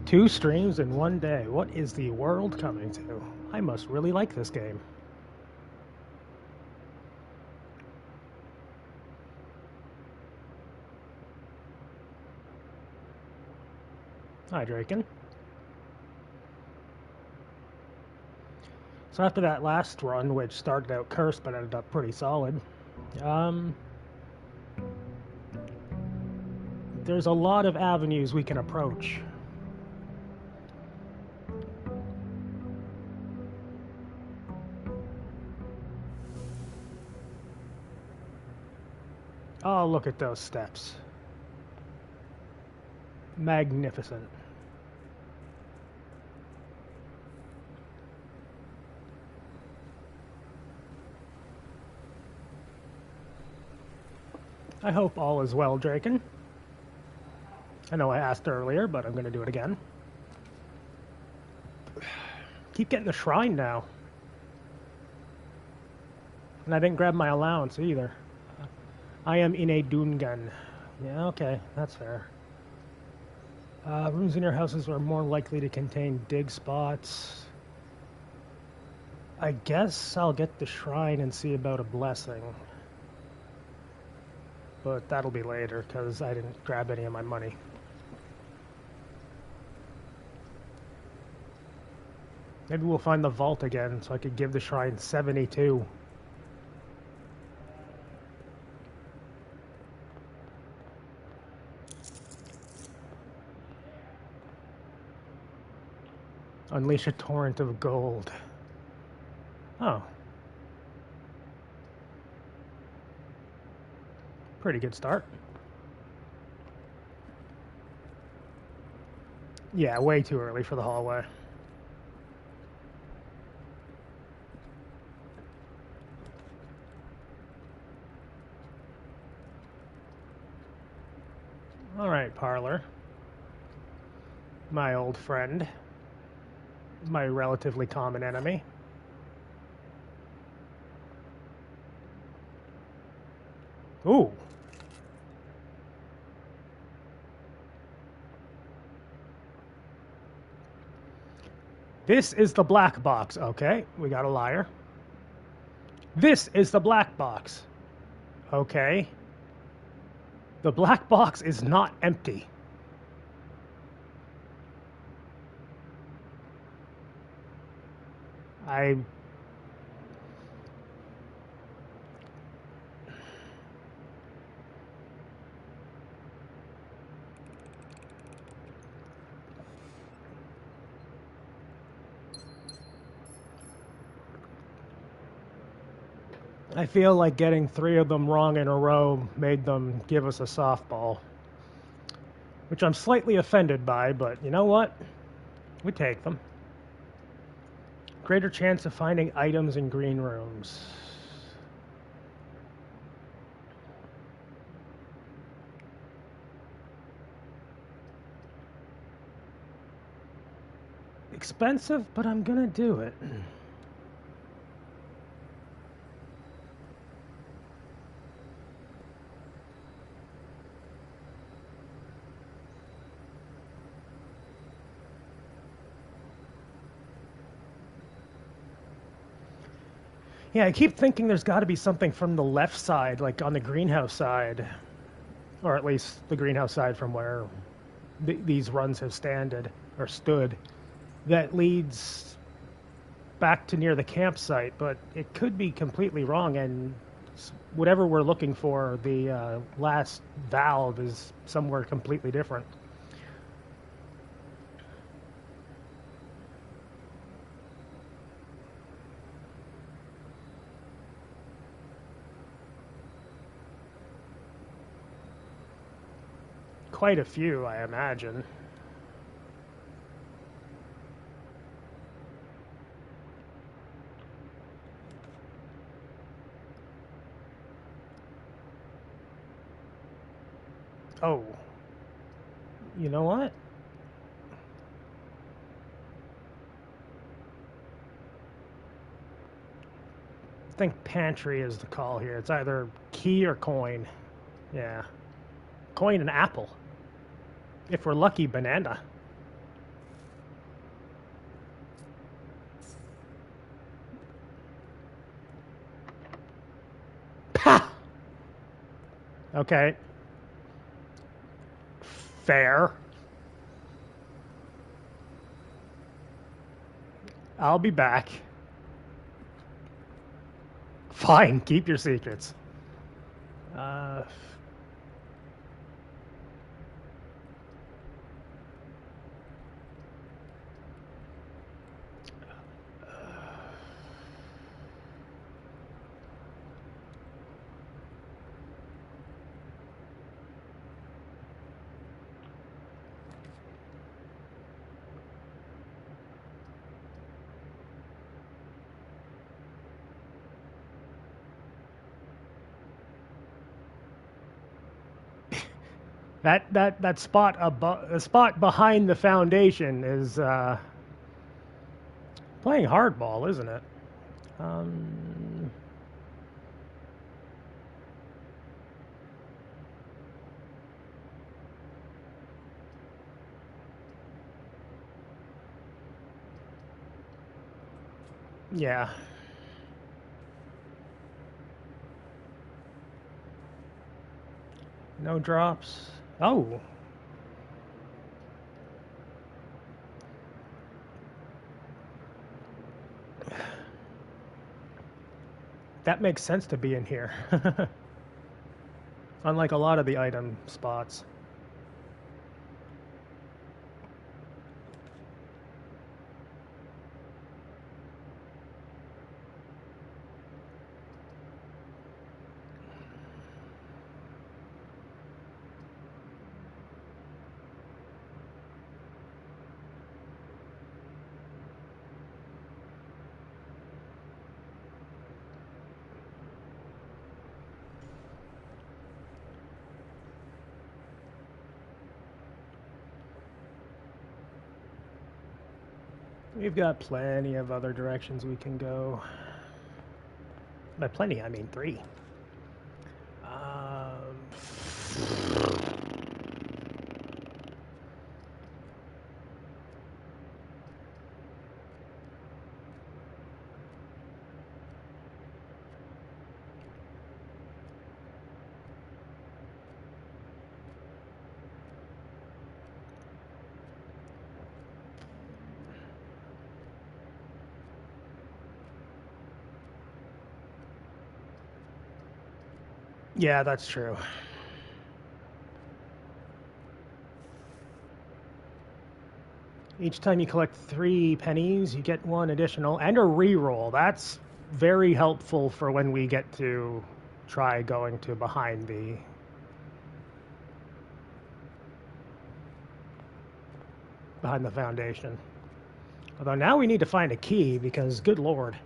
2 streams in one day. What is the world coming to? I must really like this game. Hi, Draken. So after that last run, which started out cursed but ended up pretty solid, there's a lot of avenues we can approach. Oh, look at those steps. Magnificent. I hope all is well, Draken. I know I asked earlier, but I'm going to do it again. Keep getting the shrine now. And I didn't grab my allowance either. I am in a Dungan. Yeah, okay, that's fair. Rooms in your houses are more likely to contain dig spots. I guess I'll get the shrine and see about a blessing. But that'll be later, because I didn't grab any of my money. Maybe we'll find the vault again, so I could give the shrine 72. Unleash a torrent of gold. Oh. Pretty good start. Yeah, way too early for the hallway. Alright, Parlor. My old friend. My relatively common enemy. Ooh. This is the black box. Okay, we got a liar. This is the black box. Okay. The black box is not empty. I feel like getting 3 of them wrong in a row made them give us a softball. Which I'm slightly offended by, but you know what? We take them. Greater chance of finding items in green rooms. Expensive, but I'm gonna do it. Yeah, I keep thinking there's got to be something from the left side, like on the greenhouse side, or at least the greenhouse side from where these runs have stood, that leads back to near the campsite, but it could be completely wrong, and whatever we're looking for, the last valve is somewhere completely different. Quite a few, I imagine. Oh. You know what? I think pantry is the call here. It's either key or coin. Yeah. Coin and apple. If we're lucky, banana. Okay. Fair. I'll be back. Fine, keep your secrets. That spot above, the spot behind the foundation is playing hardball, isn't it? Yeah. No drops. Oh. That makes sense to be in here. Unlike a lot of the item spots. We've got plenty of other directions we can go. By plenty, I mean 3. Yeah, that's true. Each time you collect 3 pennies, you get 1 additional and a reroll. That's very helpful for when we get to try going to behind the foundation. Although now we need to find a key because good lord.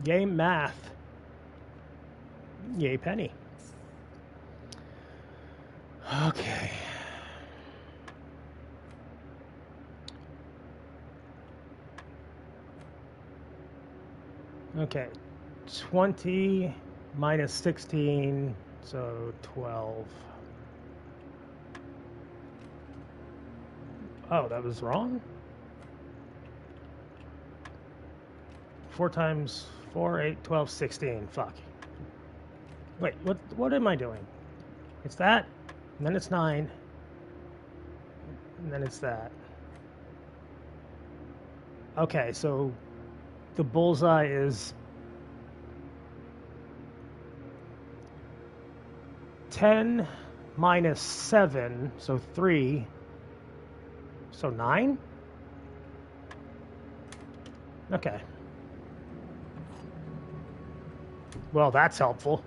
Yay math. Yay penny. Okay. Okay. 20 minus 16, so 12. Oh, that was wrong? 4 times 4, 8, 12, 16. Fuck. Wait, what am I doing? It's that, and then it's 9, and then it's that. Okay, so the bullseye is 10 minus 7, so 3, so 9? Okay. Well, that's helpful.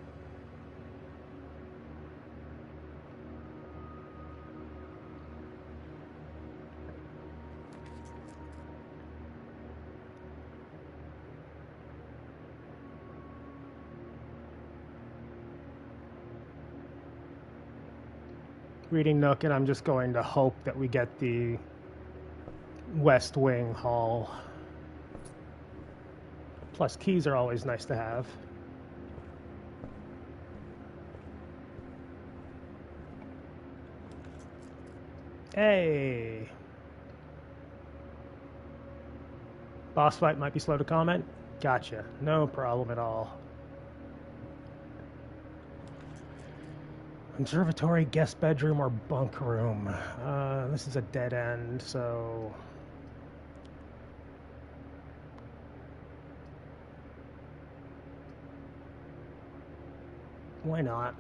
Reading Nook, and I'm just going to hope that we get the West Wing Hall. Plus, keys are always nice to have. Hey! Boss fight might be slow to comment. Gotcha. No problem at all. Observatory, guest bedroom, or bunk room. This is a dead end, so... why not?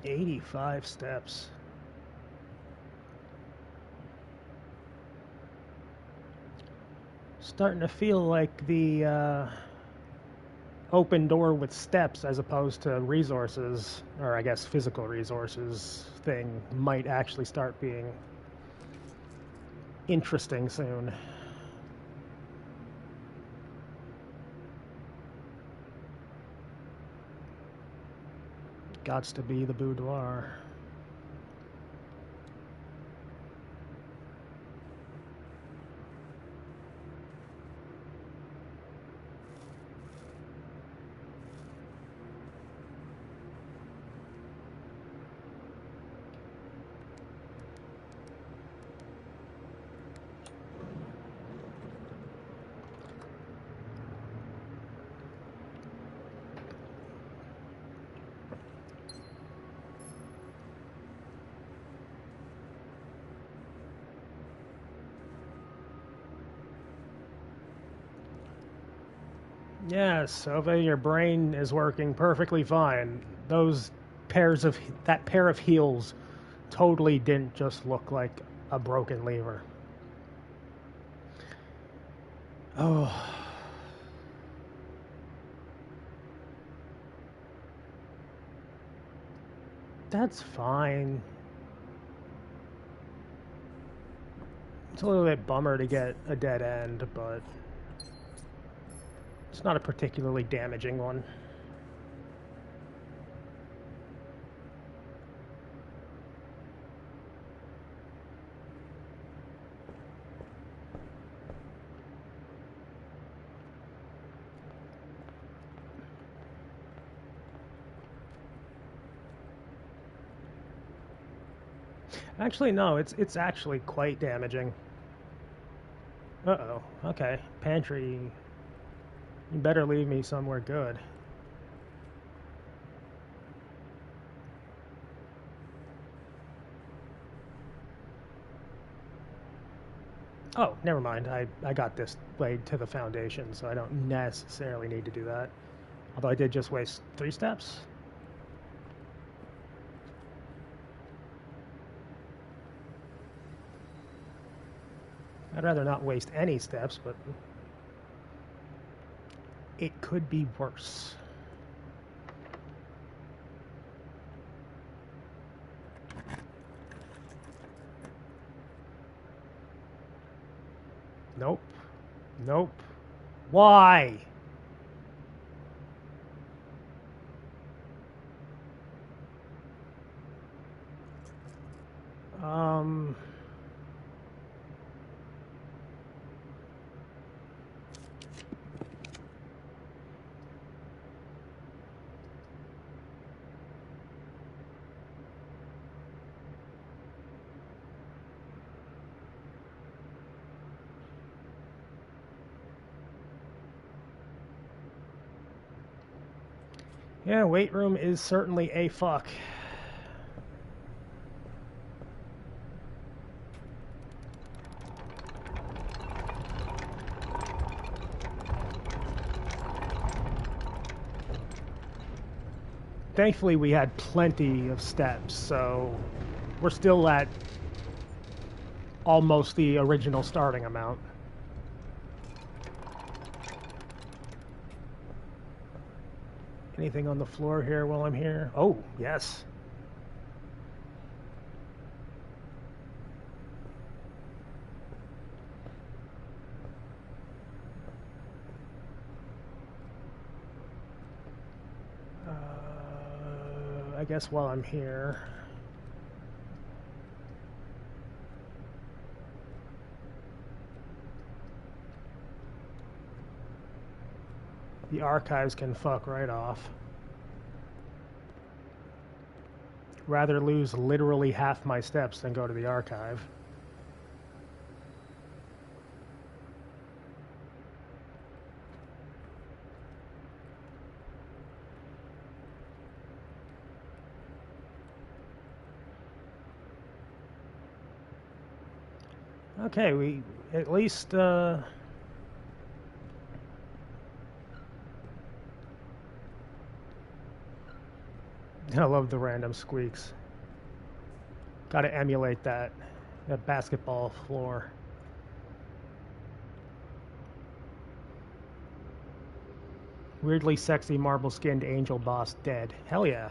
$85 steps. Starting to feel like the open door with steps as opposed to resources, or I guess physical resources thing might actually start being interesting soon. Gots to be the boudoir. Yes, Sova, your brain is working perfectly fine. Those that pair of heels totally didn't just look like a broken lever. Oh. That's fine. It's a little bit bummer to get a dead end, but it's not a particularly damaging one. Actually, no, it's actually quite damaging. Uh-oh. Okay. Pantry. You better leave me somewhere good. Oh, never mind. I got this laid to the foundation, so I don't necessarily need to do that. Although I did just waste 3 steps. I'd rather not waste any steps, but it could be worse. Nope. Nope. Why? Yeah, weight room is certainly a fuck. Thankfully, we had plenty of steps, so we're still at almost the original starting amount. Anything on the floor here while I'm here? Oh, yes. I guess while I'm here... The archives can fuck right off. Rather lose literally half my steps than go to the archive. Okay, we at least I love the random squeaks. Gotta emulate that basketball floor. Weirdly sexy marble-skinned angel boss dead. Hell yeah.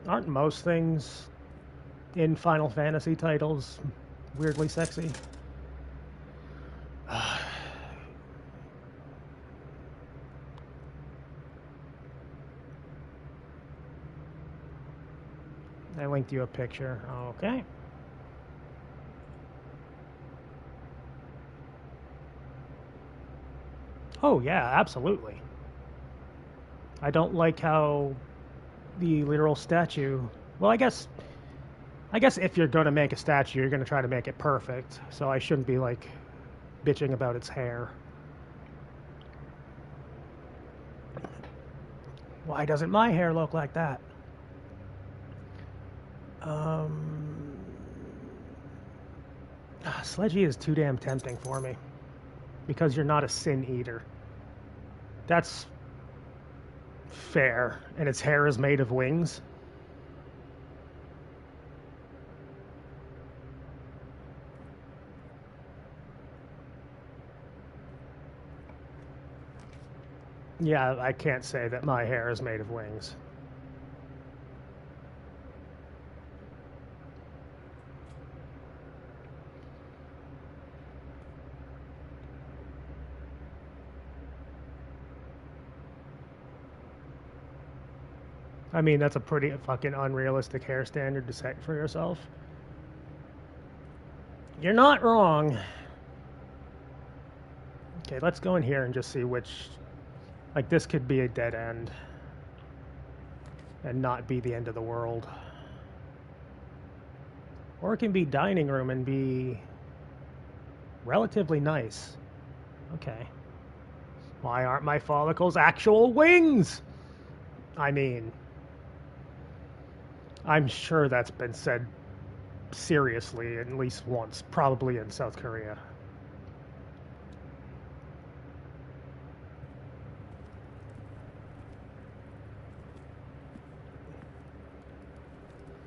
Aren't most things in Final Fantasy titles weirdly sexy? I linked you a picture. Okay. Oh yeah, absolutely. I don't like how the literal statue. Well, I guess if you're going to make a statue, you're going to try to make it perfect. So I shouldn't be like bitching about its hair. Why doesn't my hair look like that? Sledgy is too damn tempting for me because you're not a sin eater. That's fair, and its hair is made of wings. Yeah, I can't say that my hair is made of wings. I mean, that's a pretty fucking unrealistic hair standard to set for yourself. You're not wrong. Okay, let's go in here and just see which... Like, this could be a dead end. And not be the end of the world. Or it can be dining room and be... relatively nice. Okay. Why aren't my follicles actual wings? I mean... I'm sure that's been said seriously at least once, probably in South Korea.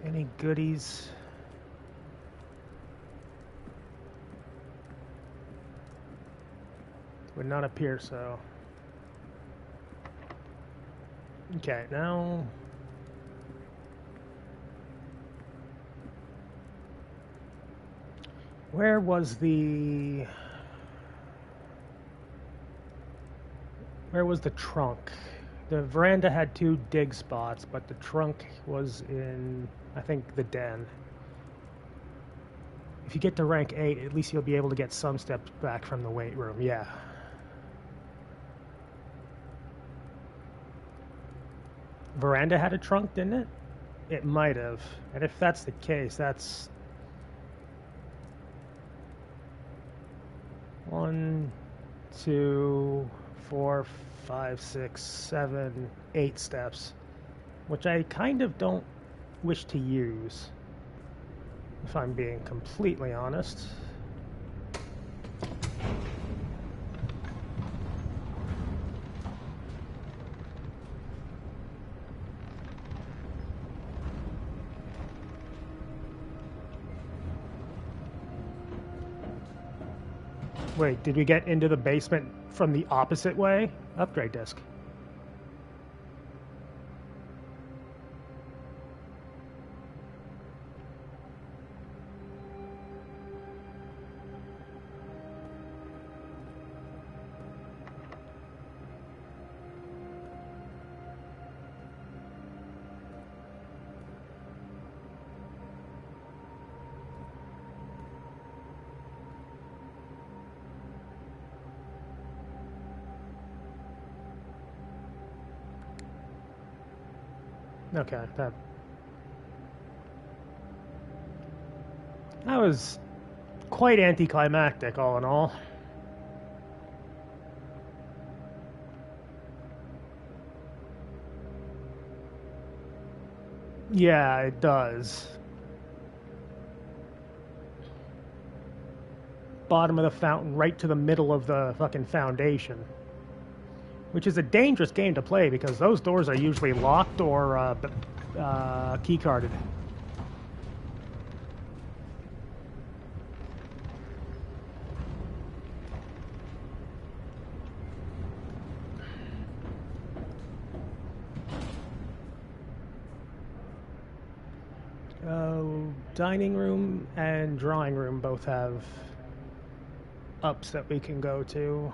Any goodies? Would not appear so. Okay, now... Where was the trunk? The veranda had 2 dig spots, but the trunk was in, I think, the den. If you get to rank 8, at least you'll be able to get some steps back from the weight room. Yeah. Veranda had a trunk, didn't it? It might have. And if that's the case, that's 1, 2, 4, 5, 6, 7, 8 steps, which I kind of don't wish to use, if I'm being completely honest. Wait, did we get into the basement from the opposite way? Upgrade disc. Okay, that was quite anticlimactic, all in all. Yeah, it does. Bottom of the fountain, right to the middle of the fucking foundation. Which is a dangerous game to play because those doors are usually locked or key carded. Dining room and drawing room both have ups that we can go to.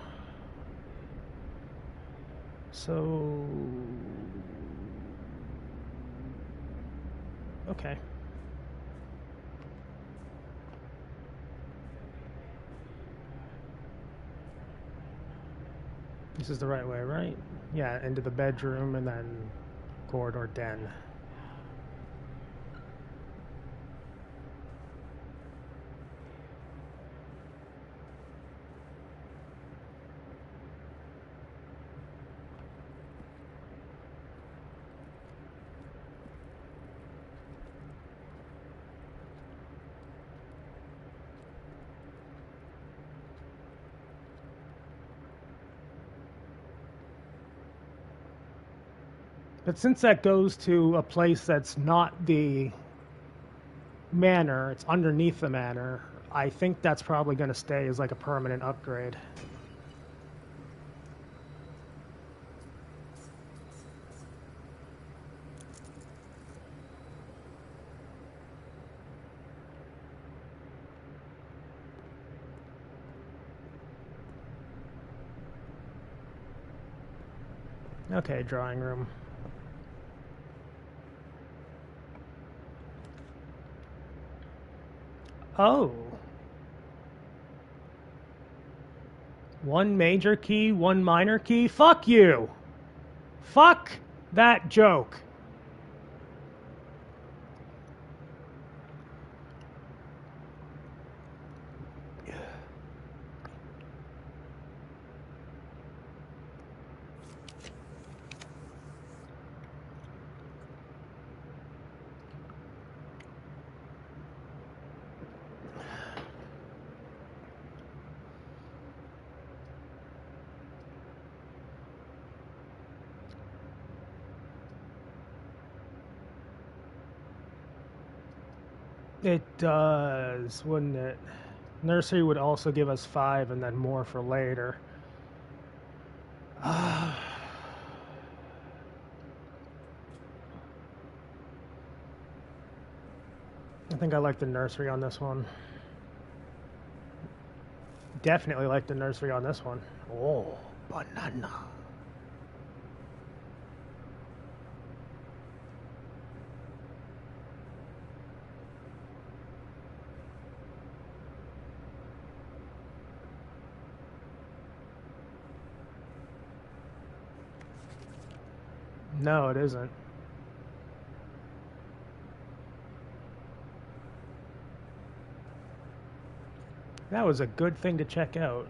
So... okay. This is the right way, right? Yeah, into the bedroom and then corridor den. But since that goes to a place that's not the manor, it's underneath the manor, I think that's probably going to stay as like a permanent upgrade. Okay, drawing room. Oh. One major key, one minor key? Fuck you! Fuck that joke. It does, wouldn't it? Nursery would also give us 5 and then more for later. I think I like the nursery on this one. Definitely like the nursery on this one. Oh, banana. No, it isn't. That was a good thing to check out.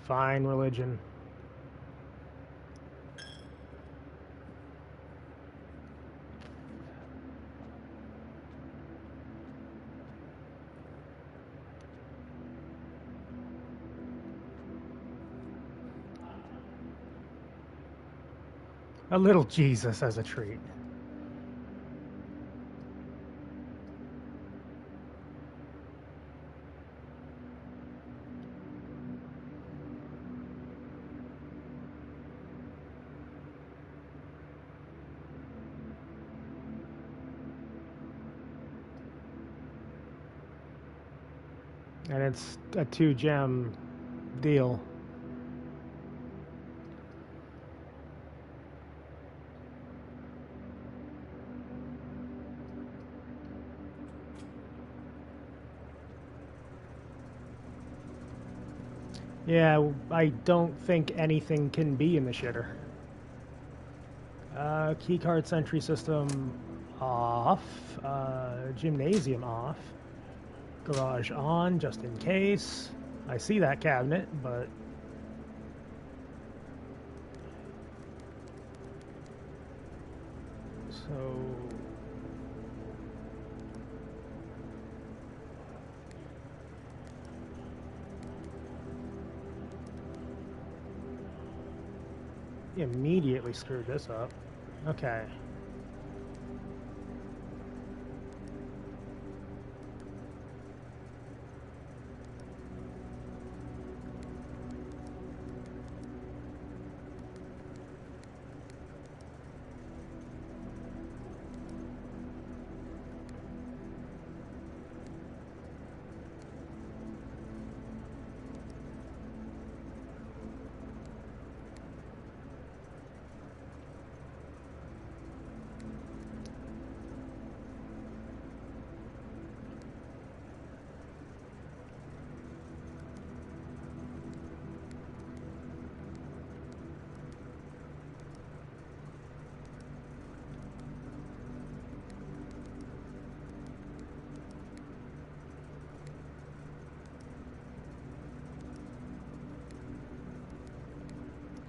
Fine religion. A little Jesus as a treat. And it's a 2-gem deal. Yeah, I don't think anything can be in the shitter. Keycard sentry system off. Gymnasium off. Garage on, just in case. I see that cabinet, but... So... Immediately screwed this up. Okay.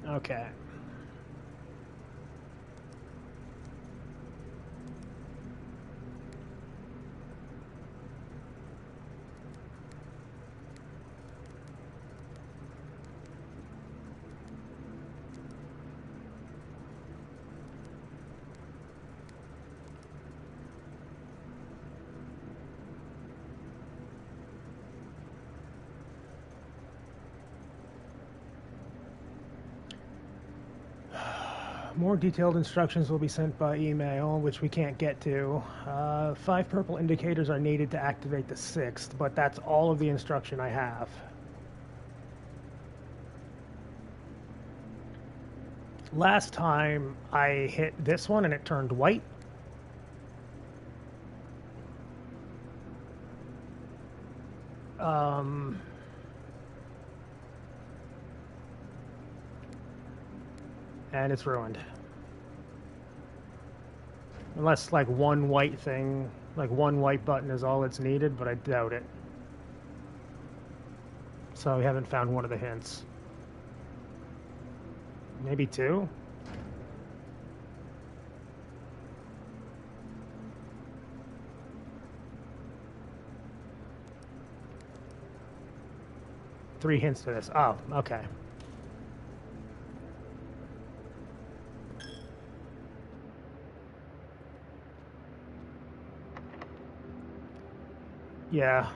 Okay. More detailed instructions will be sent by email, which we can't get to. 5 purple indicators are needed to activate the 6th, but that's all of the instruction I have. Last time I hit this one and it turned white. And it's ruined. Unless like one white thing, like one white button is all it's needed, but I doubt it. So we haven't found one of the hints. Maybe 2? Three hints to this. Oh, okay. Yeah.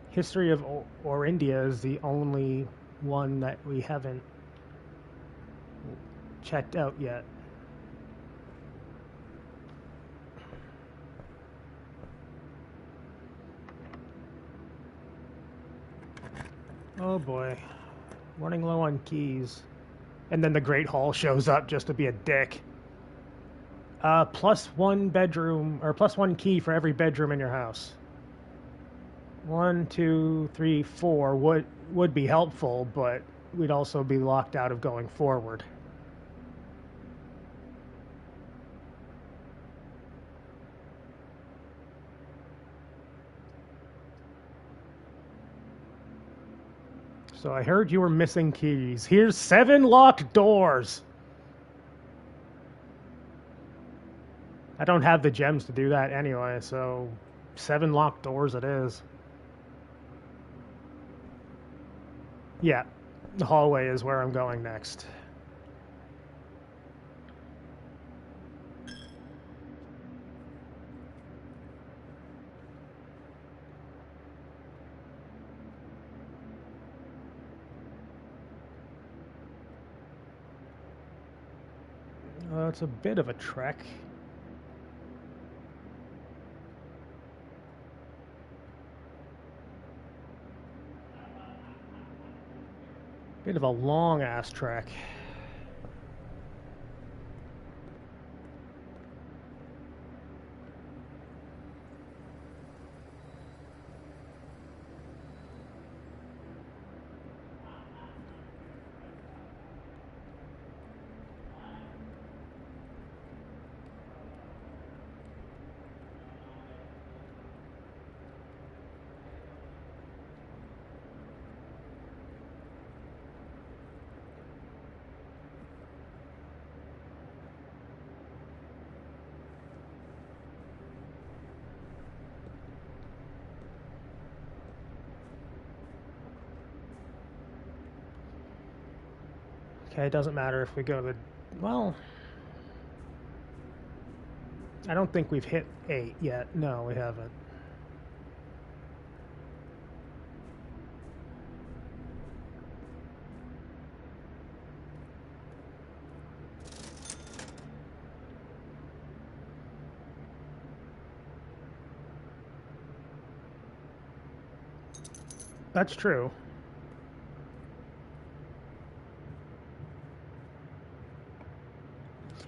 History of or India is the only one that we haven't checked out yet. Oh boy. Running low on keys. And then the Great Hall shows up just to be a dick. +1 bedroom, or +1 key for every bedroom in your house. 1, 2, 3, 4 would be helpful, but we'd also be locked out of going forward. So I heard you were missing keys. Here's 7 locked doors. I don't have the gems to do that anyway, so 7 locked doors it is. Yeah, the hallway is where I'm going next. It's a bit of a trek. Bit of a long-ass trek. Okay, it doesn't matter if we go to the... Well... I don't think we've hit 8 yet. No, we haven't. That's true.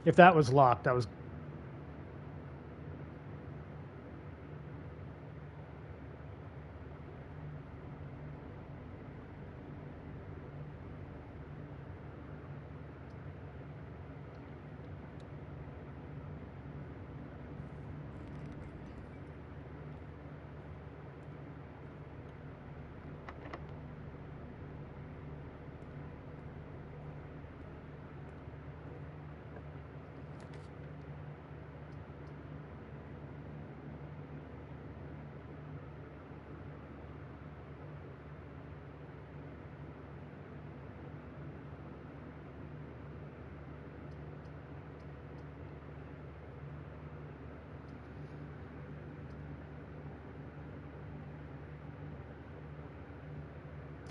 If that was locked, that was...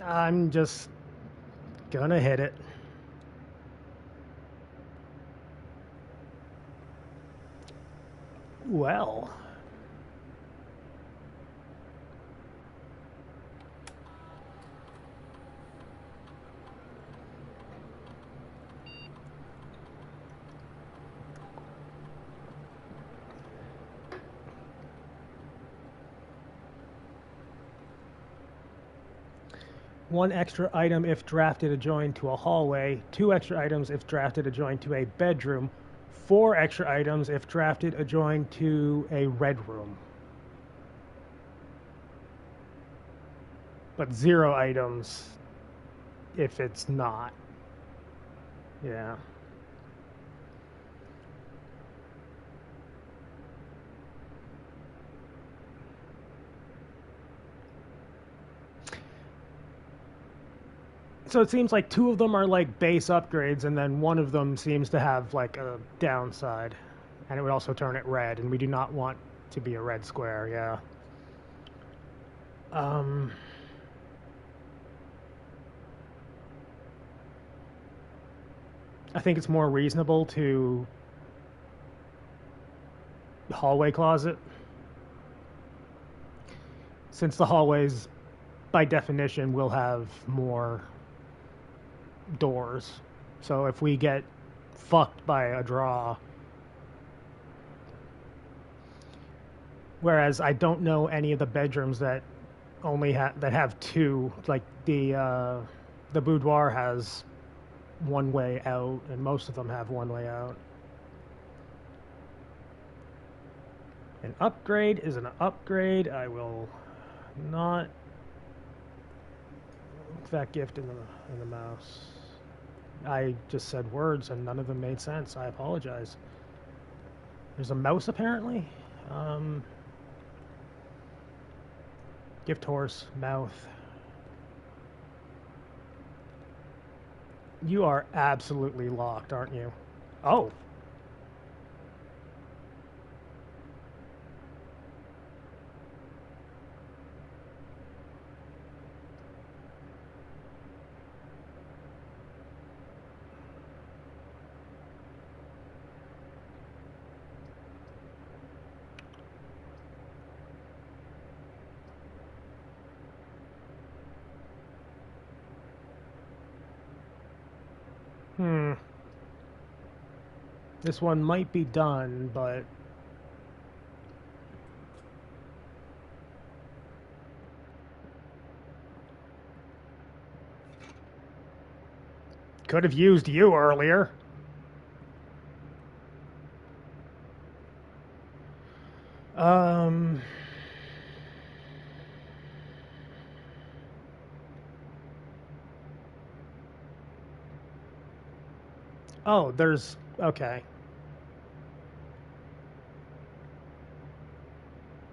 I'm just gonna hit it. Well... One extra item if drafted adjoined to a hallway, 2 extra items if drafted adjoined to a bedroom, 4 extra items if drafted adjoined to a red room. But 0 items if it's not. Yeah. So it seems like 2 of them are like base upgrades, and then 1 of them seems to have like a downside. And it would also turn it red, and we do not want to be a red square, yeah. I think it's more reasonable to hallway closet, since the hallways by definition will have more doors. So if we get fucked by a draw, whereas I don't know any of the bedrooms that only have 2, like the boudoir has 1 way out, and most of them have 1 way out. An upgrade is an upgrade. I will not look that gift in the mouse. I just said words and none of them made sense. I apologize. There's a mouse apparently. Gift horse, mouth. You are absolutely locked, aren't you? Oh. This one might be done, but... Could have used you earlier. Oh, there's... Okay.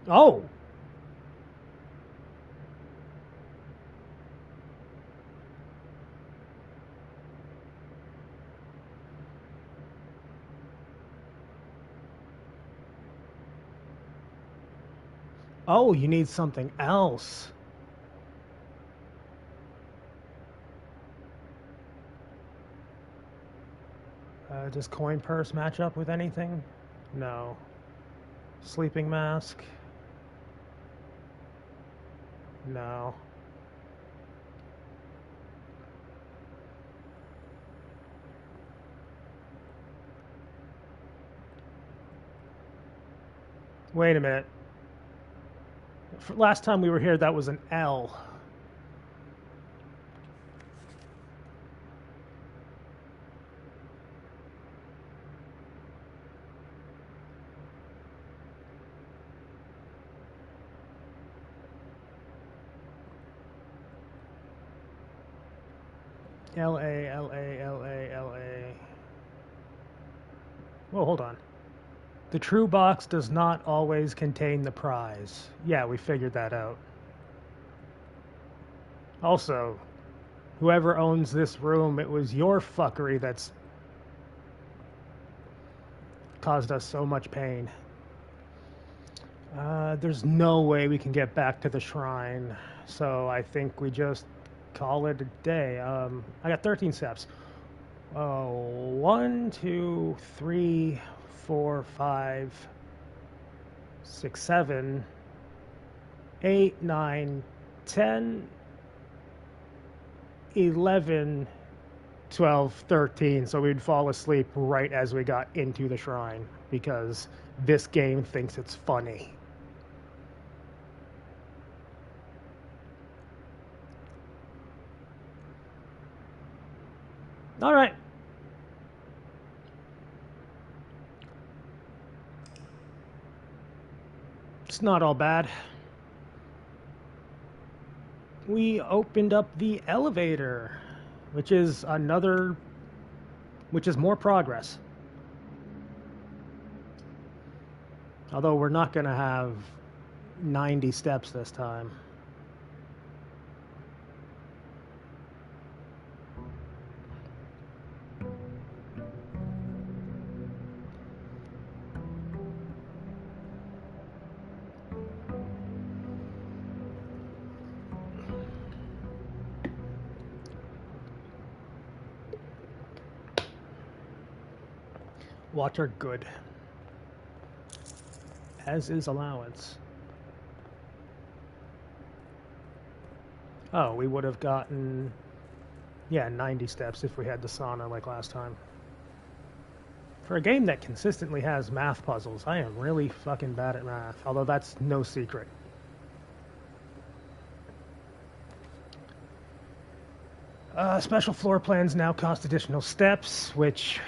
Oh! Oh, you need something else. Does coin purse match up with anything? No. Sleeping mask? No. Wait a minute. Last time we were here, that was an L. L-A, L-A, L-A, L-A. Whoa, hold on. The true box does not always contain the prize. Yeah, we figured that out. Also, whoever owns this room, it was your fuckery that's caused us so much pain. There's no way we can get back to the shrine, so I think we just call it a day. I got 13 steps. 1, 2, 3, 4, 5, 6, 7, 8, 9, 10, 11, 12, 13. So we'd fall asleep right as we got into the shrine because this game thinks it's funny. All right. It's not all bad. We opened up the elevator, which is more progress. Although we're not going to have 90 steps this time. Water good. As is allowance. Oh, we would have gotten, yeah, 90 steps if we had the sauna like last time. For a game that consistently has math puzzles, I am really fucking bad at math, although that's no secret. Special floor plans now cost additional steps, which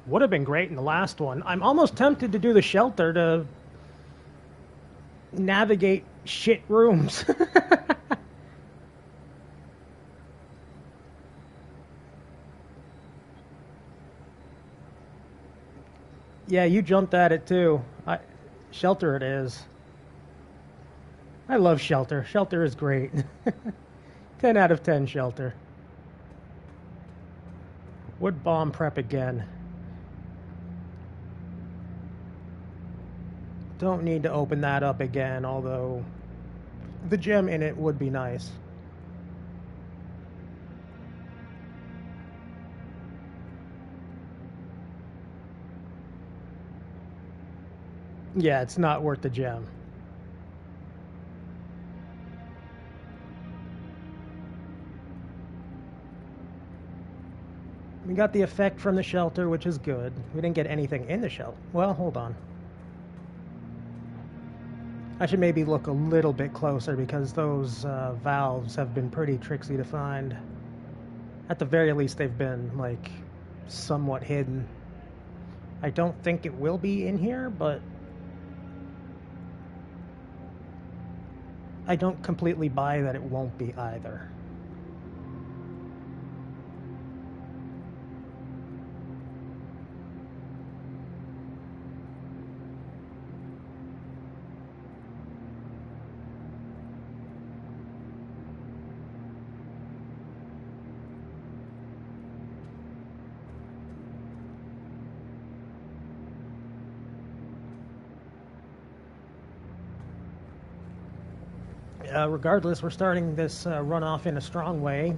would have been great in the last one. I'm almost tempted to do the shelter to navigate shit rooms. Yeah, you jumped at it too. Shelter it is. I love Shelter. Shelter is great. 10 out of 10 Shelter. Would bomb prep again. Don't need to open that up again, although the gem in it would be nice. Yeah, it's not worth the gem. We got the effect from the shelter, which is good. We didn't get anything in the shelter. Well, hold on. I should maybe look a little bit closer because those valves have been pretty tricksy to find. At the very least, they've been, like, somewhat hidden. I don't think it will be in here, but I don't completely buy that it won't be either. Regardless, we're starting this runoff in a strong way.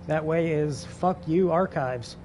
That way is fuck you, archives.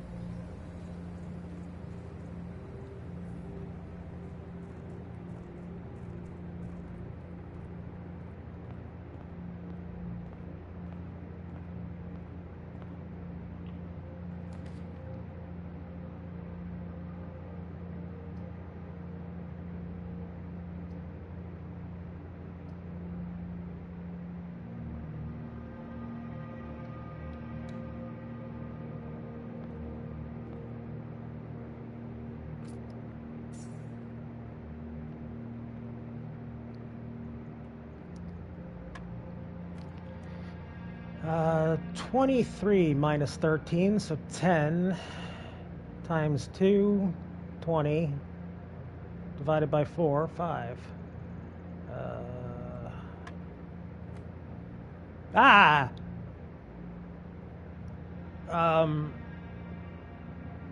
Uh, 23 minus 13, so 10 times 2, 20, divided by 4, 5.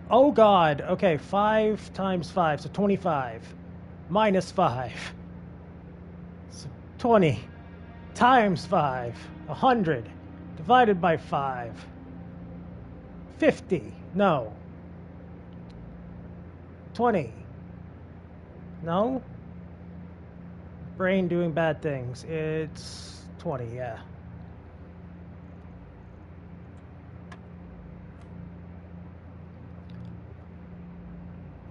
Oh god, okay, 5 times 5, so 25, minus 5, so 20, times 5, 100, divided by 5, 50, no, 20, no, brain doing bad things, it's 20, yeah.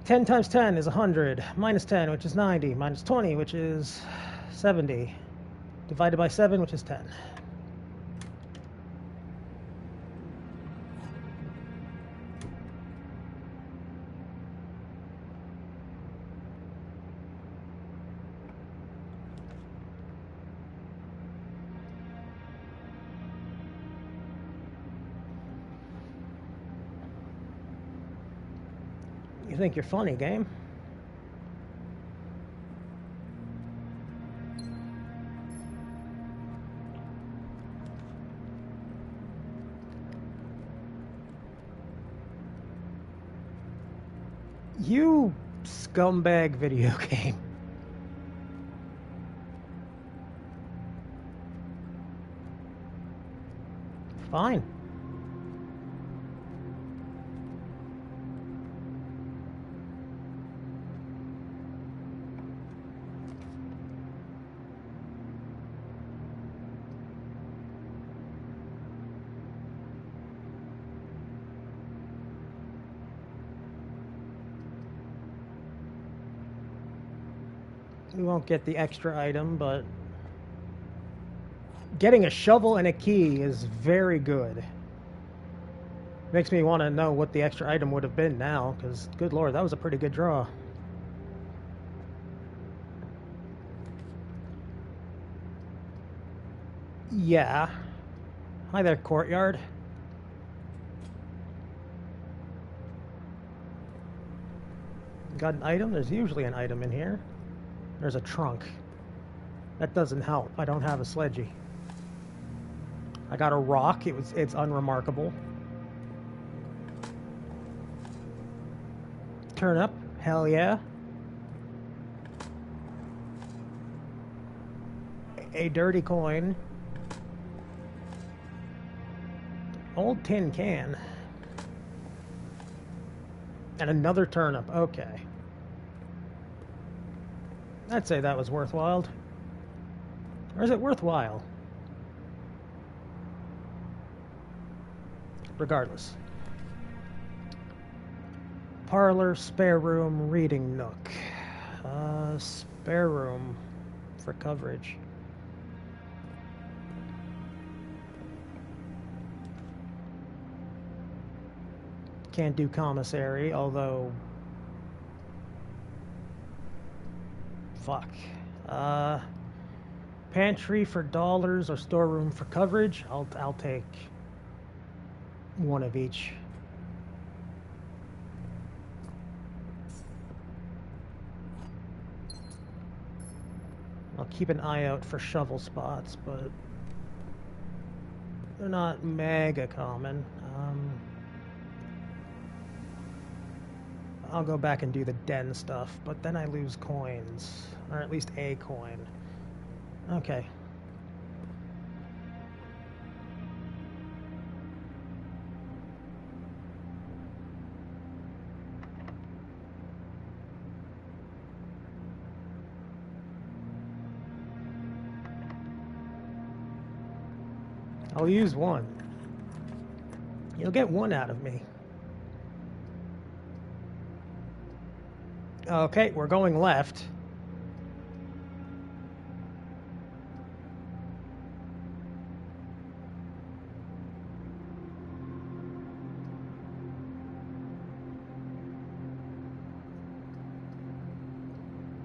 Ten times 10 is 100, minus 10, which is 90, minus 20, which is 70, divided by 7, which is 10. You think you're funny, game? You scumbag video game. Fine. We won't get the extra item, but getting a shovel and a key is very good. Makes me want to know what the extra item would have been now, because good lord, that was a pretty good draw. Yeah. Hi there, courtyard. Got an item? There's usually an item in here. There's a trunk. That doesn't help. I don't have a sledgy. I got a rock. It's unremarkable. Turnip, hell yeah. A dirty coin. Old tin can. And another turnip, okay. I'd say that was worthwhile. Or is it worthwhile? Regardless. Parlor, spare room, reading nook. Spare room for coverage. Can't do commissary, although... Fuck. Pantry for dollars or storeroom for coverage. I'll take one of each. I'll keep an eye out for shovel spots, but they're not mega common. I'll go back and do the den stuff, but then I lose coins, or at least a coin. Okay. I'll use one. You'll get one out of me. Okay, we're going left.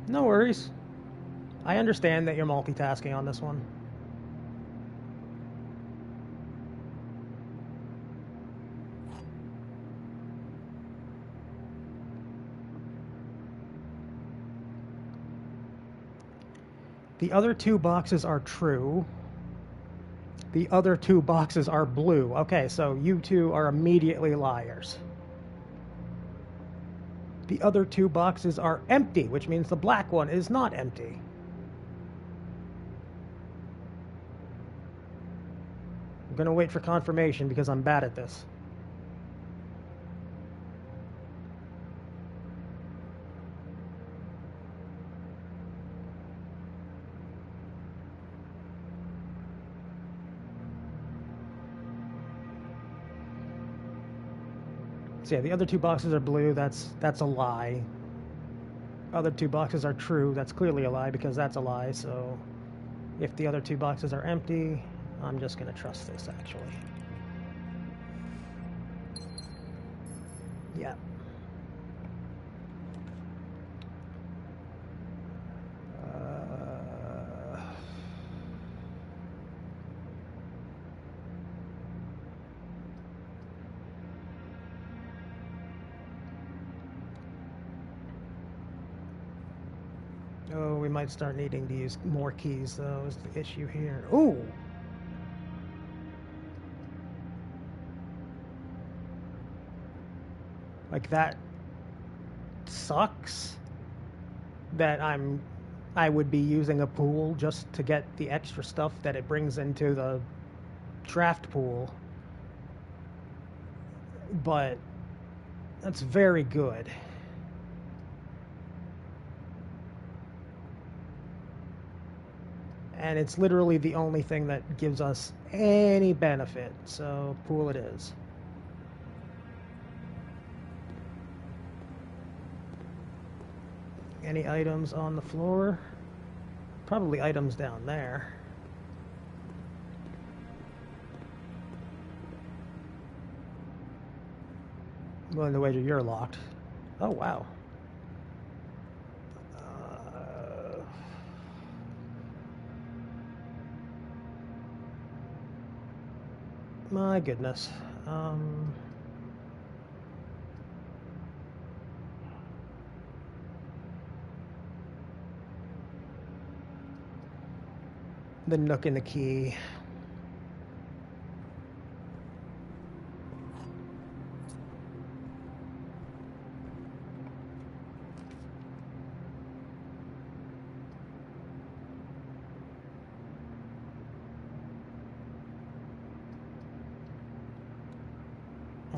No worries. I understand that you're multitasking on this one. The other two boxes are true. The other two boxes are blue. Okay, so you two are immediately liars. The other two boxes are empty, which means the black one is not empty. I'm gonna wait for confirmation because I'm bad at this. So yeah, the other two boxes are blue. That's a lie. Other two boxes are true. That's clearly a lie because that's a lie. So if the other two boxes are empty, I'm just gonna trust this actually. Yeah. Oh, we might start needing to use more keys, though, is the issue here. Ooh! Like, that sucks that I would be using a pool just to get the extra stuff that it brings into the draft pool. But that's very good. And it's literally the only thing that gives us any benefit, so pool it is. Any items on the floor? Probably items down there. Well, in the wager you're locked. Oh, wow. My goodness. The nook and the key.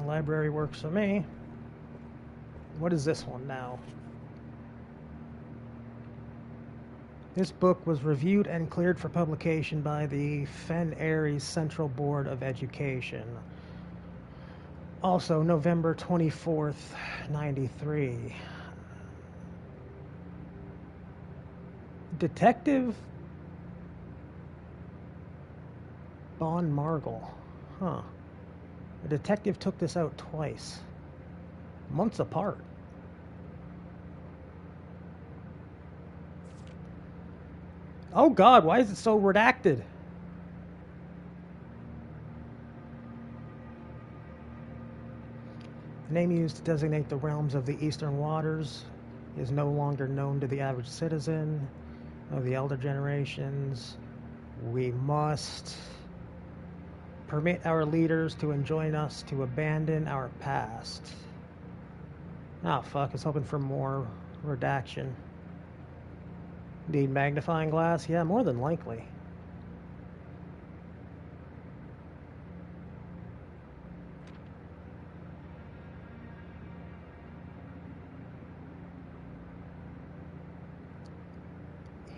The library works for me. What is this one now? This book was reviewed and cleared for publication by the Fen Aries Central Board of Education. Also, November 24th, 93. Detective Bon Margle. Huh. A detective took this out twice. Months apart. Oh God, why is it so redacted? The name used to designate the realms of the Eastern Waters is no longer known to the average citizen of the elder generations. We must permit our leaders to enjoin us to abandon our past. Oh fuck, I was hoping for more redaction. Need magnifying glass? Yeah, more than likely.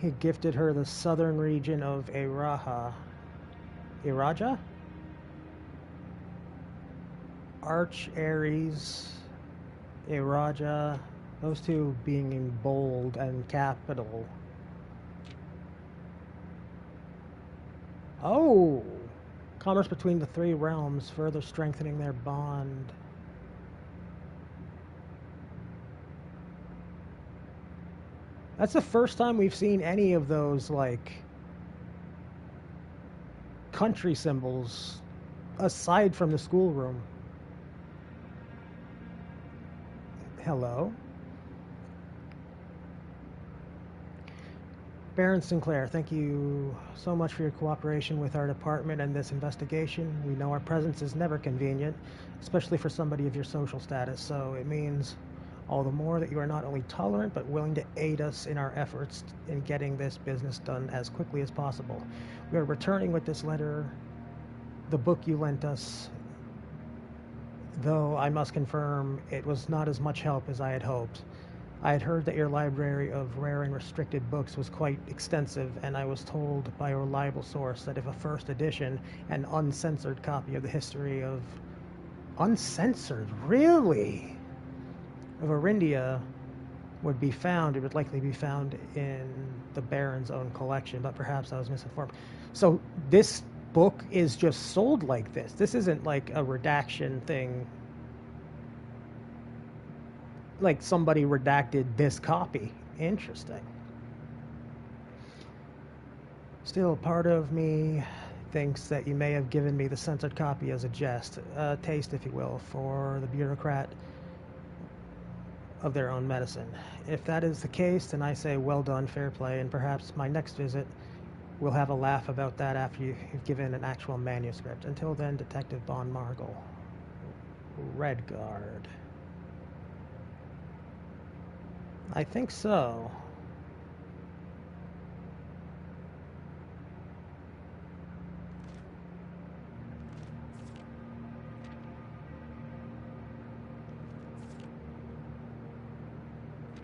He gifted her the southern region of Iraja. Arch Aries, Iraja, those two being in bold and capital. Oh! Commerce between the three realms, further strengthening their bond. That's the first time we've seen any of those, like, country symbols aside from the schoolroom. Hello? Baron Sinclair, thank you so much for your cooperation with our department and this investigation. We know our presence is never convenient, especially for somebody of your social status, so it means all the more that you are not only tolerant but willing to aid us in our efforts in getting this business done as quickly as possible. We are returning with this letter, the book you lent us, though I must confirm it was not as much help as I had hoped. I had heard that your library of rare and restricted books was quite extensive, and I was told by a reliable source that if a first edition and uncensored copy of the history of... Uncensored? Really? Of Arindia would be found, it would likely be found in the Baron's own collection, but perhaps I was misinformed. So this book is just sold like this. This isn't like a redaction thing. Like somebody redacted this copy. Interesting. Still, part of me thinks that you may have given me the censored copy as a jest, a taste, if you will, for the bureaucrat of their own medicine. If that is the case, then I say well done, fair play, and perhaps my next visit we'll have a laugh about that after you've given an actual manuscript. Until then, Detective Bon Margle. Redguard. I think so.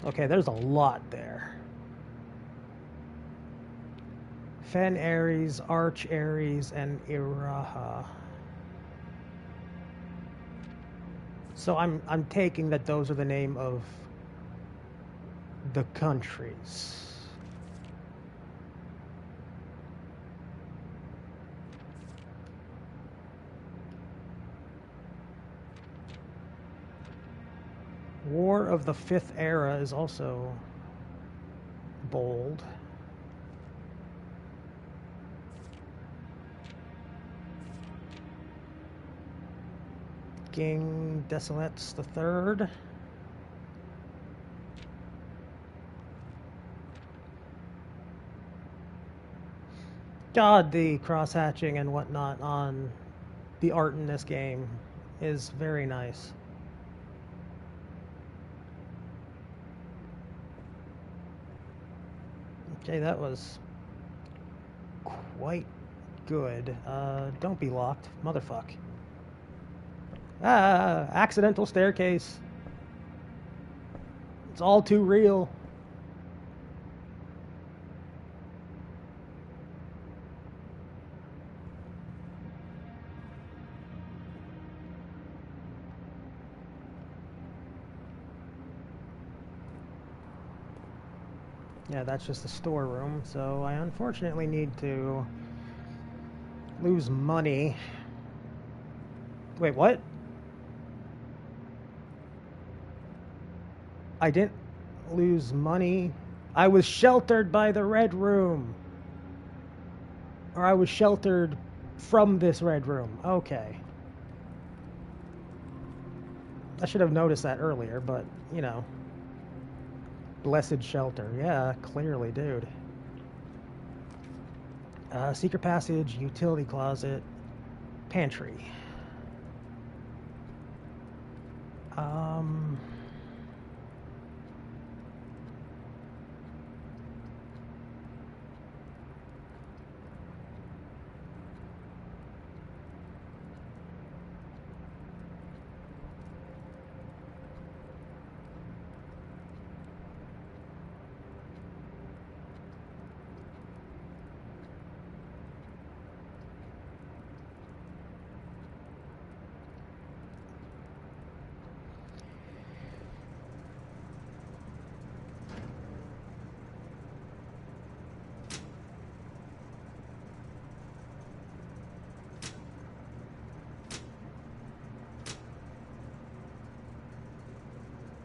Okay, there's a lot there. Fen Aries, Arch Aries, and Iraja. So I'm taking that those are the name of the countries. War of the Fifth Era is also bold. King Desolates the Third. God, the cross-hatching and whatnot on the art in this game is very nice. Okay, that was quite good. Don't be locked. Motherfuck. Ah, accidental staircase. It's all too real. Yeah, that's just a storeroom, so I unfortunately need to lose money. Wait, what? I didn't lose money. I was sheltered by the red room. Or I was sheltered from this red room. Okay. I should have noticed that earlier, but, you know. Blessed shelter. Yeah, clearly, dude. Secret passage, utility closet, pantry. Um...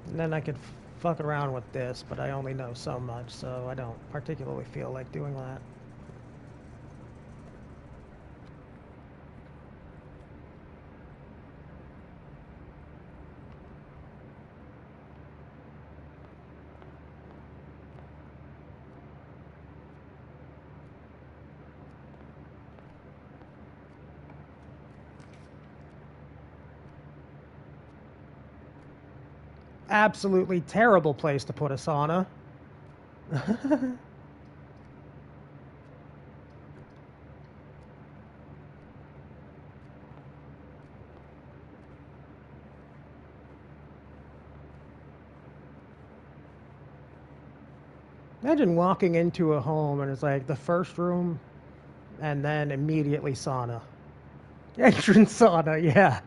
And then I could fuck around with this, but I only know so much, so I don't particularly feel like doing that. Absolutely terrible place to put a sauna. Imagine walking into a home and it's like the first room and then immediately sauna. Entrance sauna, yeah.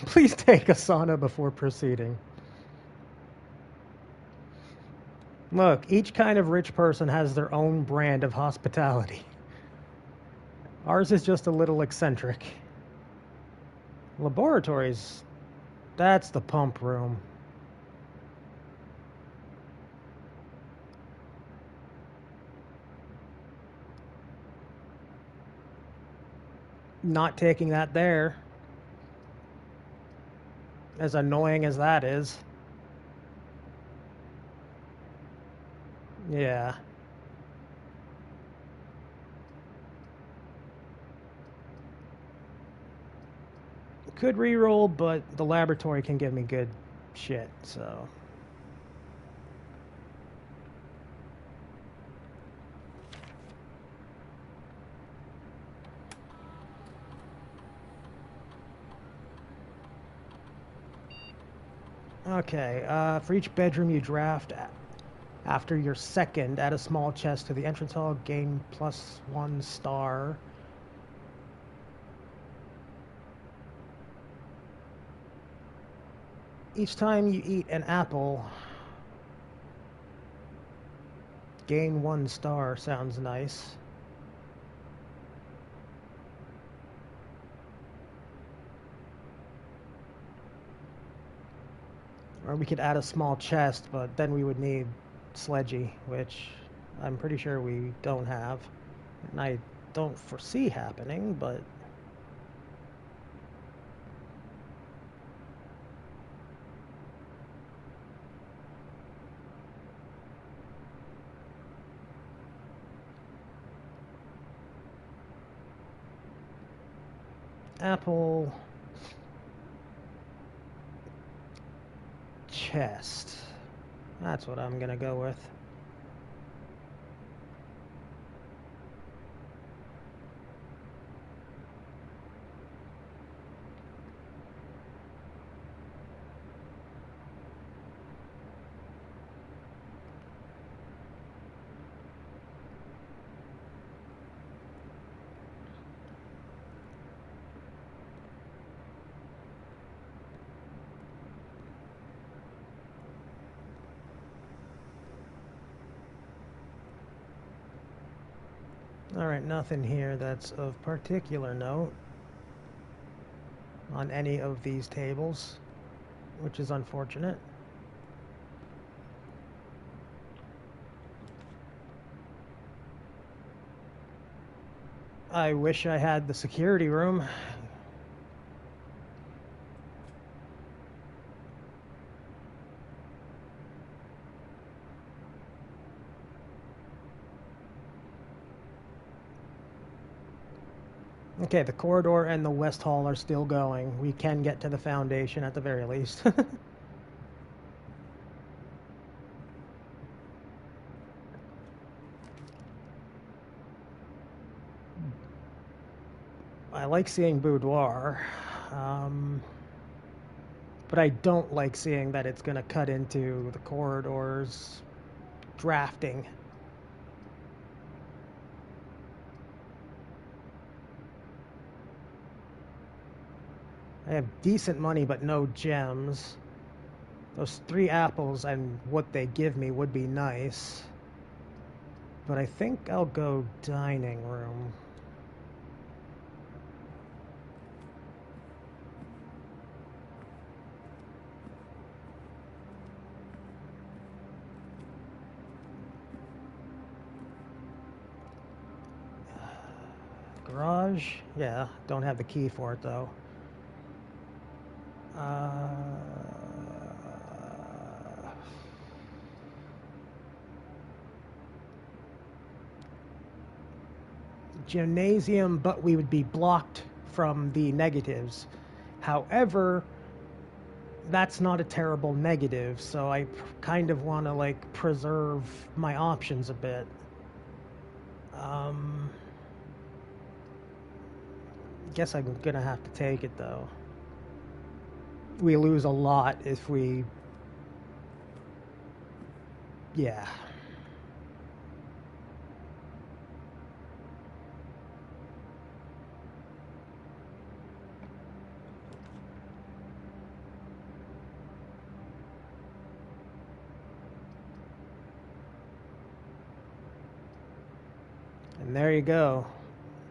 Please take a sauna before proceeding. Look, each kind of rich person has their own brand of hospitality. Ours is just a little eccentric. Laboratories, that's the pump room. Not taking that there. As annoying as that is. Yeah. Could reroll, but the laboratory can give me good shit, so. Okay, for each bedroom you draft after your second, add a small chest to the entrance hall, gain +1 star. Each time you eat an apple, gain 1 star. Sounds nice. Or we could add a small chest, but then we would need Sledgy, which I'm pretty sure we don't have. And I don't foresee happening, but... Apple chest. That's what I'm gonna go with. Alright, nothing here that's of particular note on any of these tables, which is unfortunate. I wish I had the security room. Okay, the corridor and the west hall are still going. We can get to the foundation at the very least. I like seeing boudoir, but I don't like seeing that it's going to cut into the corridors drafting. I have decent money, but no gems. Those 3 apples and what they give me would be nice. But I think I'll go dining room. Garage? Yeah, don't have the key for it though. Gymnasium, but we would be blocked from the negatives. However, that's not a terrible negative, so I kind of want to like preserve my options a bit. Guess I'm gonna have to take it though. We lose a lot if we... Yeah. And there you go.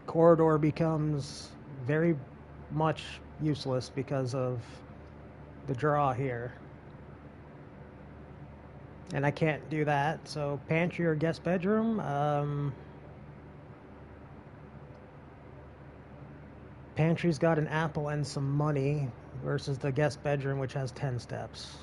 Corridor becomes very much useless because of the draw here. And I can't do that, so pantry or guest bedroom? Pantry's got an apple and some money versus the guest bedroom, which has 10 steps.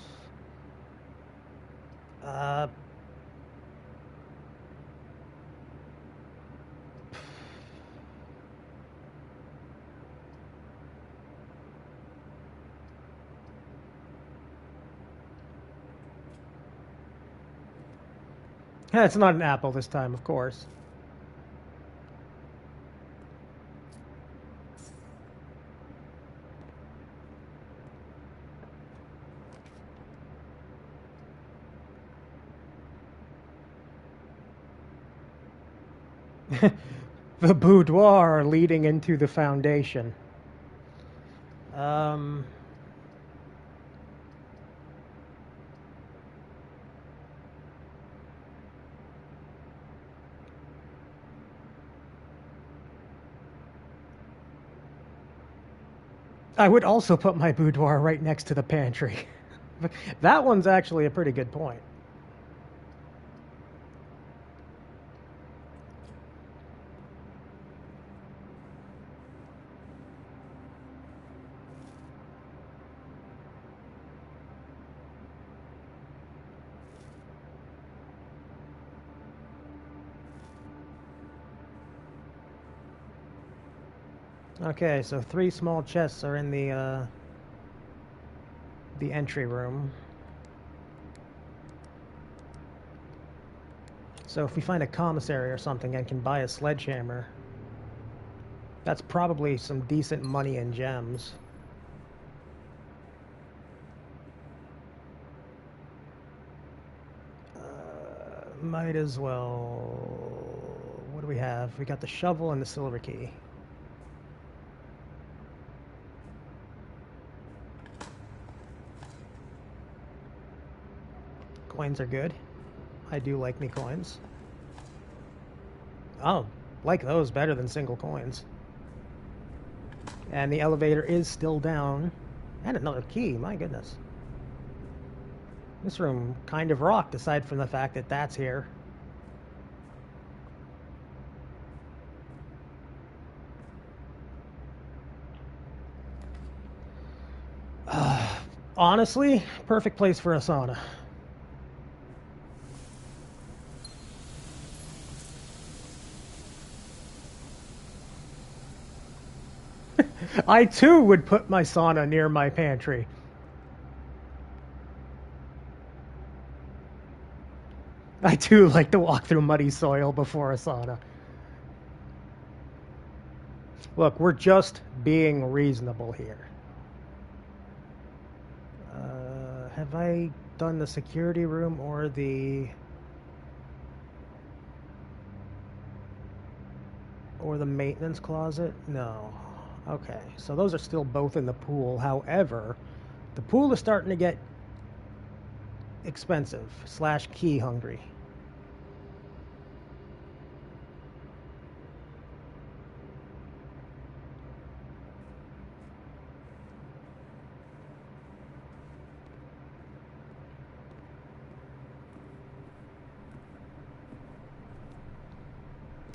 It's not an apple this time, of course. The boudoir leading into the foundation. I would also put my boudoir right next to the pantry. That one's actually a pretty good point. Okay, so 3 small chests are in the entry room. So if we find a commissary or something and can buy a sledgehammer, that's probably some decent money in gems. Might as well... What do we have? We got the shovel and the silver key. Coins are good. I do like me coins. Oh, like those better than single coins. And the elevator is still down. And another key, my goodness. This room kind of rocked, aside from the fact that that's here. Honestly, perfect place for a sauna. I too would put my sauna near my pantry. I too like to walk through muddy soil before a sauna. Look, we're just being reasonable here. Have I done the security room or the maintenance closet? No. Okay, so those are still both in the pool. However, the pool is starting to get expensive / key hungry.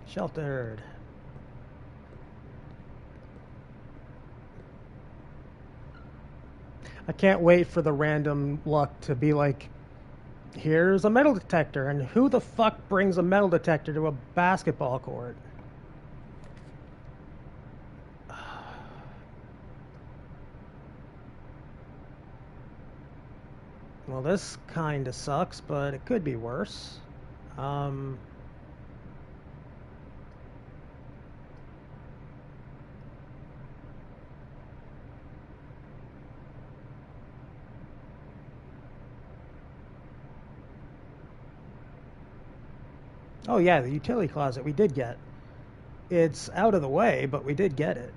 Sheltered. I can't wait for the random luck to be like, here's a metal detector, and who the fuck brings a metal detector to a basketball court? Well, this kinda sucks, but it could be worse. Oh yeah, the utility closet we did get. It's out of the way, but we did get it.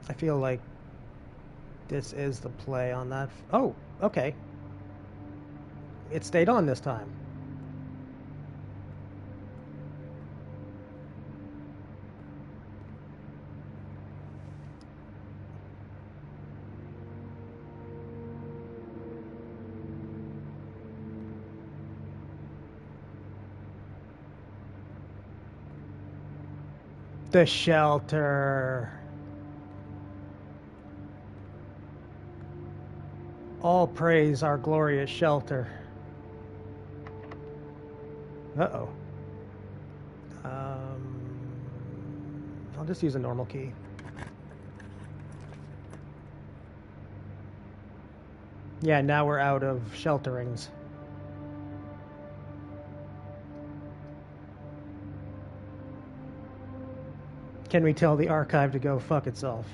I feel like this is the play on that. Oh, okay. It stayed on this time. The shelter. All praise our glorious shelter. Uh-oh. I'll just use a normal key. Yeah, now we're out of shelterings. Can we tell the archive to go fuck itself?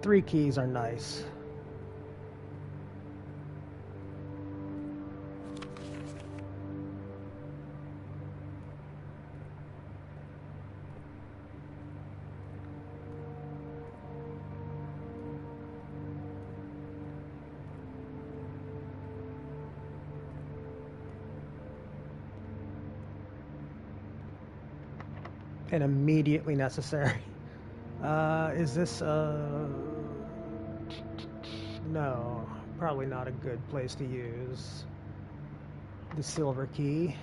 Three keys are nice. and immediately necessary. Is this no, probably not a good place to use the silver key.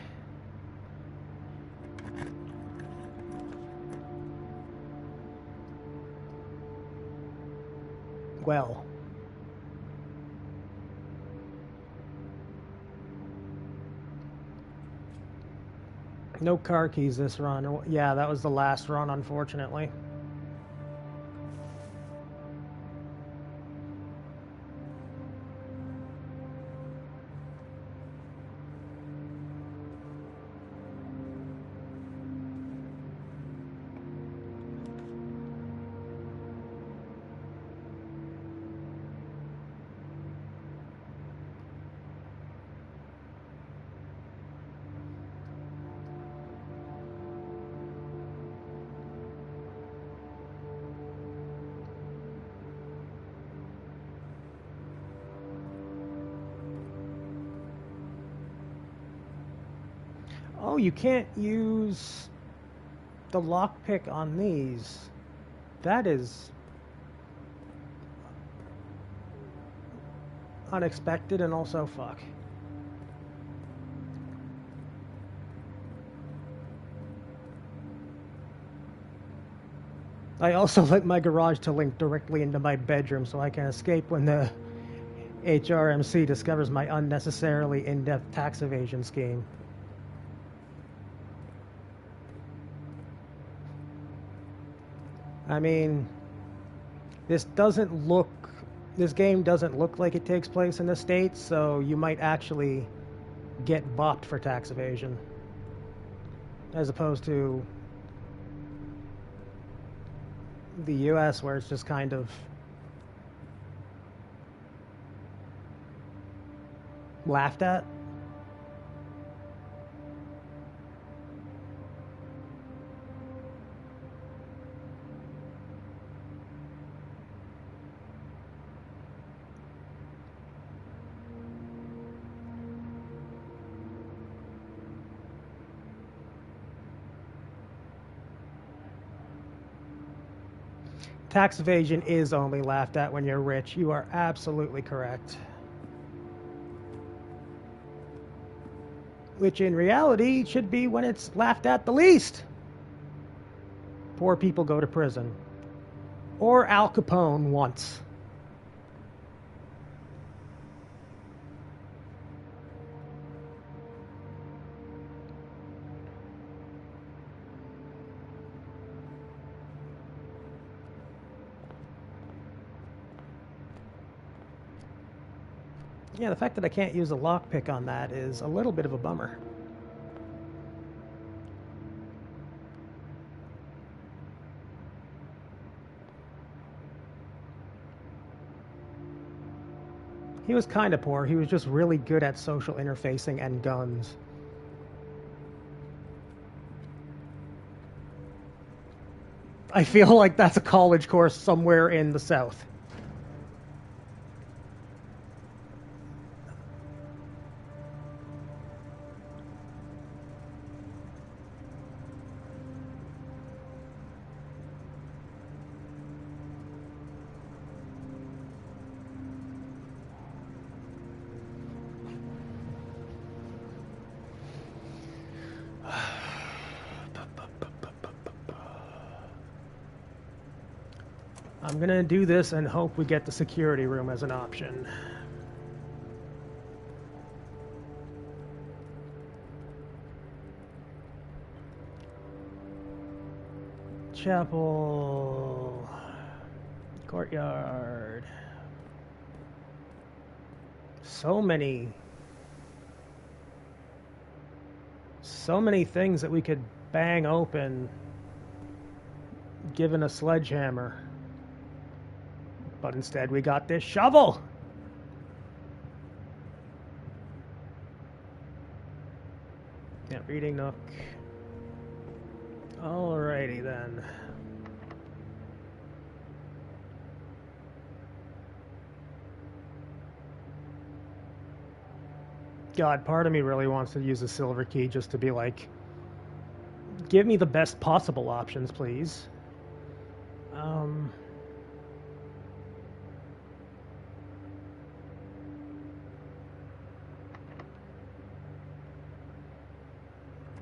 Well, no car keys this run. Yeah, that was the last run, unfortunately. Oh, you can't use the lockpick on these. That is unexpected and also fuck. I also like my garage to link directly into my bedroom so I can escape when the HRMC discovers my unnecessarily in-depth tax evasion scheme. I mean, this game doesn't look like it takes place in the States, so you might actually get bopped for tax evasion. As opposed to the US, where it's just kind of laughed at. Tax evasion is only laughed at when you're rich. You are absolutely correct. Which in reality should be when it's laughed at the least. Poor people go to prison. Or Al Capone once. Yeah, the fact that I can't use a lockpick on that is a little bit of a bummer. He was kind of poor. He was just really good at social interfacing and guns. I feel like that's a college course somewhere in the South. I'm gonna do this and hope we get the security room as an option. Chapel, courtyard. So many things that we could bang open given a sledgehammer. But instead we got this shovel. Yeah, reading nook. Alrighty then. God, part of me really wants to use a silver key just to be like, Give me the best possible options, please.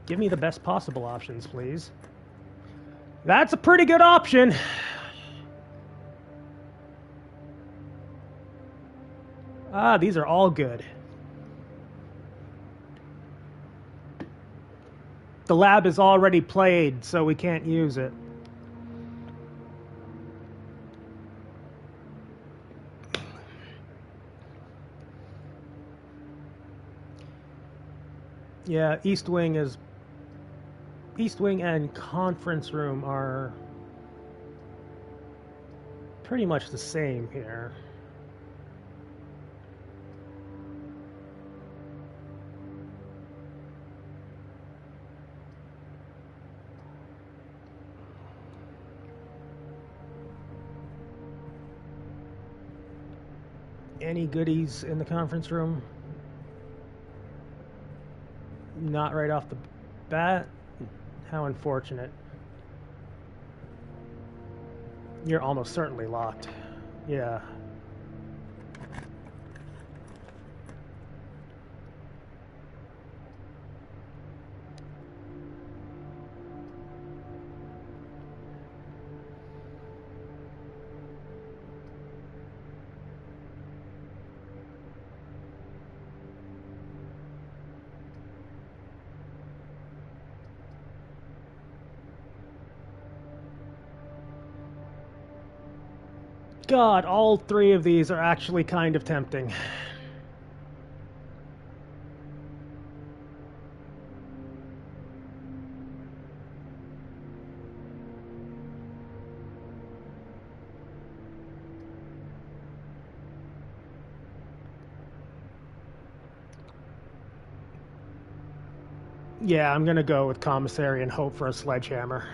Give me the best possible options, please. That's a pretty good option. Ah, these are all good. The lab is already played, so we can't use it. Yeah, East Wing and conference room are pretty much the same here. Any goodies in the conference room? Not right off the bat. How unfortunate. You're almost certainly locked. Yeah. God, all three of these are actually kind of tempting. Yeah, I'm gonna go with commissary and hope for a sledgehammer.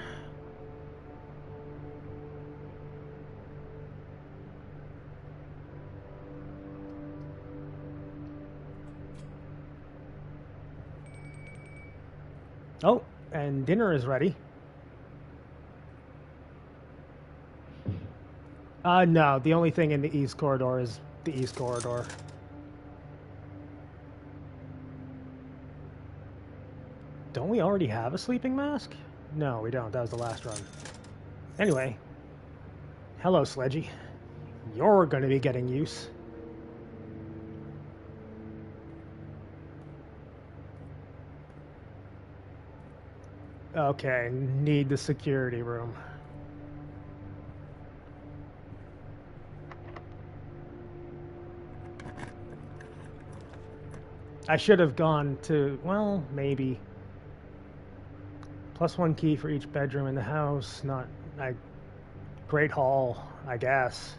Oh, and dinner is ready. No, the only thing in the east corridor is the east corridor. Don't we already have a sleeping mask? No, we don't. That was the last run. Anyway. Hello, Sledgy. You're going to be getting use. Okay, need the security room. I should have gone to, well, maybe. +1 key for each bedroom in the house. Not, Great Hall, I guess.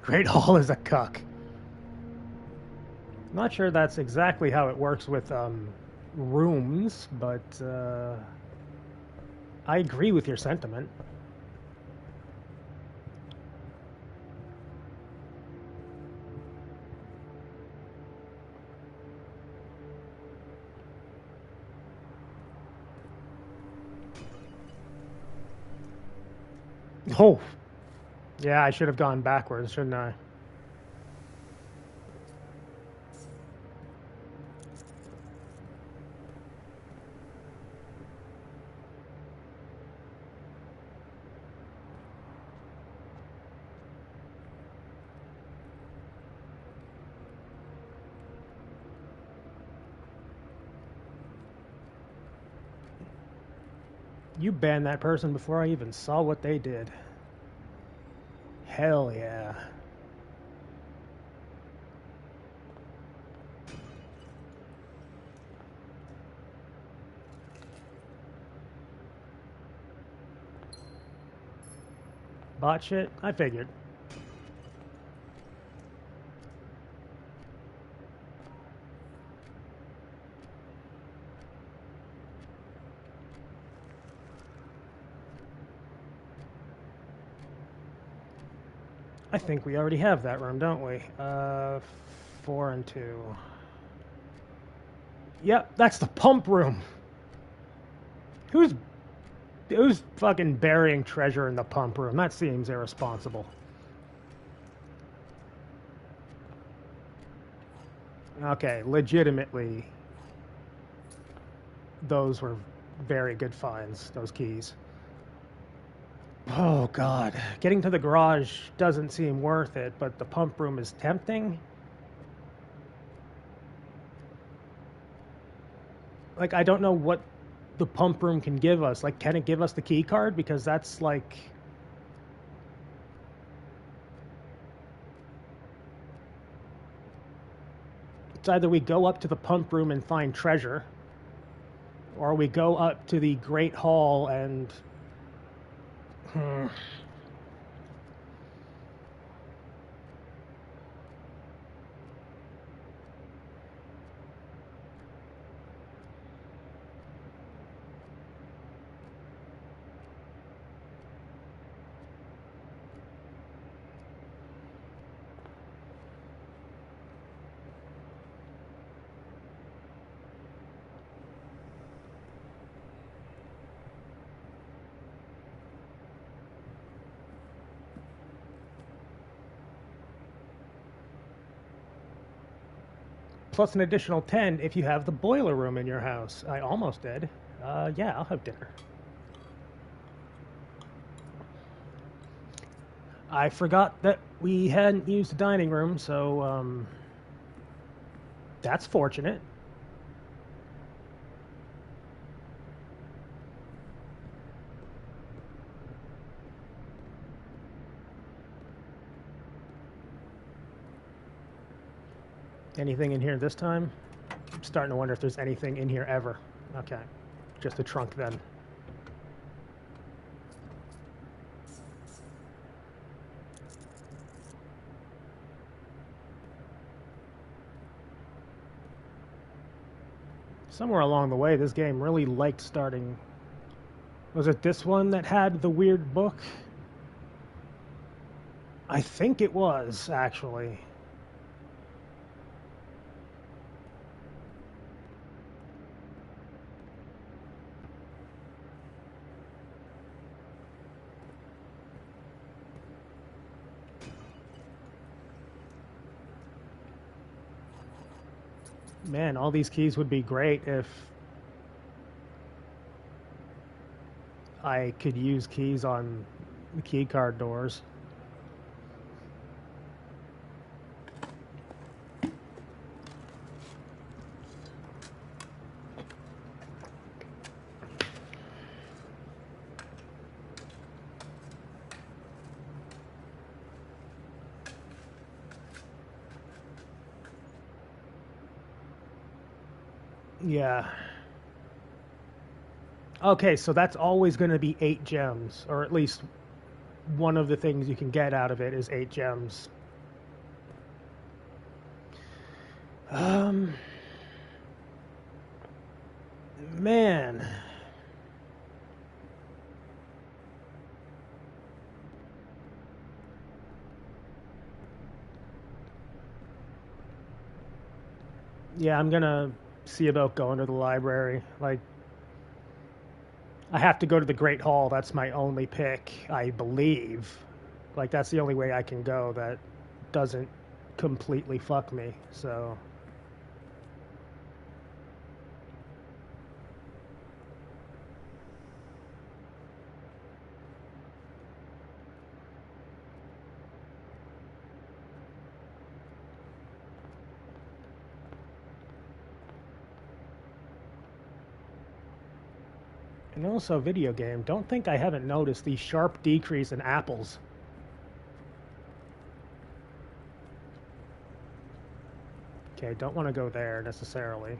Great Hall is a cuck. I'm not sure that's exactly how it works with rooms, but I agree with your sentiment. Oh, yeah, I should have gone backwards, shouldn't I? You banned that person before I even saw what they did. Hell yeah. Bot shit? I figured. I think we already have that room, don't we? 4 and 2. Yep, that's the pump room. Who's fucking burying treasure in the pump room? That seems irresponsible. Okay, legitimately, those were very good finds, those keys. Oh, God. Getting to the garage doesn't seem worth it, but the pump room is tempting. Like, I don't know what the pump room can give us. Like, can it give us the key card? Because that's, like... It's either we go up to the pump room and find treasure, or we go up to the Great Hall and... Plus an additional 10 if you have the boiler room in your house. I almost did. Yeah, I'll have dinner. I forgot that we hadn't used the dining room, so that's fortunate. Anything in here this time? I'm starting to wonder if there's anything in here ever. Okay, just a trunk then. Somewhere along the way, this game really liked starting... Was it this one that had the weird book? I think it was, actually. Man, all these keys would be great if I could use keys on the key card doors. Yeah. Okay, so that's always going to be 8 gems, or at least one of the things you can get out of it is 8 gems. Man. Yeah, I'm gonna see about going to the library. Like, I have to go to the Great Hall. That's my only pick, I believe. Like, that's the only way I can go that doesn't completely fuck me, so... And also, video game, don't think I haven't noticed the sharp decrease in apples. Okay, don't want to go there necessarily.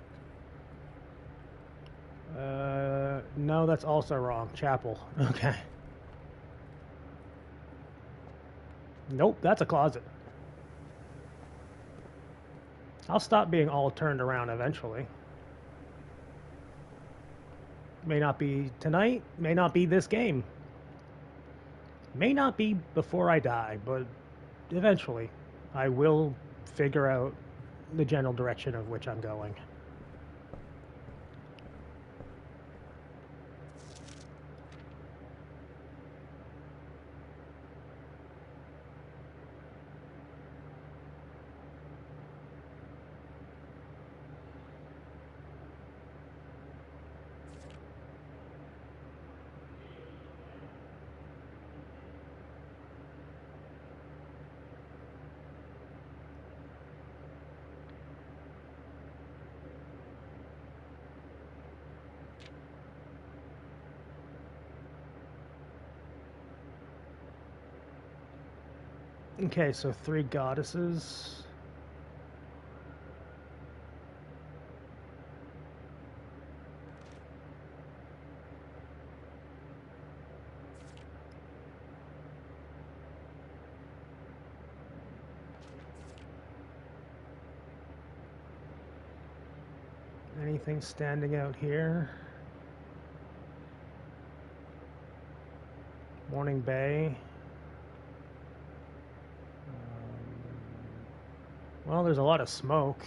No, that's also wrong. Chapel. Okay. Nope, that's a closet. I'll stop being all turned around eventually. May not be tonight, may not be this game. May not be before I die, but eventually, I will figure out the general direction of which I'm going. Okay, so 3 goddesses. Anything standing out here? Morning Bay. Well, there's a lot of smoke.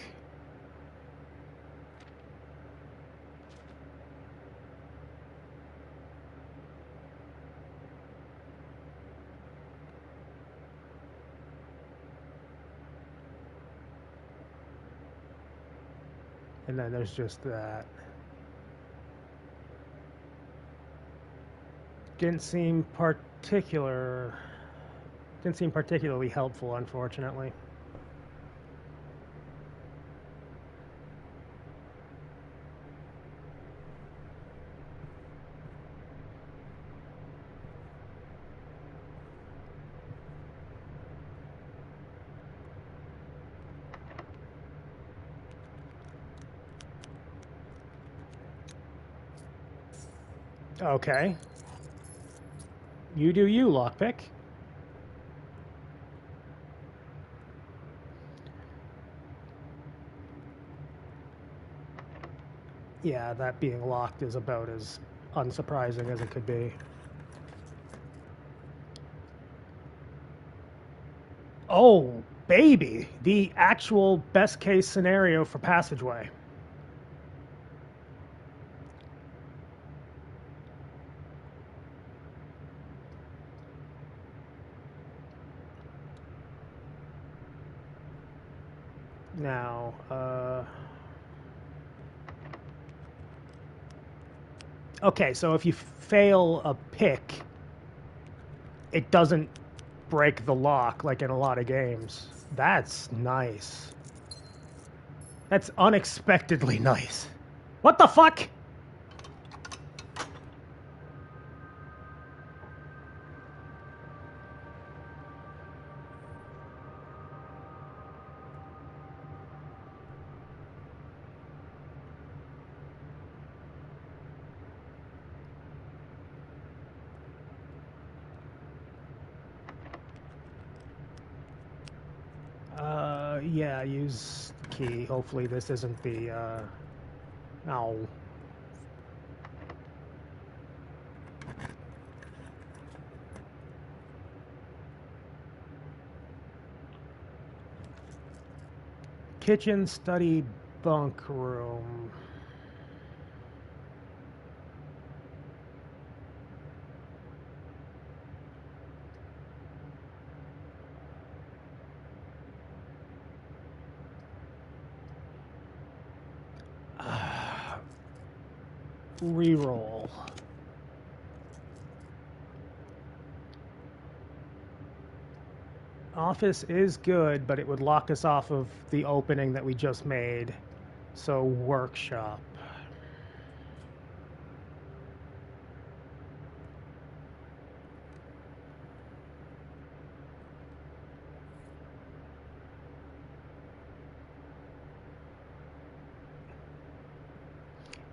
And then there's just that. Didn't seem particularly helpful, unfortunately. Okay. You do you, lockpick. Yeah, that being locked is about as unsurprising as it could be. Oh, baby! The actual best case scenario for passageway. Now, okay, so if you fail a pick, it doesn't break the lock like in a lot of games. That's nice. That's unexpectedly nice. What the fuck? Yeah, use key. Hopefully this isn't the, ow. Kitchen, study, bunk room. Reroll. Office is good, but it would lock us off of the opening that we just made. So workshop.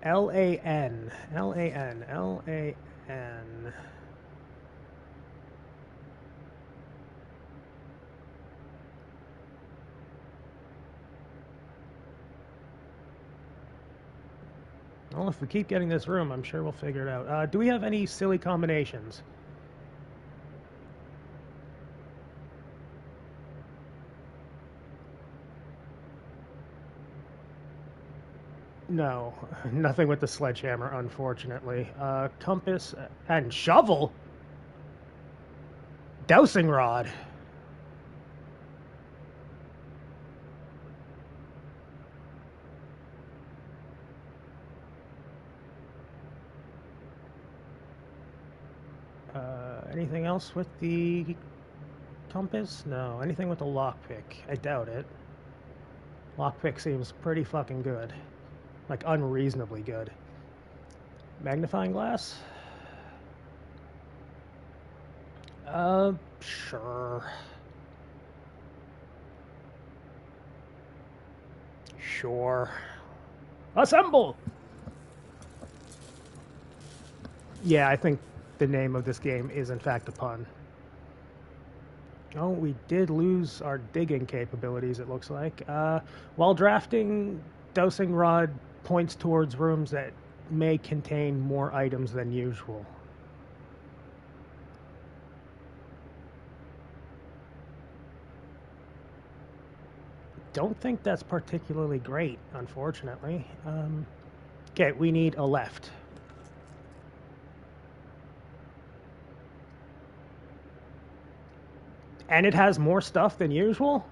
L-A-N. L-A-N. L-A-N. Well, if we keep getting this room, I'm sure we'll figure it out. Do we have any silly combinations? No, nothing with the sledgehammer, unfortunately. Compass and shovel? Dowsing rod. Anything else with the compass? No. Anything with the lockpick? I doubt it. Lockpick seems pretty fucking good. Like, unreasonably good. Magnifying glass? Sure. Sure. Assemble! Yeah, I think the name of this game is in fact a pun. Oh, we did lose our digging capabilities, it looks like. While drafting, dowsing rod points towards rooms that may contain more items than usual. Don't think that's particularly great, unfortunately. Okay, we need a left. And it has more stuff than usual?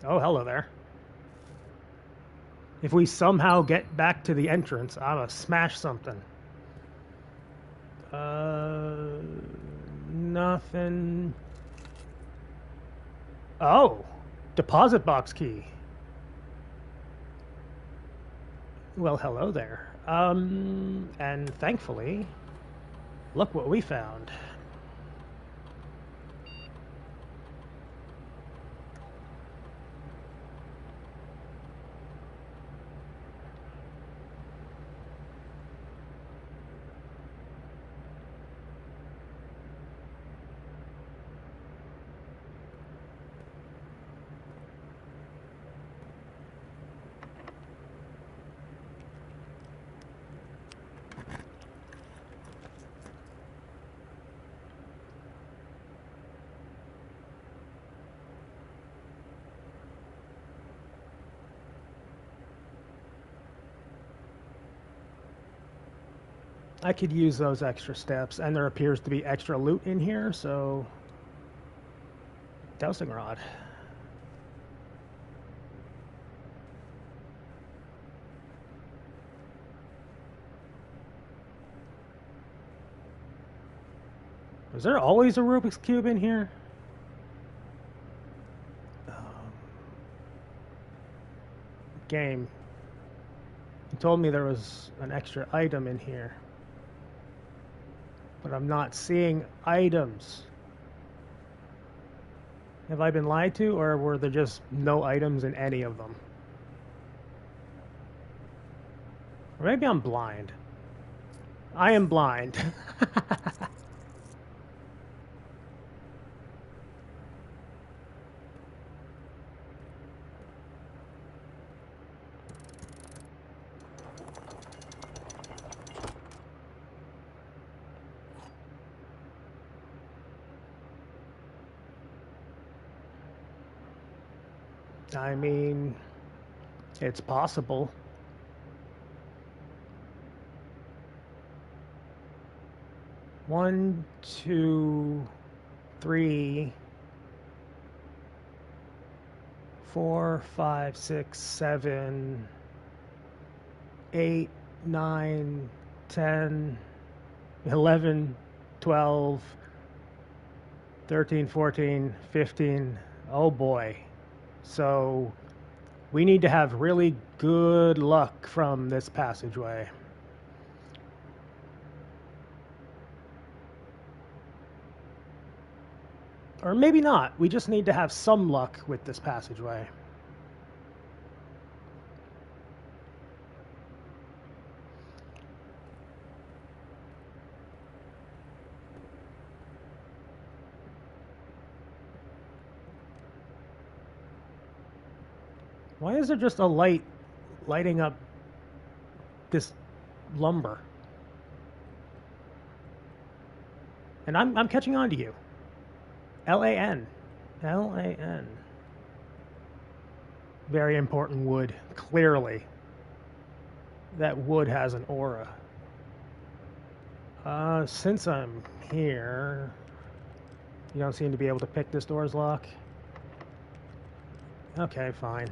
Oh, hello there. If we somehow get back to the entrance, I'm gonna smash something. Nothing. Oh, deposit box key. Well, hello there. And thankfully, look what we found. I could use those extra steps, and there appears to be extra loot in here, so... Dowsing rod. Is there always a Rubik's Cube in here? Game. You told me there was an extra item in here. But I'm not seeing items. Have I been lied to, or were there just no items in any of them? Or maybe I'm blind. I am blind. I mean, it's possible. One, two, three, 4, 5, 6, 7, 8, 9, 10, 11, 12, 13, 14, 15. Oh boy. So we need to have really good luck from this passageway. Or maybe not. We just need to have some luck with this passageway. Why is there just a light lighting up this lumber? And I'm catching on to you. L-A-N. L-A-N. Very important wood, clearly. That wood has an aura. Since I'm here, you don't seem to be able to pick this door's lock. Okay, fine.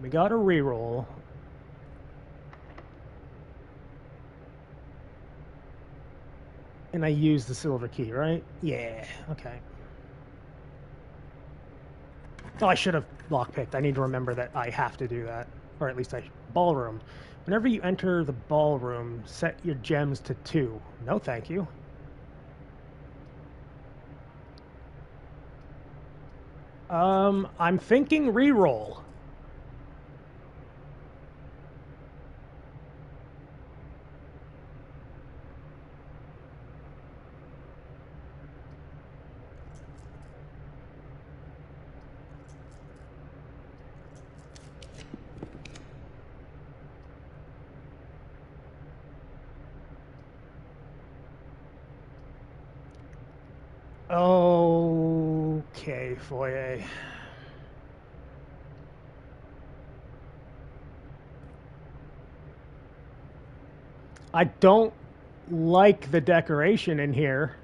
We got a reroll. And I used the silver key, right? Yeah, okay. Oh, I should have lockpicked. I need to remember that I have to do that. Or at least ballroom. Whenever you enter the ballroom, set your gems to 2. No, thank you. I'm thinking reroll. Okay, foyer. I don't like the decoration in here.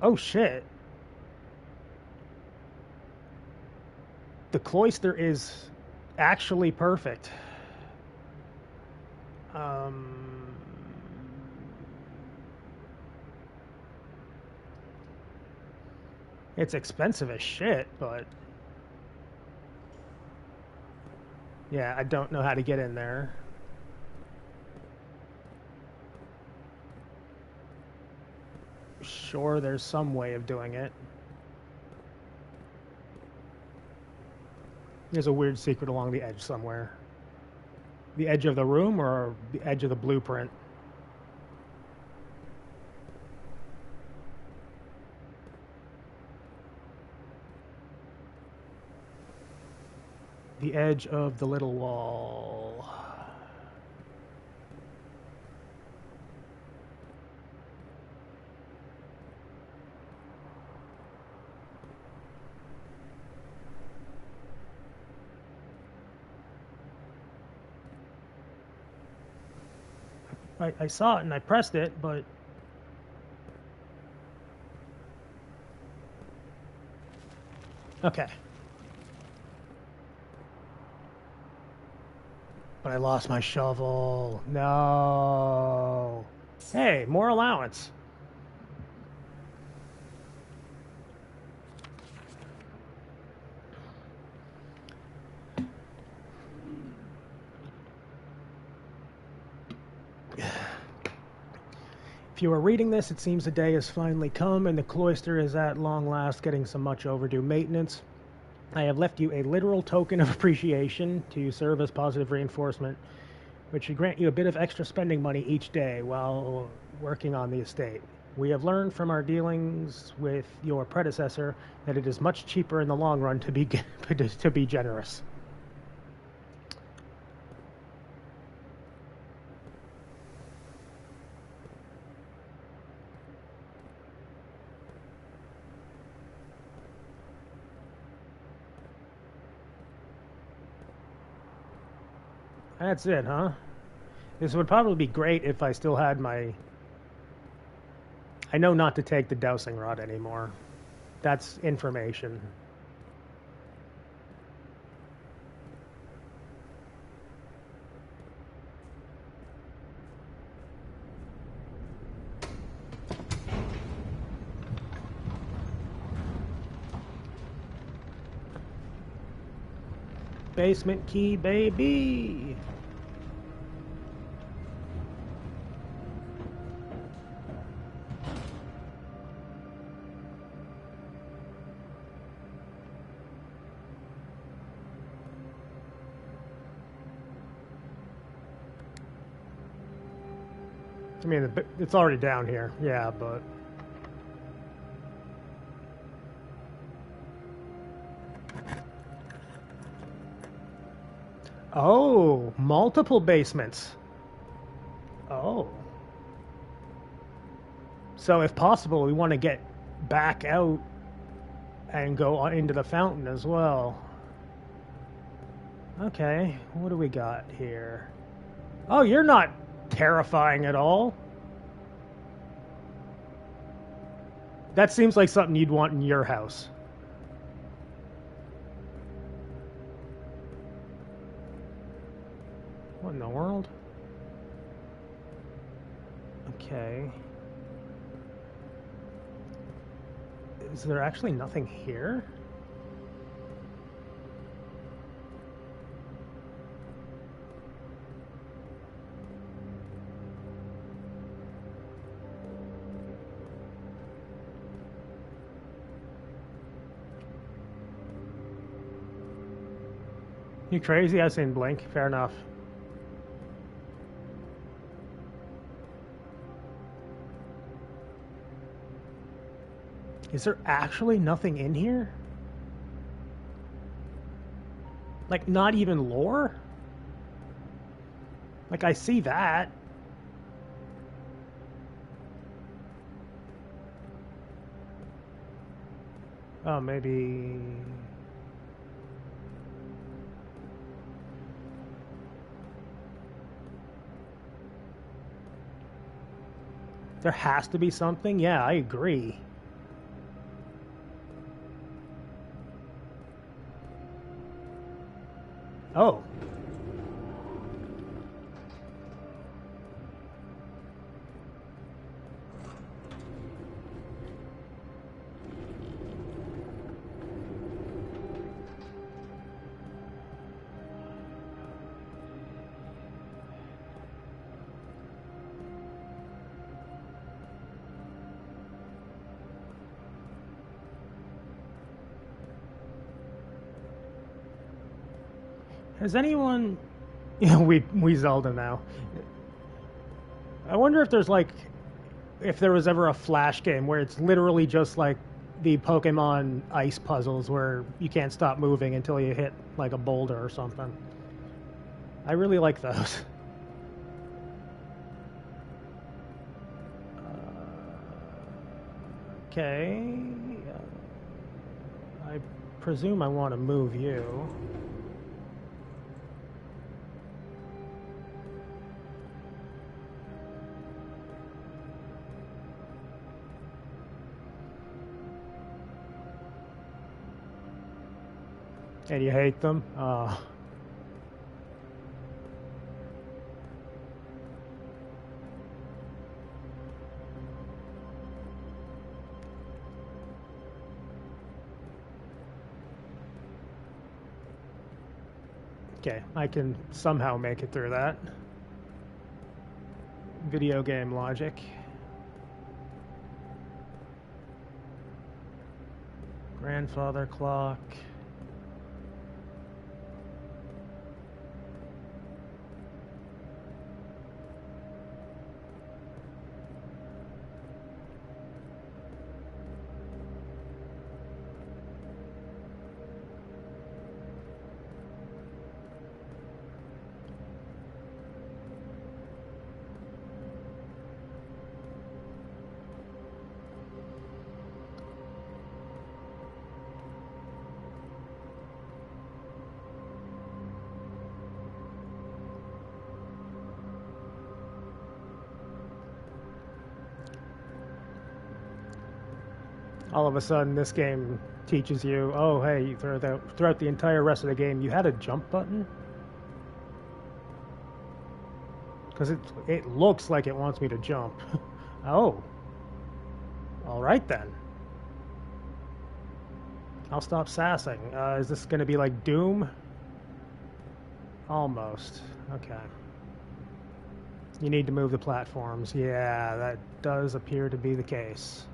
Oh shit. The cloister is actually perfect. It's expensive as shit, but yeah, I don't know how to get in there. Sure, there's some way of doing it. There's a weird secret along the edge somewhere. The edge of the room or the edge of the blueprint? The edge of the little wall. I saw it and I pressed it, but okay. But I lost my shovel. No. Hey, more allowance. If you are reading this, it seems the day has finally come and the cloister is at long last getting some much overdue maintenance. I have left you a literal token of appreciation to serve as positive reinforcement, which should grant you a bit of extra spending money each day while working on the estate. We have learned from our dealings with your predecessor that it is much cheaper in the long run to be to be generous. That's it, huh? This would probably be great if I still had my... I know not to take the dowsing rod anymore. That's information. Basement key, baby! I mean, it's already down here. Yeah, but... Oh, multiple basements. Oh. So if possible, we want to get back out and go into the fountain as well. Okay, what do we got here? Oh, you're not terrifying at all. That seems like something you'd want in your house. What in the world? Okay. Is there actually nothing here? You crazy? I seen blink. Fair enough. Is there actually nothing in here? Like, not even lore? Like, I see that. Oh, maybe... There has to be something? Yeah, I agree. Oh. Has anyone... Yeah, we Zelda now. I wonder if there's like... If there was ever a Flash game where it's literally just like the Pokemon ice puzzles where you can't stop moving until you hit like a boulder or something. I really like those. Okay. I presume I want to move you. And you hate them? Okay, I can somehow make it through that. Video game logic. Grandfather clock. All of a sudden, this game teaches you, oh, hey, throughout the entire rest of the game, you had a jump button? Because it looks like it wants me to jump. Oh. All right, then. I'll stop sassing. Is this going to be like Doom? Almost. Okay. You need to move the platforms. Yeah, that does appear to be the case.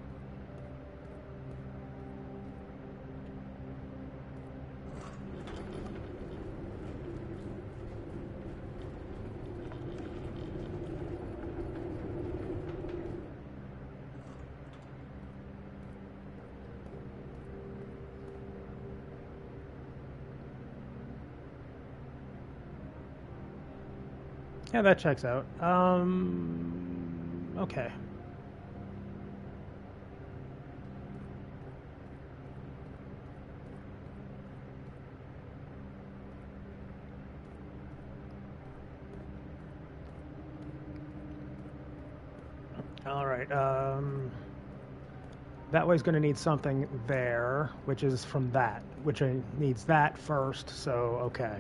Yeah, that checks out. Okay. All right. That way's going to need something there, which is from that, which needs that first. So, okay.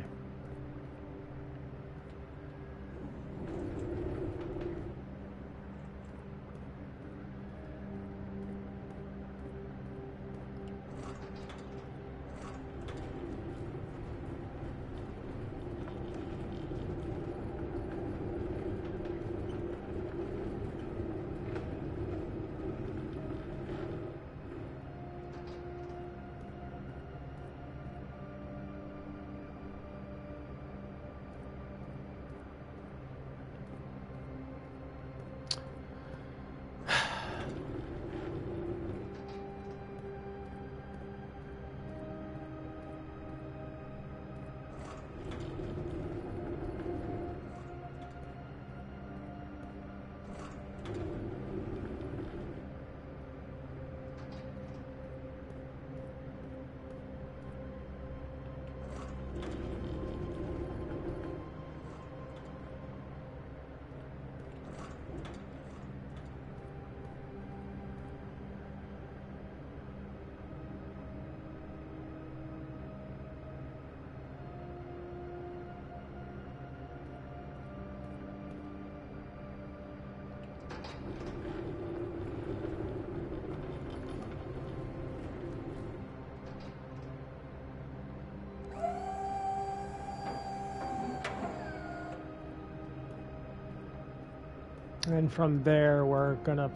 And from there, we're gonna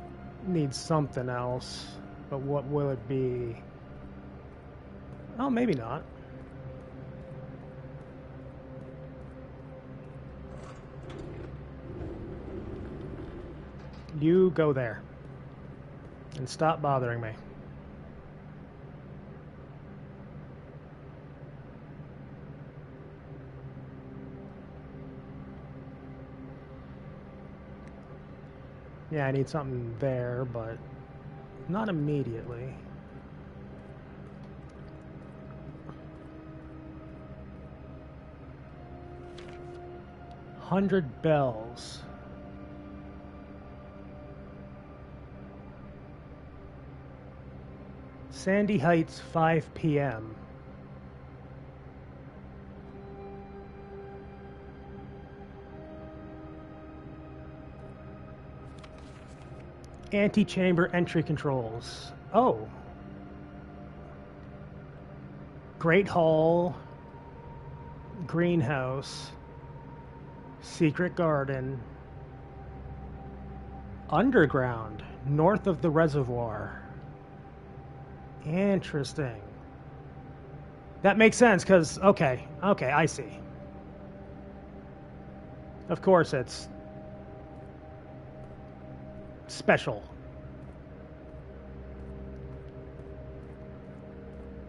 need something else. But what will it be? Oh, maybe not. You go there. And stop bothering me. Yeah, I need something there, but not immediately. $100 bells. Sandy Heights, 5 p.m. Antechamber entry controls. Oh. Great Hall. Greenhouse. Secret Garden. Underground. North of the reservoir. Interesting. That makes sense, because, okay, I see. Of course, it's special.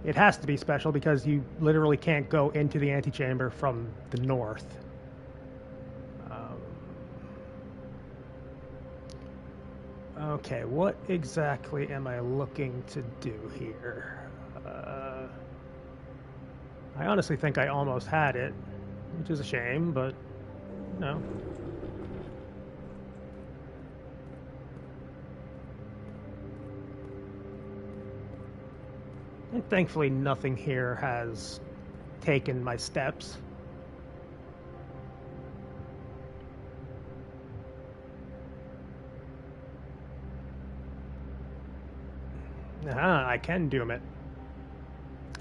It has to be special because you literally can't go into the antechamber from the north. Okay, what exactly am I looking to do here? I honestly think I almost had it, which is a shame, but no. And thankfully nothing here has taken my steps. I can doom it.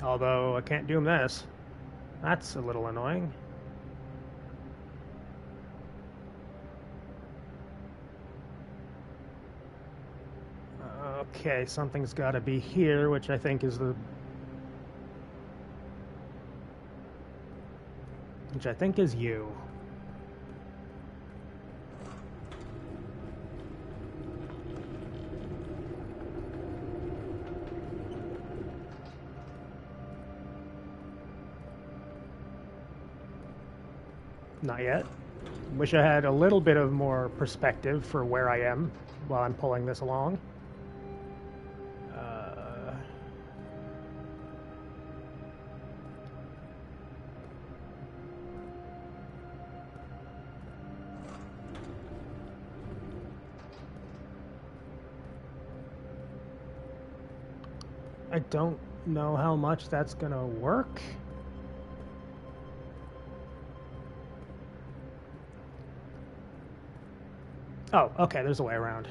Although I can't doom this. That's a little annoying. Okay, something's got to be here, which I think is the... Which I think is you. Not yet. Wish I had a little bit of more perspective for where I am while I'm pulling this along. I don't know how much that's gonna work. Oh, okay, there's a way around.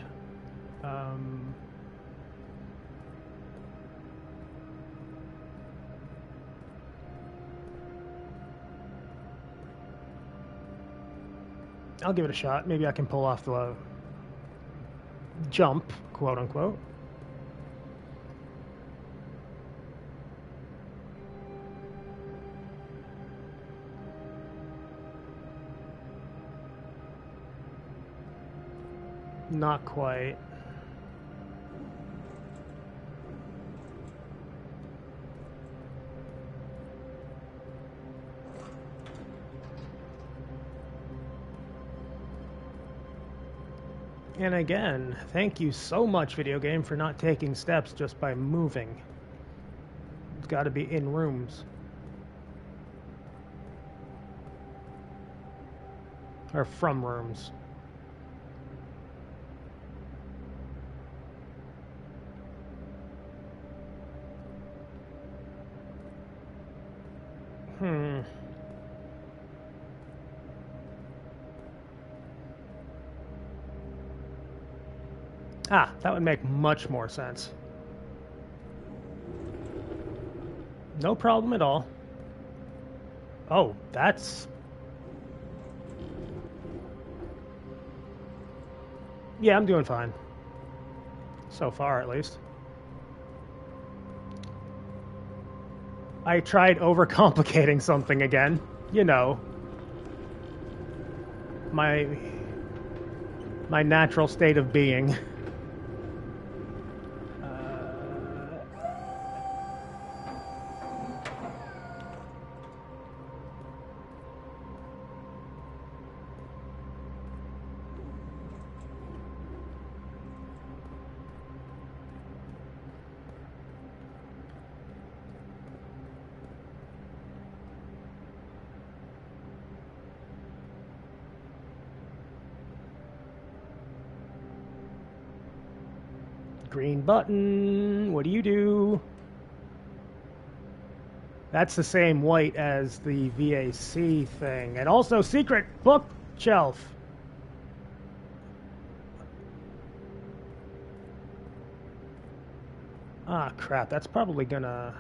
I'll give it a shot. Maybe I can pull off the jump, quote unquote. Not quite. And again, thank you so much, video game, for not taking steps just by moving. It's got to be in rooms. Or from rooms. Ah, that would make much more sense. No problem at all. Oh, that's... Yeah, I'm doing fine. So far, at least. I tried overcomplicating something again. You know. My natural state of being. Green button, what do you do? That's the same white as the VAC thing. And also secret bookshelf. Ah, crap, that's probably gonna...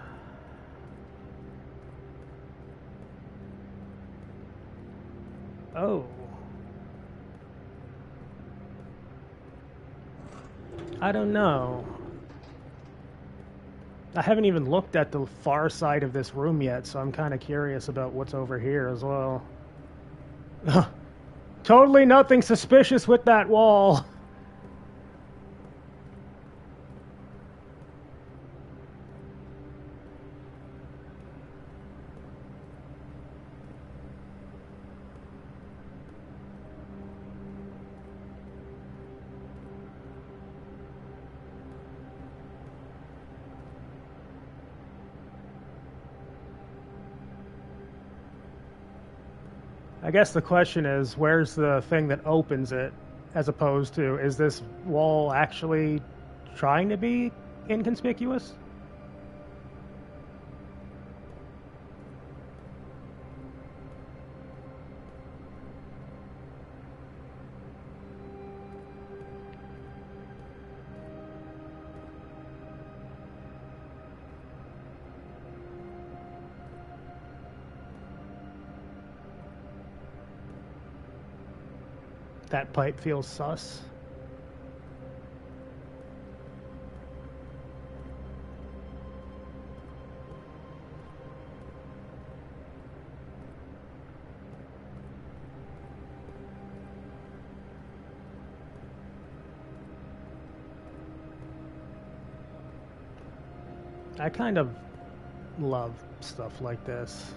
Oh. I don't know. I haven't even looked at the far side of this room yet, so I'm kind of curious about what's over here as well. Totally nothing suspicious with that wall. I guess the question is, where's the thing that opens it, as opposed to, is this wall actually trying to be inconspicuous? That pipe feels sus. I kind of love stuff like this.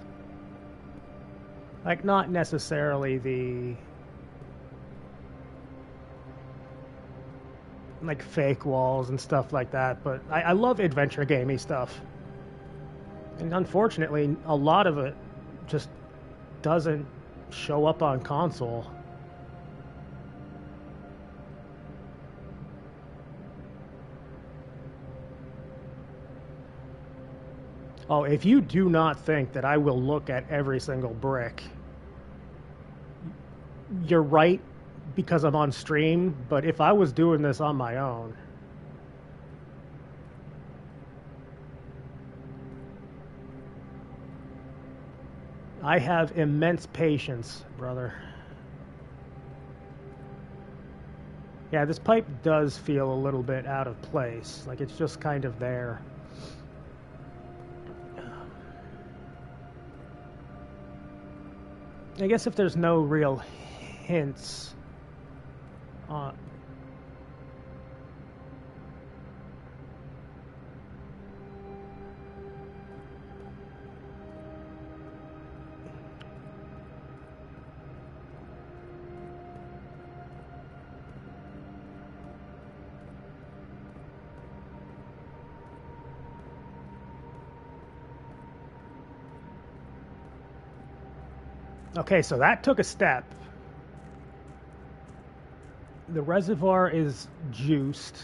Like, not necessarily the like fake walls and stuff like that. But I love adventure gamey stuff. And unfortunately, a lot of it just doesn't show up on console. Oh, if you do not think that I will look at every single brick, you're right, because I'm on stream, but if I was doing this on my own, I have immense patience, brother. Yeah, this pipe does feel a little bit out of place, like it's just kind of there. I guess if there's no real hints on... Okay, so that took a step. The reservoir is juiced.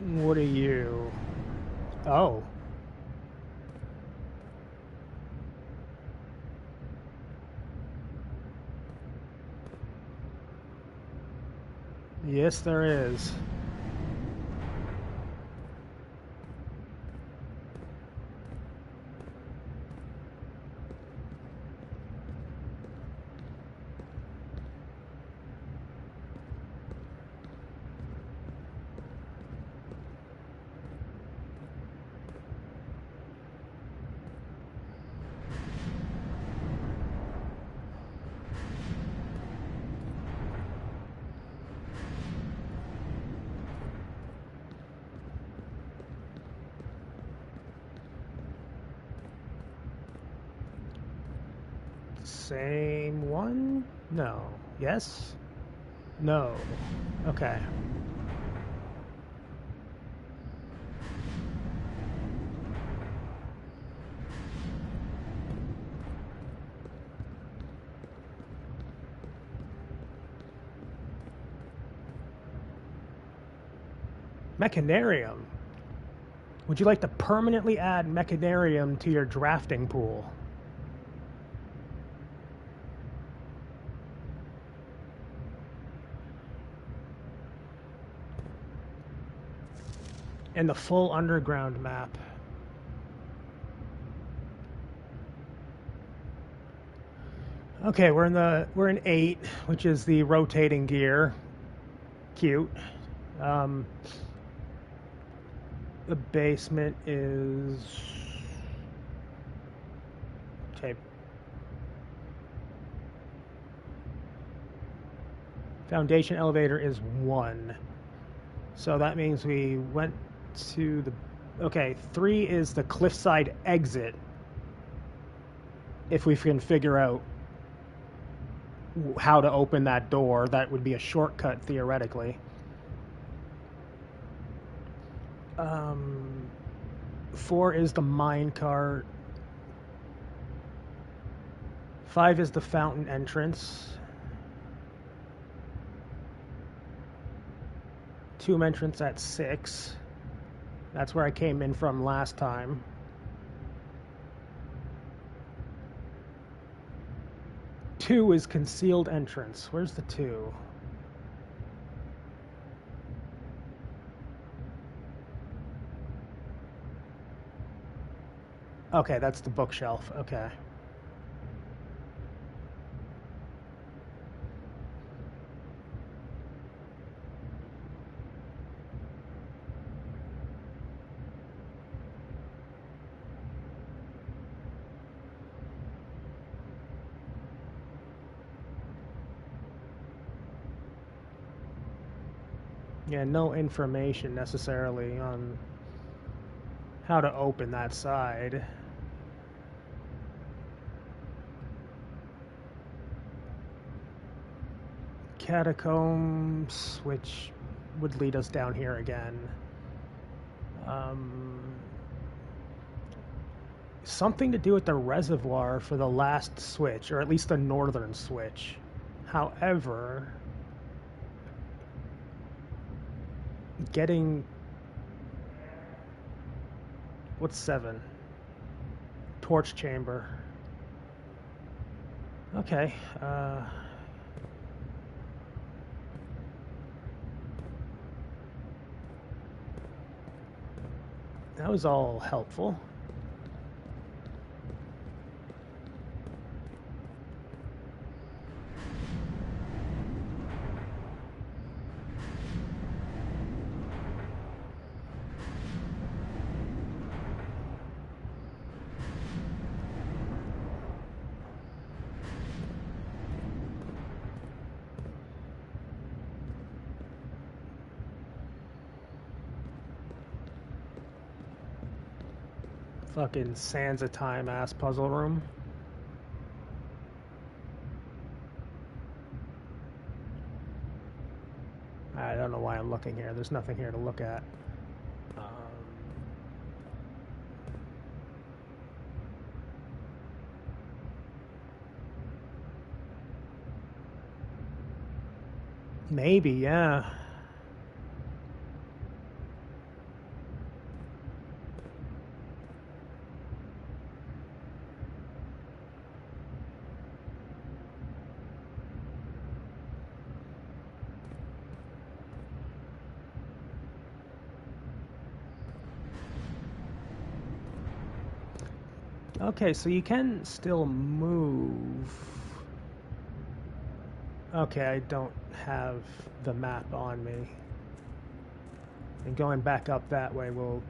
What are you? Oh. Yes, there is. Same one? No. Yes? No. Okay. Mechanarium. Would you like to permanently add Mechanarium to your drafting pool? And the full underground map. Okay, we're in 8, which is the rotating gear. Cute. The basement is... Okay. Foundation elevator is 1. So that means we went to the... Okay, 3 is the cliffside exit. If we can figure out how to open that door, that would be a shortcut, theoretically. 4 is the minecart. 5 is the fountain entrance. Tomb entrance at 6. That's where I came in from last time. Two is concealed entrance. Where's the 2? Okay, that's the bookshelf. Okay. Yeah, no information necessarily on how to open that side. Catacombs, which would lead us down here again. Something to do with the reservoir for the last switch, or at least the northern switch. However, getting... What's 7? Torch chamber. Okay, that was all helpful. Fucking Sands of Time ass puzzle room. I don't know why I'm looking here. There's nothing here to look at. Maybe, yeah. Okay, so you can still move. Okay, I don't have the map on me. And going back up that way will...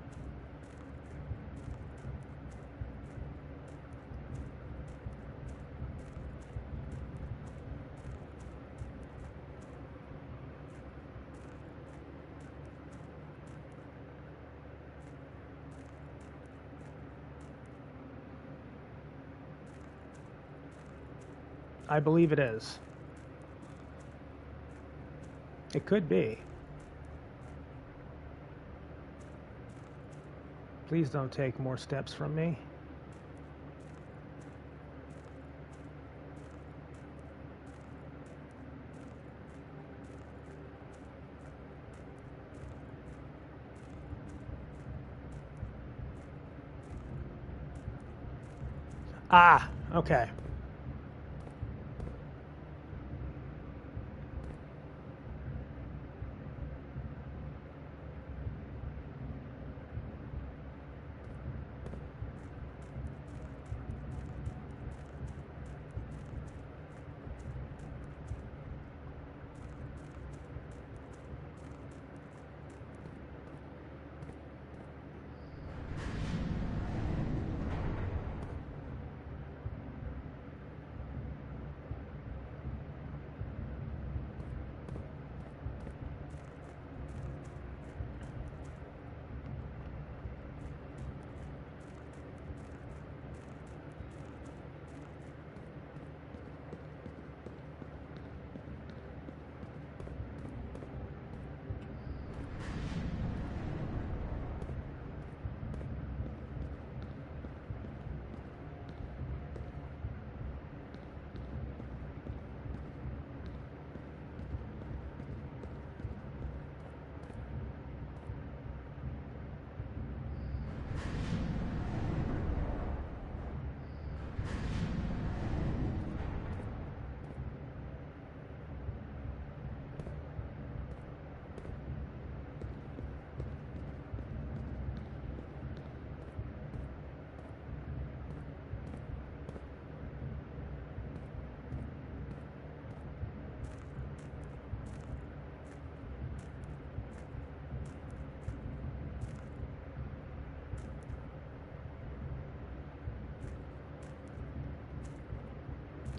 I believe it is. It could be. Please don't take more steps from me. Ah, okay.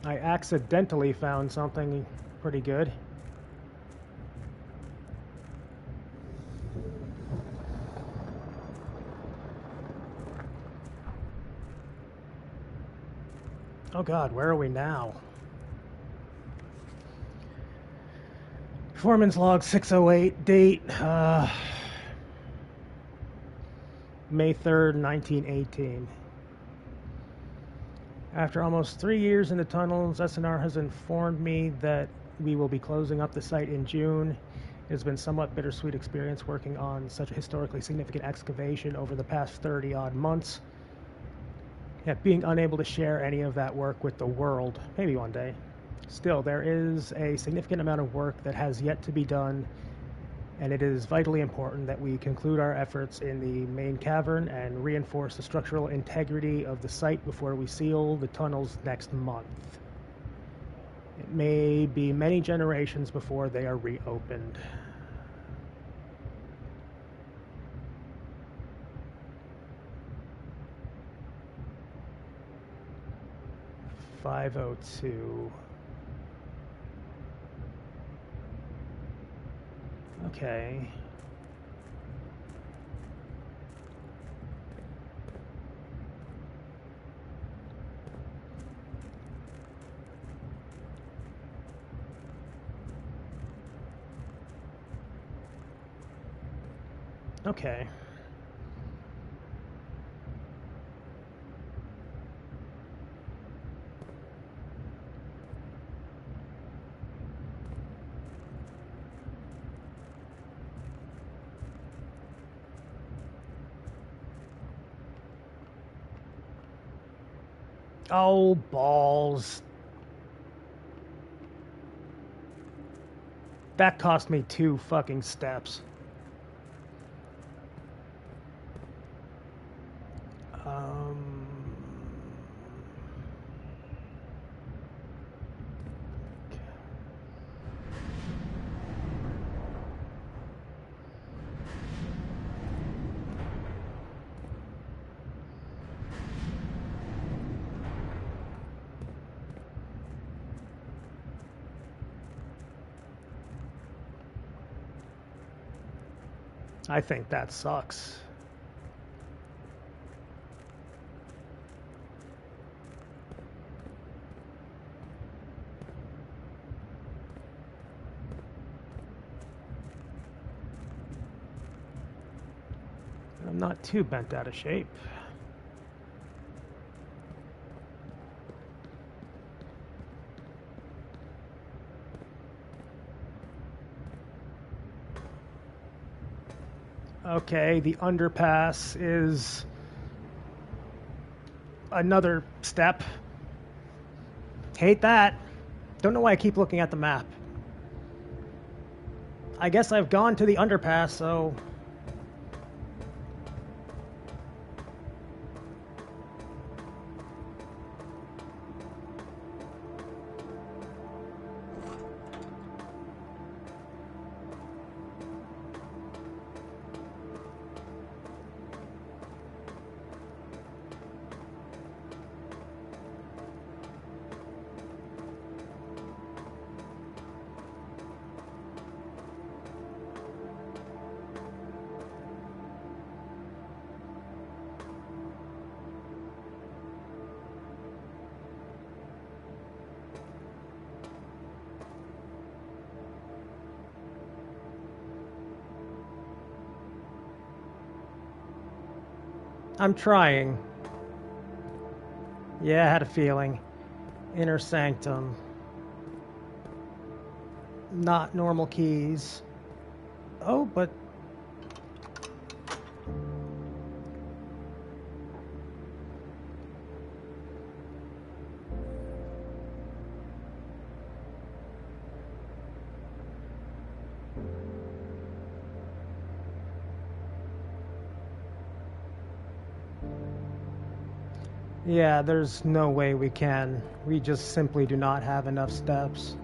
I accidentally found something pretty good. Oh God, where are we now? Performance log 608, date May 3rd, 1918. After almost 3 years in the tunnels, SNR has informed me that we will be closing up the site in June. It has been a somewhat bittersweet experience working on such a historically significant excavation over the past 30-odd months. Yet being unable to share any of that work with the world, maybe one day. Still, there is a significant amount of work that has yet to be done, and it is vitally important that we conclude our efforts in the main cavern and reinforce the structural integrity of the site before we seal the tunnels next month. It may be many generations before they are reopened. .502. Okay. Okay. Oh, balls. That cost me 2 fucking steps. I think that sucks. I'm not too bent out of shape. Okay, the underpass is another step. Hate that. Don't know why I keep looking at the map. I guess I've gone to the underpass, so... I'm trying. Yeah, I had a feeling. Inner sanctum. Not normal keys. Oh, but... yeah, there's no way we can. We just simply do not have enough steps.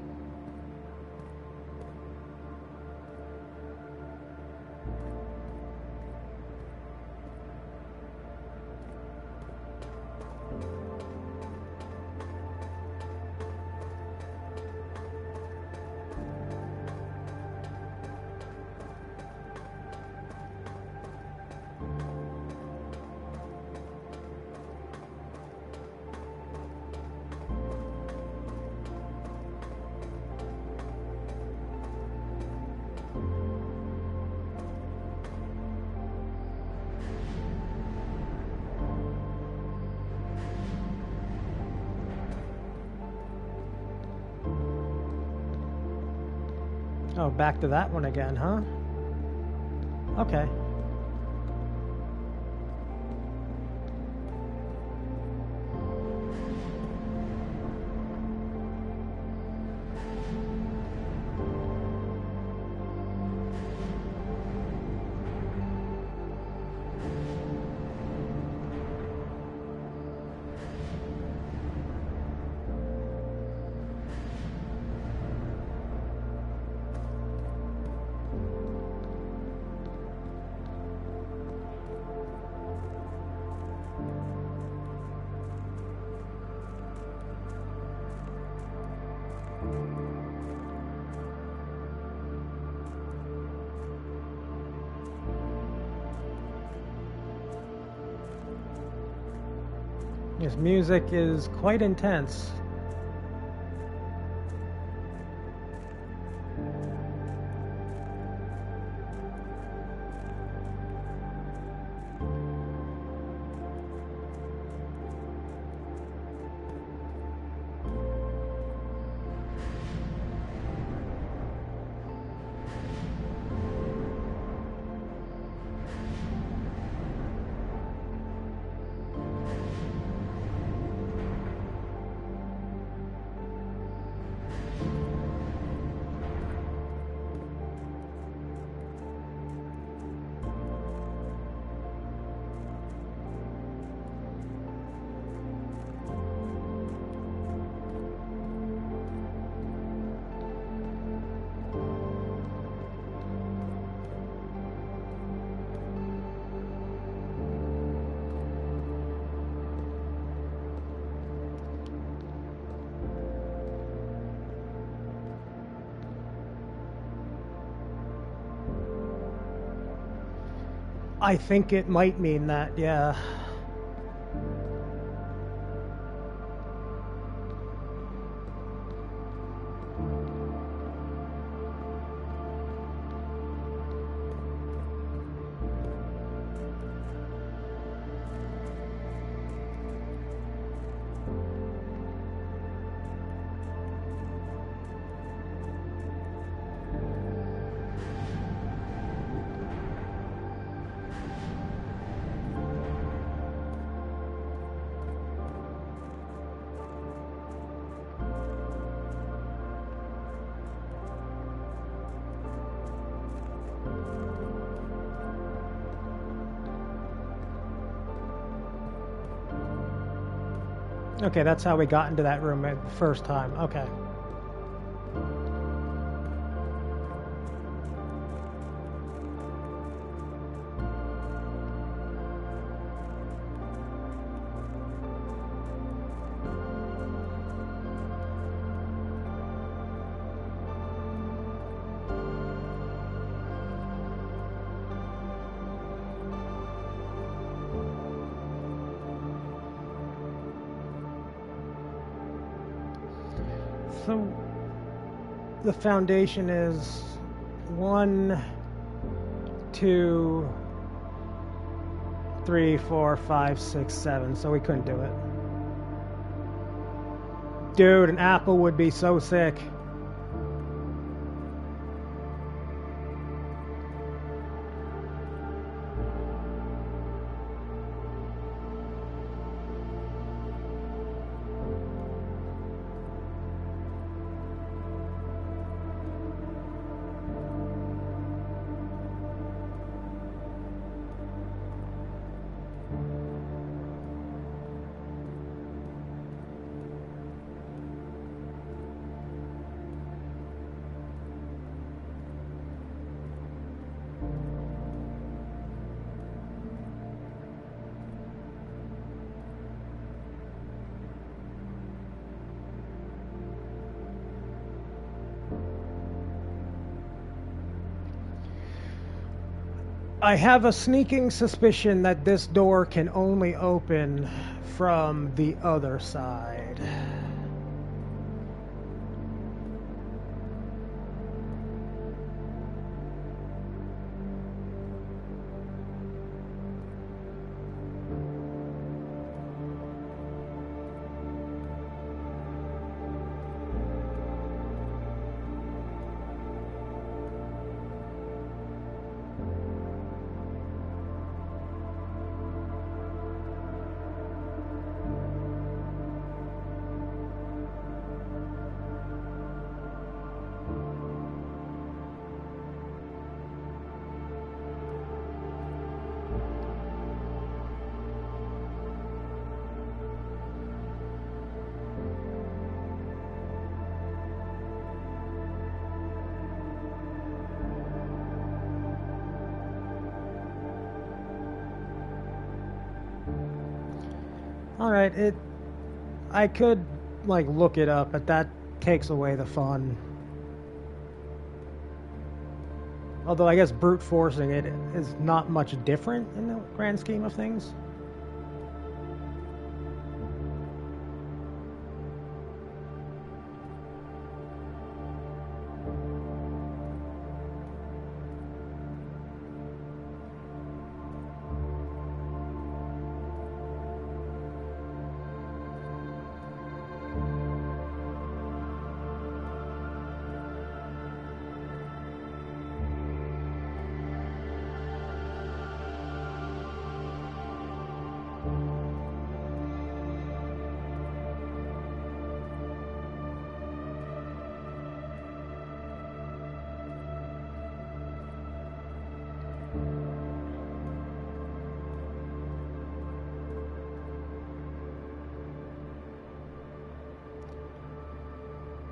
Oh, back to that one again, huh? Okay. This music is quite intense. I think it might mean that, yeah. Okay, that's how we got into that room the first time. Okay. So the foundation is 1, 2, 3, 4, 5, 6, 7. So we couldn't do it. Dude, an apple would be so sick. I have a sneaking suspicion that this door can only open from the other side. Alright, I could, like, look it up, but that takes away the fun. Although I guess brute forcing it is not much different in the grand scheme of things.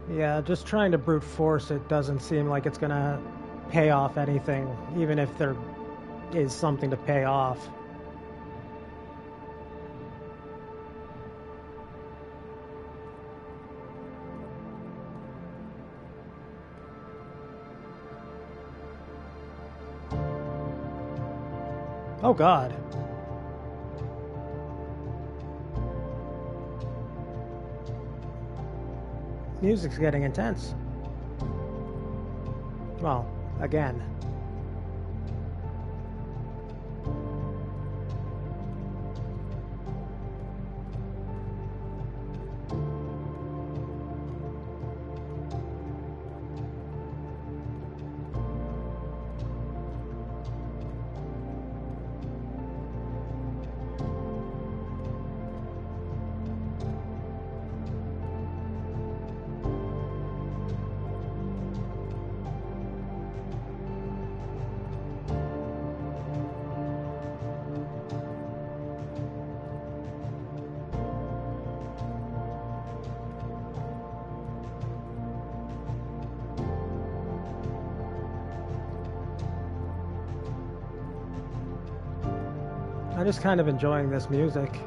Yeah, just trying to brute force it doesn't seem like it's gonna pay off anything, even if there is something to pay off. Oh God. Music's getting intense. Well, again. I'm just kind of enjoying this music.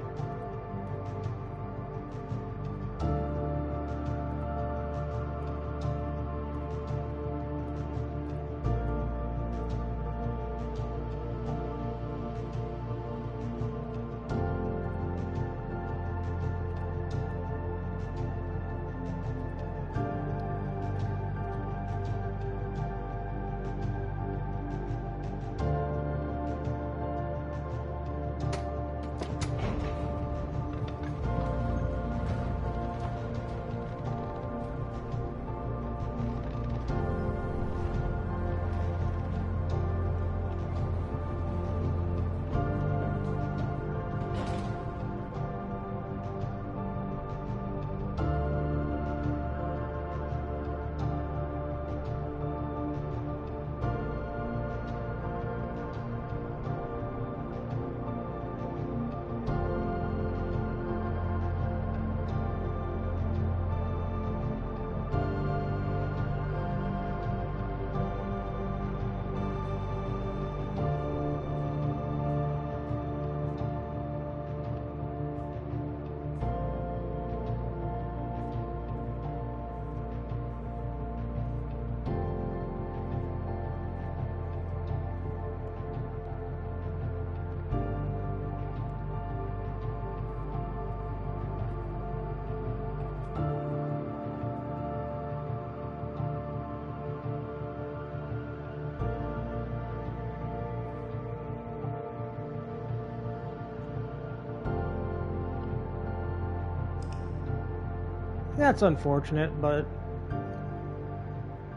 That's unfortunate, but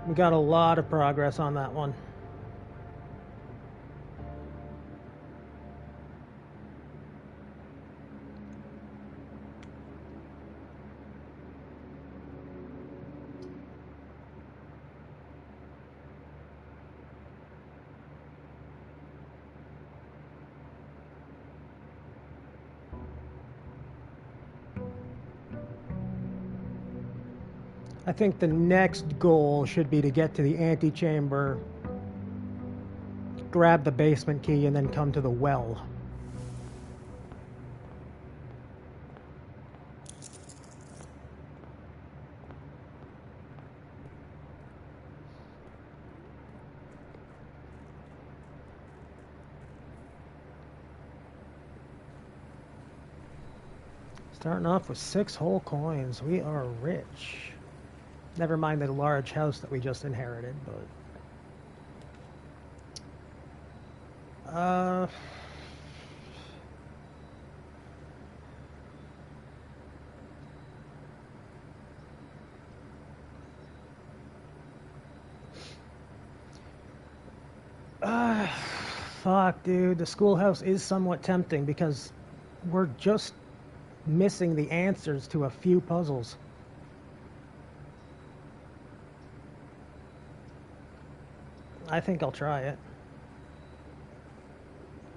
we got a lot of progress on that one. I think the next goal should be to get to the antechamber, grab the basement key, and then come to the well. Starting off with 6 whole coins. We are rich. Never mind the large house that we just inherited, but... Fuck, dude. The schoolhouse is somewhat tempting because we're just missing the answers to a few puzzles. I think I'll try it.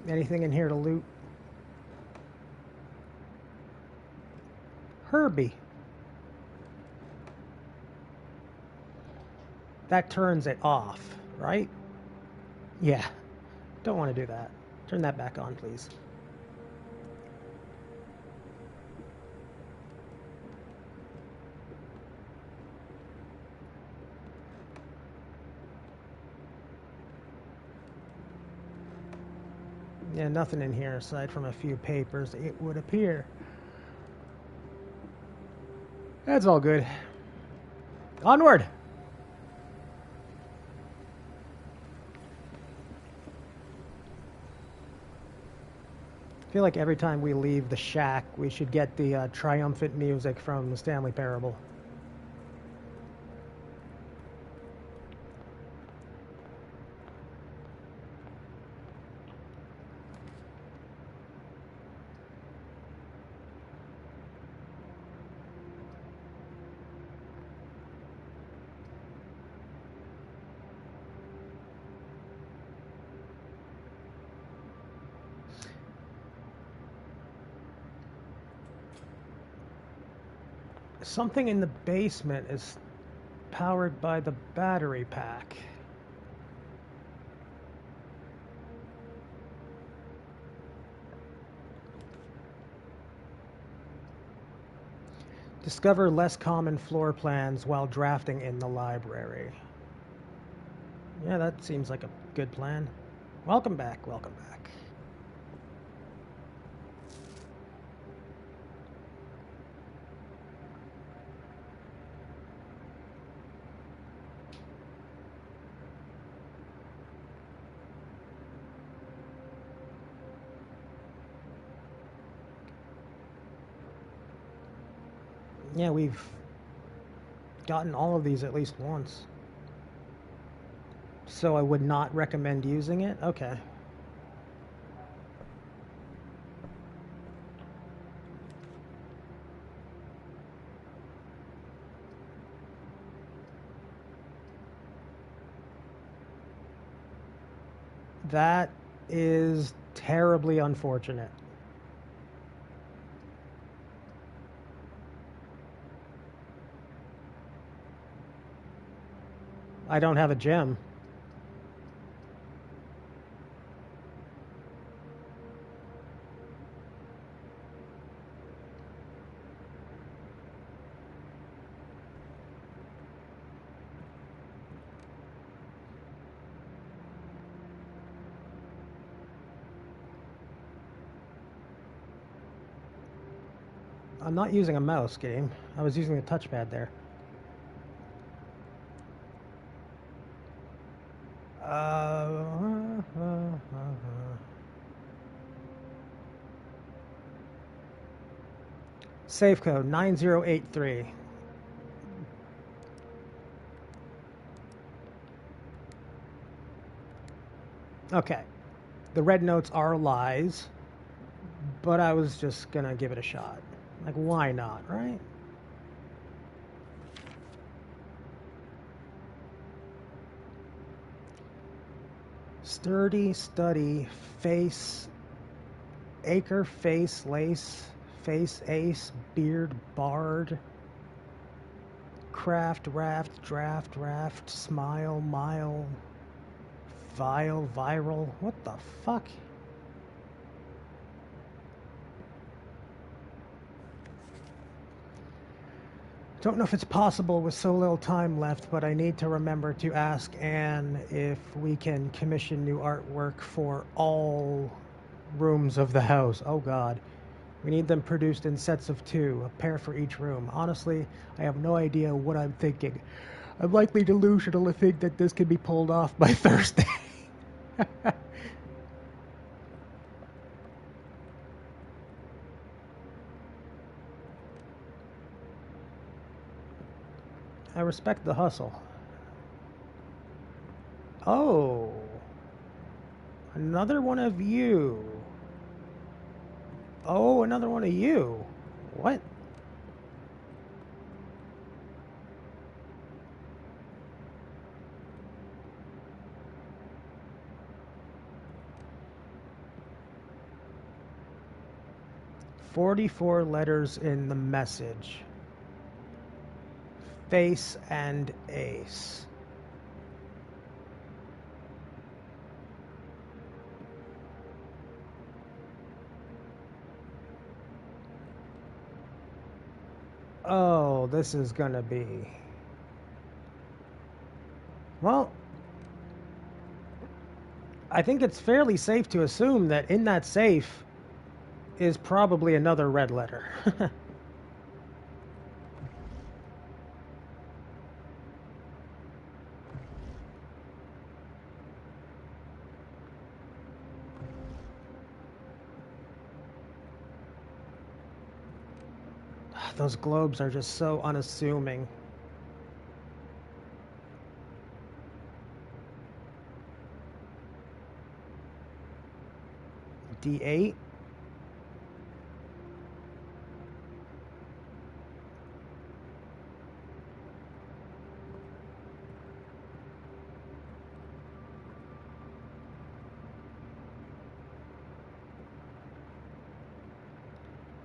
Anything in here to loot? Herbie. That turns it off, right? Yeah. Don't want to do that. Turn that back on, please. Yeah, nothing in here aside from a few papers, it would appear. That's all good. Onward! I feel like every time we leave the shack, we should get the triumphant music from the Stanley Parable. Something in the basement is powered by the battery pack. Discover less common floor plans while drafting in the library. Yeah, that seems like a good plan. Welcome back, welcome back. Yeah, we've gotten all of these at least once. So I would not recommend using it? Okay. That is terribly unfortunate. I don't have a gem. I'm not using a mouse, game. I was using a touchpad there. Safe code 9083. Okay. The red notes are lies, but I was just gonna give it a shot. Like, why not, right? Sturdy, study, face, acre, face, lace, face, ace, beard, bard, craft, raft, draft, raft, smile, mile, vile, viral. What the fuck? Don't know if it's possible with so little time left, but I need to remember to ask Anne if we can commission new artwork for all rooms of the house. Oh God. We need them produced in sets of 2, a pair for each room. Honestly, I have no idea what I'm thinking. I'm likely delusional to think that this can be pulled off by Thursday. I respect the hustle. Oh, another one of you. Oh, another one of you. What? "44 letters in the message. Face and ace." Oh, this is gonna be... Well, I think it's fairly safe to assume that in that safe is probably another red letter. Those globes are just so unassuming. D8.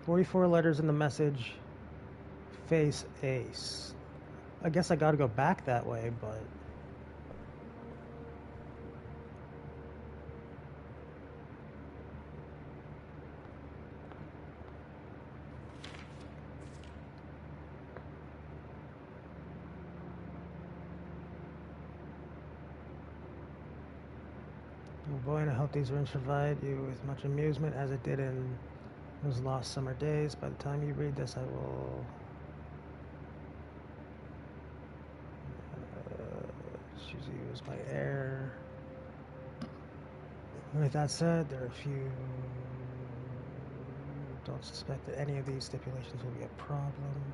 "44 letters in the message. Face ace." I guess I gotta go back that way, but... Oh boy, and I hope these rooms provide you with much amusement as it did in those lost summer days. By the time you read this, I will... choose to use my air. With that said, there are a few... Don't suspect that any of these stipulations will be a problem.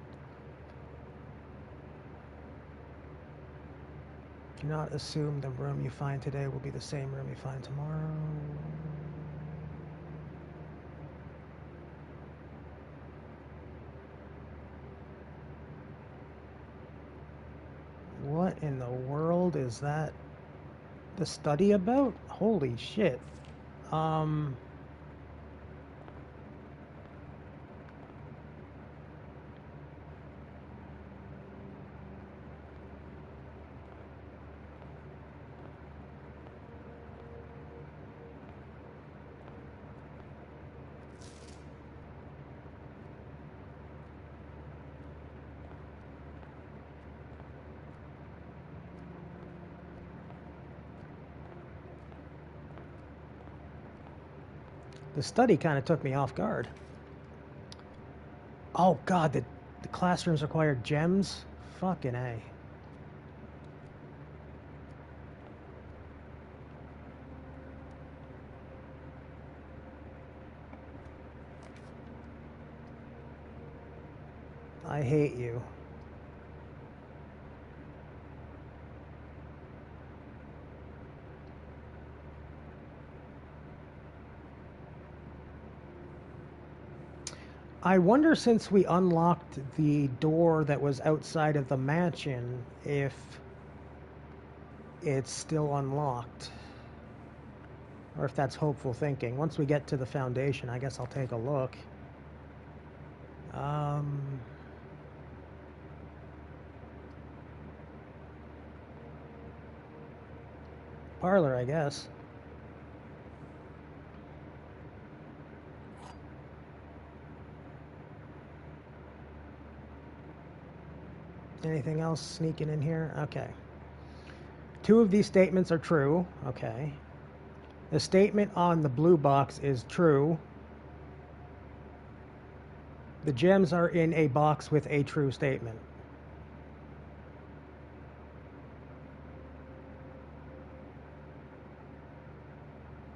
Do not assume the room you find today will be the same room you find tomorrow. What in the world is that the study about? Holy shit. The study kind of took me off guard. Oh god, the classrooms required gems? Fucking A. I hate you. I wonder, since we unlocked the door that was outside of the mansion, if it's still unlocked. Or if that's hopeful thinking. Once we get to the foundation, I guess I'll take a look. Parlor, I guess. Anything else sneaking in here? Okay. 2 of these statements are true. Okay. The statement on the blue box is true. The gems are in a box with a true statement.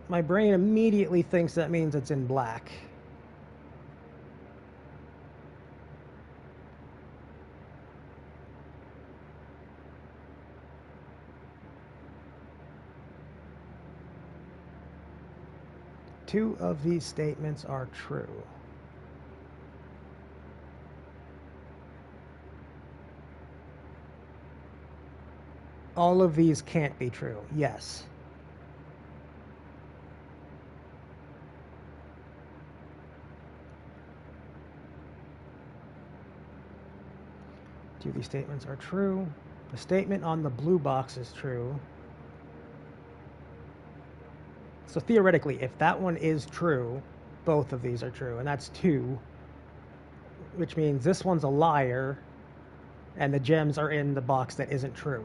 My brain immediately thinks that means it's in black. Two of these statements are true. All of these can't be true. Yes. Two of these statements are true. The statement on the blue box is true. So theoretically, if that one is true, both of these are true, and that's two, which means this one's a liar, and the gems are in the box that isn't true.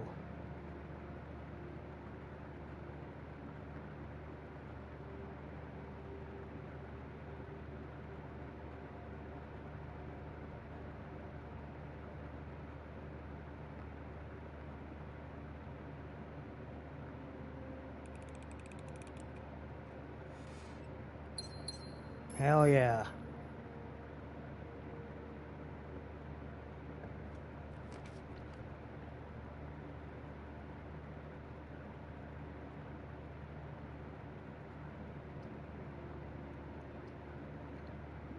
Hell yeah.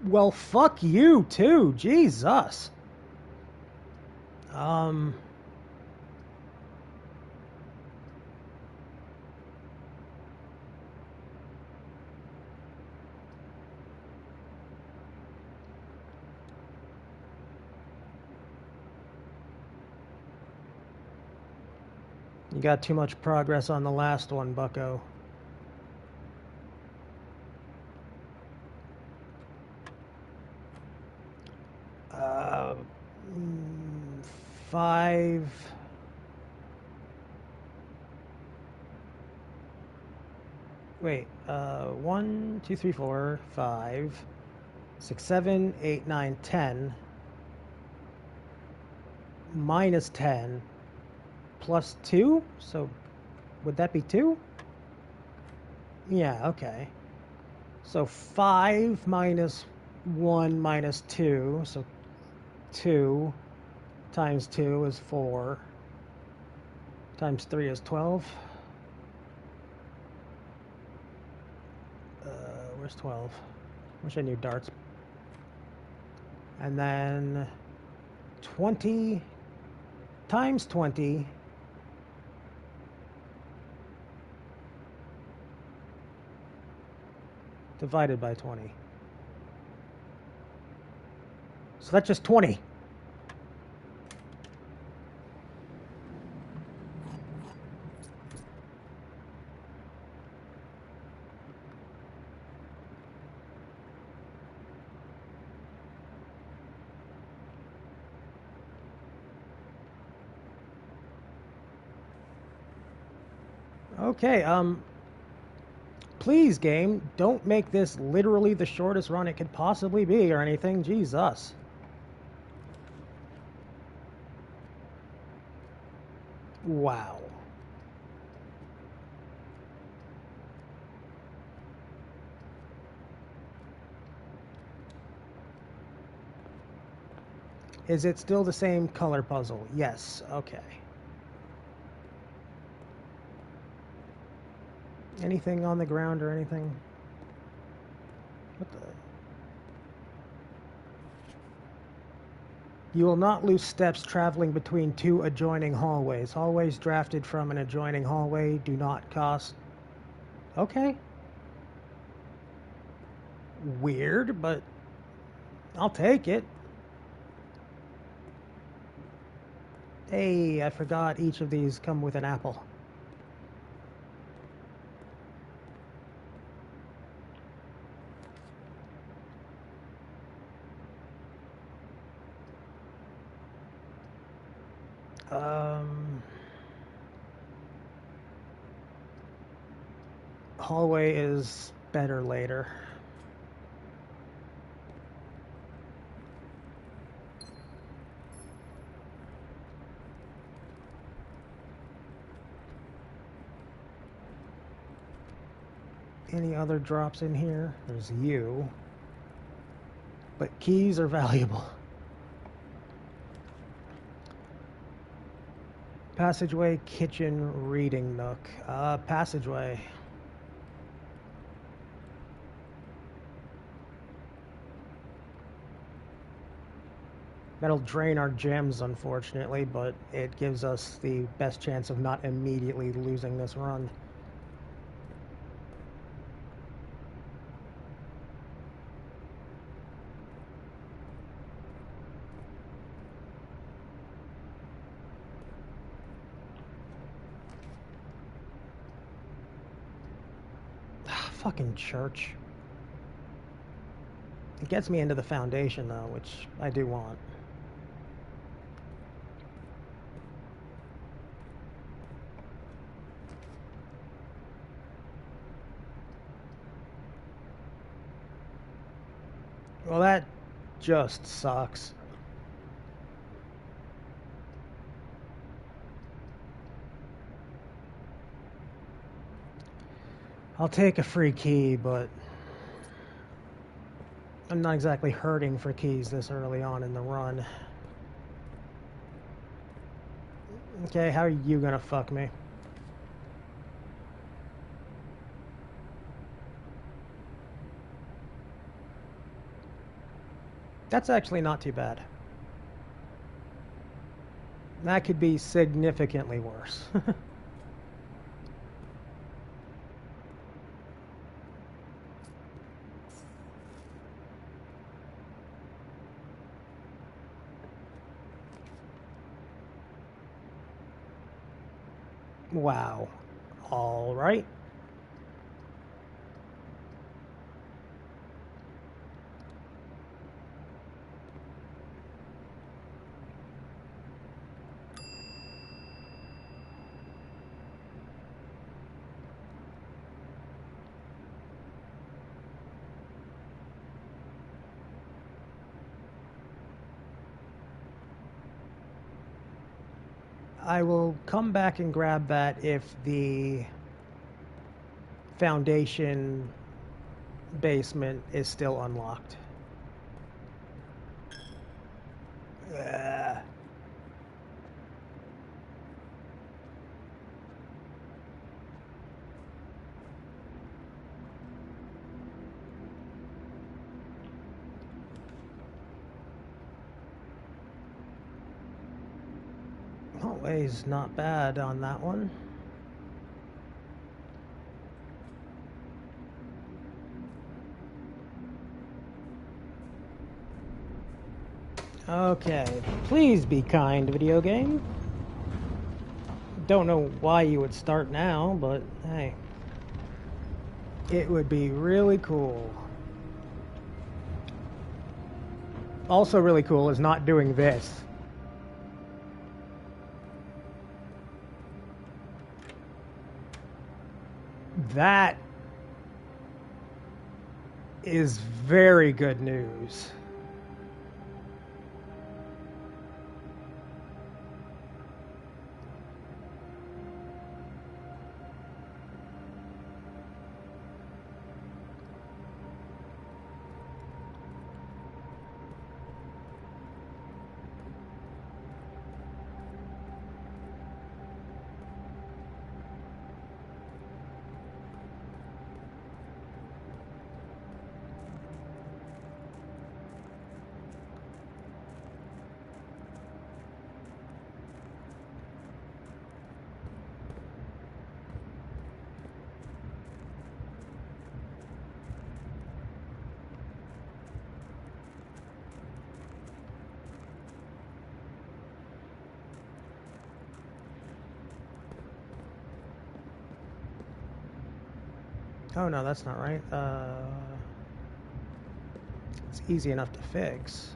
Well, fuck you, too. Jesus. You got too much progress on the last one, bucko. Five. Wait, 1, 2, 3, 4, 5, 6, 7, 8, 9, 10, minus 10, plus 2? So, would that be 2? Yeah, okay. So 5 minus 1 minus 2, so 2 times 2 is 4, times 3 is 12. Where's 12? Wish I knew darts. And then 20 times 20 divided by 20. So that's just 20. Okay, please, game, don't make this literally the shortest run it could possibly be or anything. Jesus. Wow. Is it still the same color puzzle? Yes. Okay. Anything on the ground or anything? What the? You will not lose steps traveling between two adjoining hallways. Hallways drafted from an adjoining hallway do not cost... Okay. Weird, but I'll take it. Hey, I forgot each of these come with an apple. Hallway is better later. Any other drops in here? There's you. But keys are valuable. Passageway, kitchen, reading nook. Passageway. That'll drain our gems, unfortunately, but it gives us the best chance of not immediately losing this run. Fucking church. It gets me into the foundation, though, which I do want. Well, that just sucks. I'll take a free key, but I'm not exactly hurting for keys this early on in the run. Okay, how are you gonna fuck me? That's actually not too bad. That could be significantly worse. Wow. All right. I will come back and grab that if the foundation basement is still unlocked. Hallway's not bad on that one. Okay, please be kind, video game. Don't know why you would start now, but hey. It would be really cool. Also really cool is not doing this. That is very good news. Oh no, that's not right. It's easy enough to fix.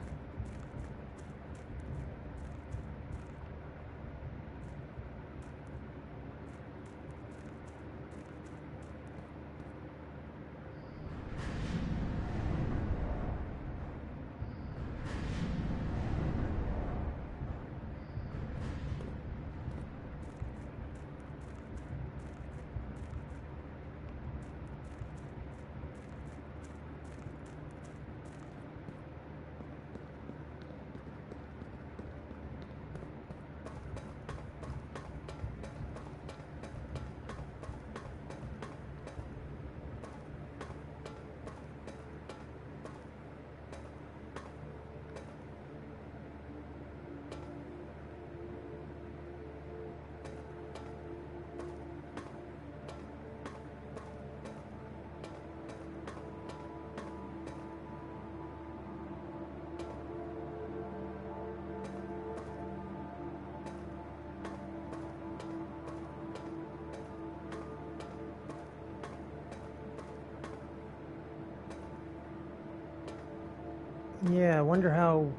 Yeah, I wonder how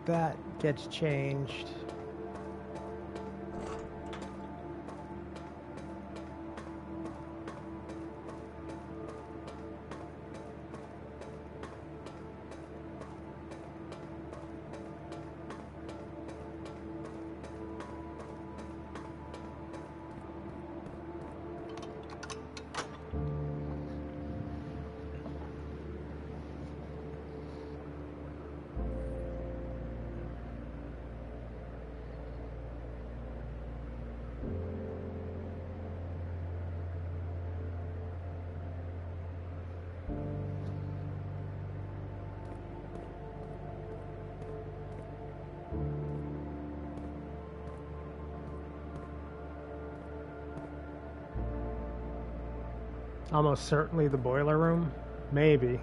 that gets changed. Almost certainly the boiler room? Maybe.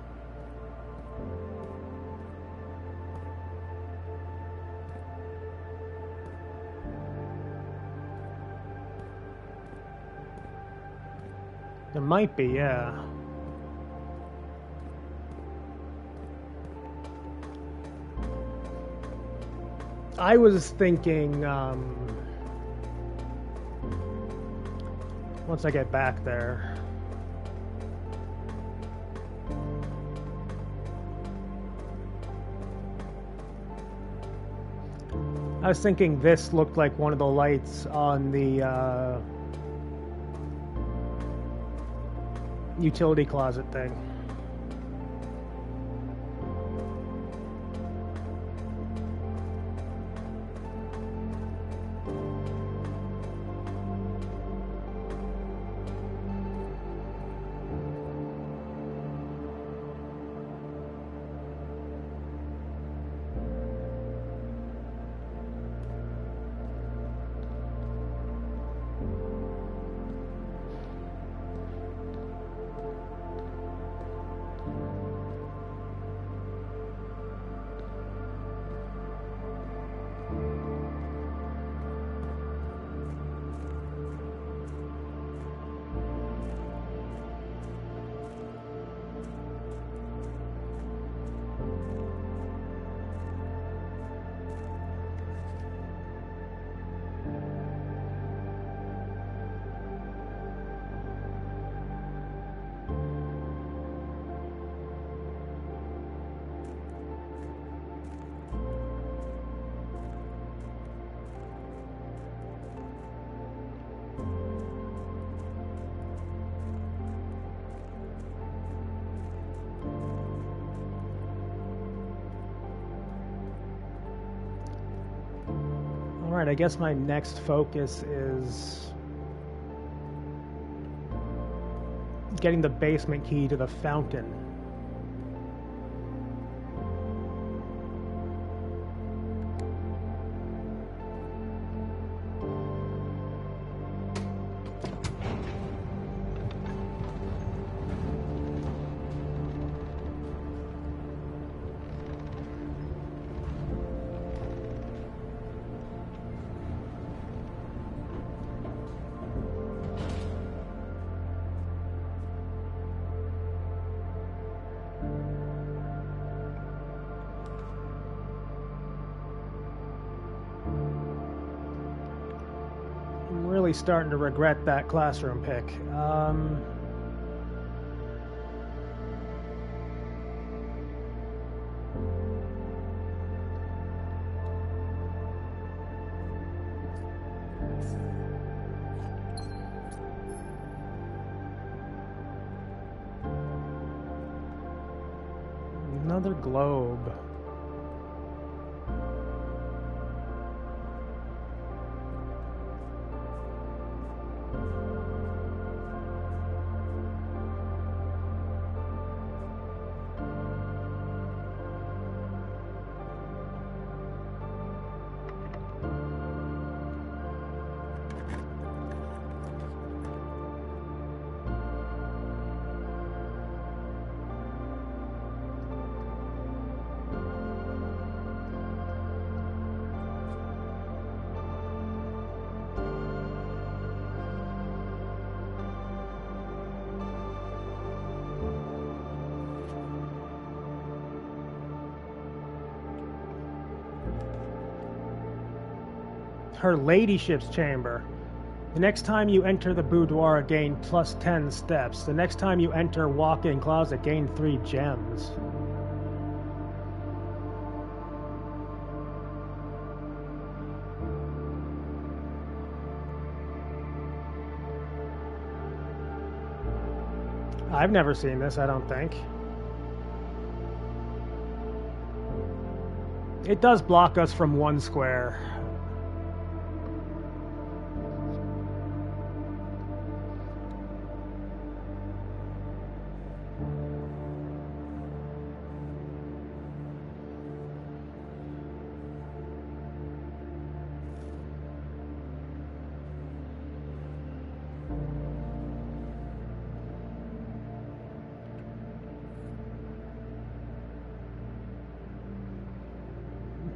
There might be, yeah. I was thinking, once I get back there. I was thinking this looked like one of the lights on the utility closet thing. Alright, I guess my next focus is getting the basement key to the fountain. Really starting to regret that classroom pick. Another globe. Her ladyship's chamber. The next time you enter the boudoir, gain plus 10 steps. The next time you enter walk-in closet, gain 3 gems. I've never seen this, I don't think. It does block us from 1 square.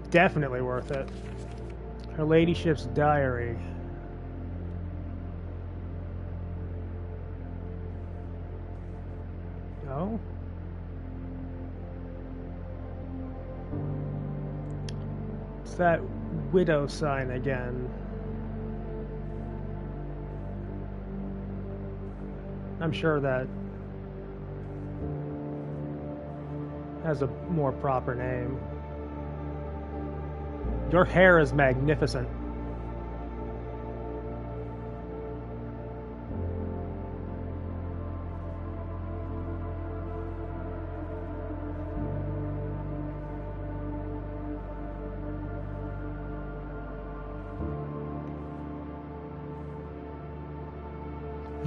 Definitely worth it. Her ladyship's diary. Oh? It's that widow sign again. I'm sure that has a more proper name. Your hair is magnificent.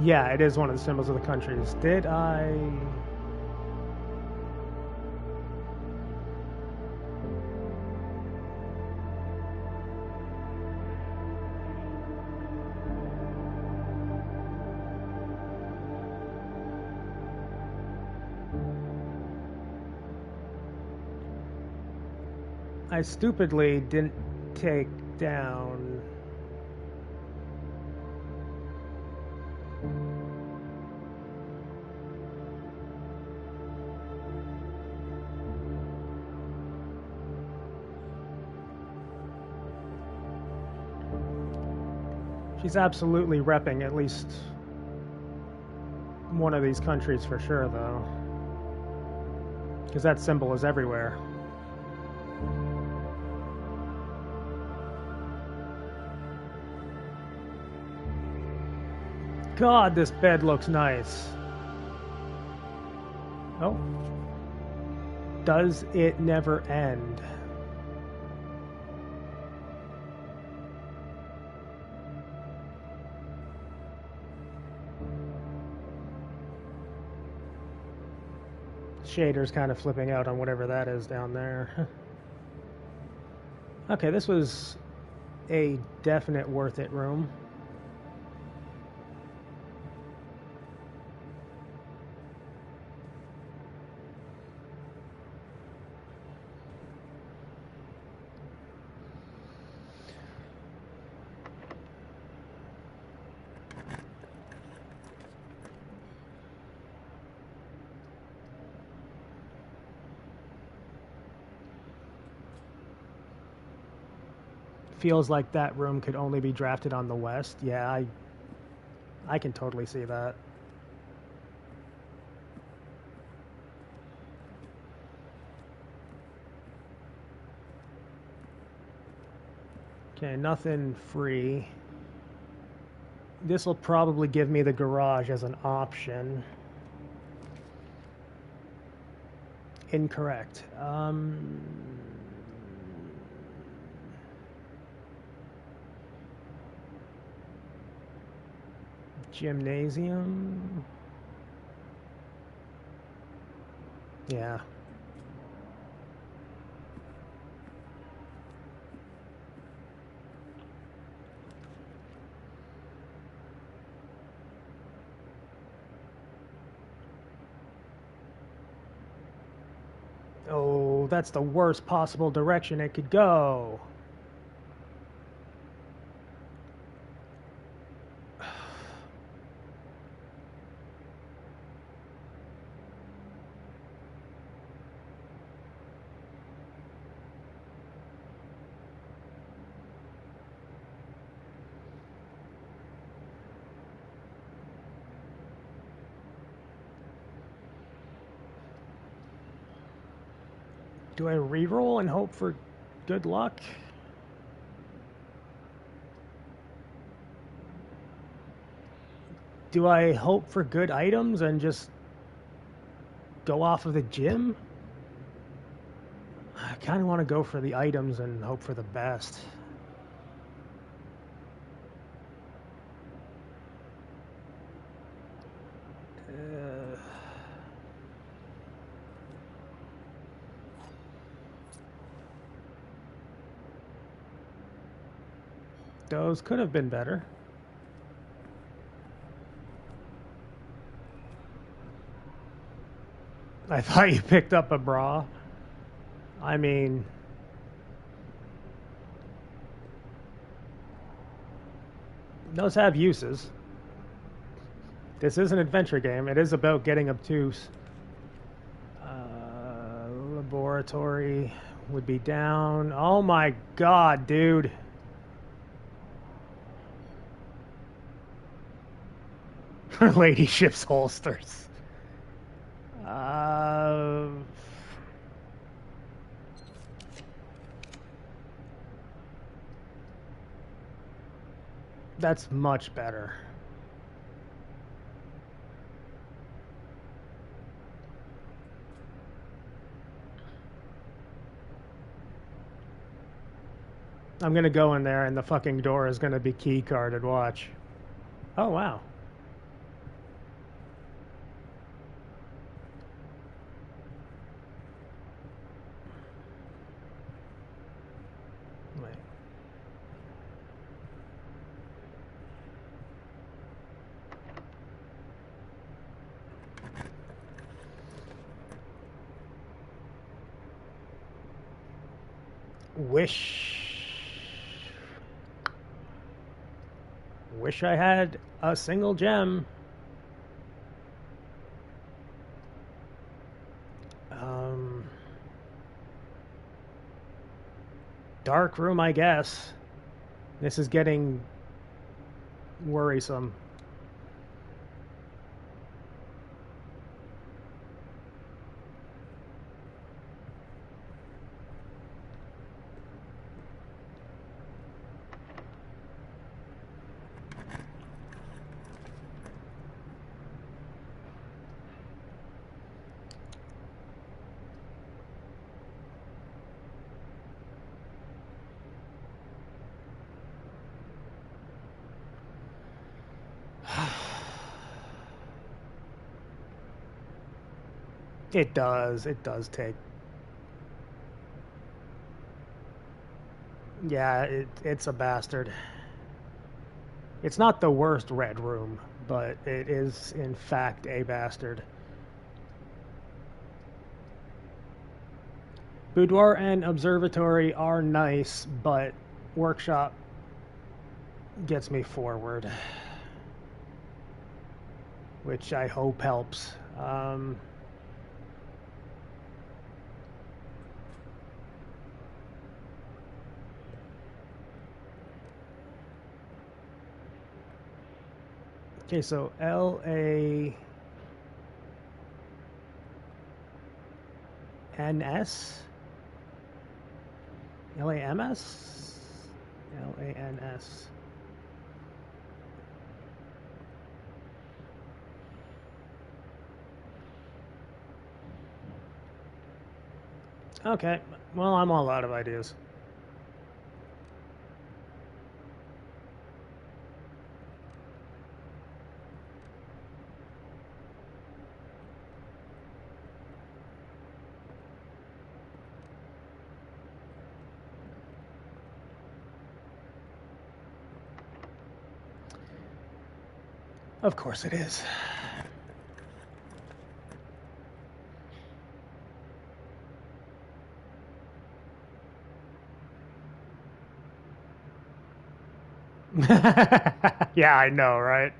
Yeah, it is one of the symbols of the countries. Did I... I stupidly didn't take down... She's absolutely repping at least one of these countries for sure, though. Because that symbol is everywhere. God, this bed looks nice. Oh. Does it never end? Shader's kind of flipping out on whatever that is down there. Okay, this was a definite worth it room. Feels like that room could only be drafted on the west. Yeah, I can totally see that. Okay, nothing free. This will probably give me the garage as an option. Incorrect. Gymnasium. Yeah. Oh, that's the worst possible direction it could go. Do I re-roll and hope for good luck? Do I hope for good items and just go off of the gym? I kind of want to go for the items and hope for the best. Those could have been better. I thought you picked up a bra. I mean, those have uses. This is an adventure game. It is about getting obtuse. Laboratory would be down. Oh my god, dude. Ladyship's holsters. That's much better. I'm gonna go in there and the fucking door is gonna be key carded. Watch. Oh, wow. Wait. Wish I had a single gem. Dark room, I guess. This is getting worrisome. It does take. Yeah, it's a bastard. It's not the worst red room, but it is in fact a bastard. Boudoir and observatory are nice, but workshop gets me forward, which I hope helps. Okay, so L-A-N-S? L-A-M-S? L-A-N-S. Okay, well, I'm all out of ideas. Of course it is. Yeah, I know, right?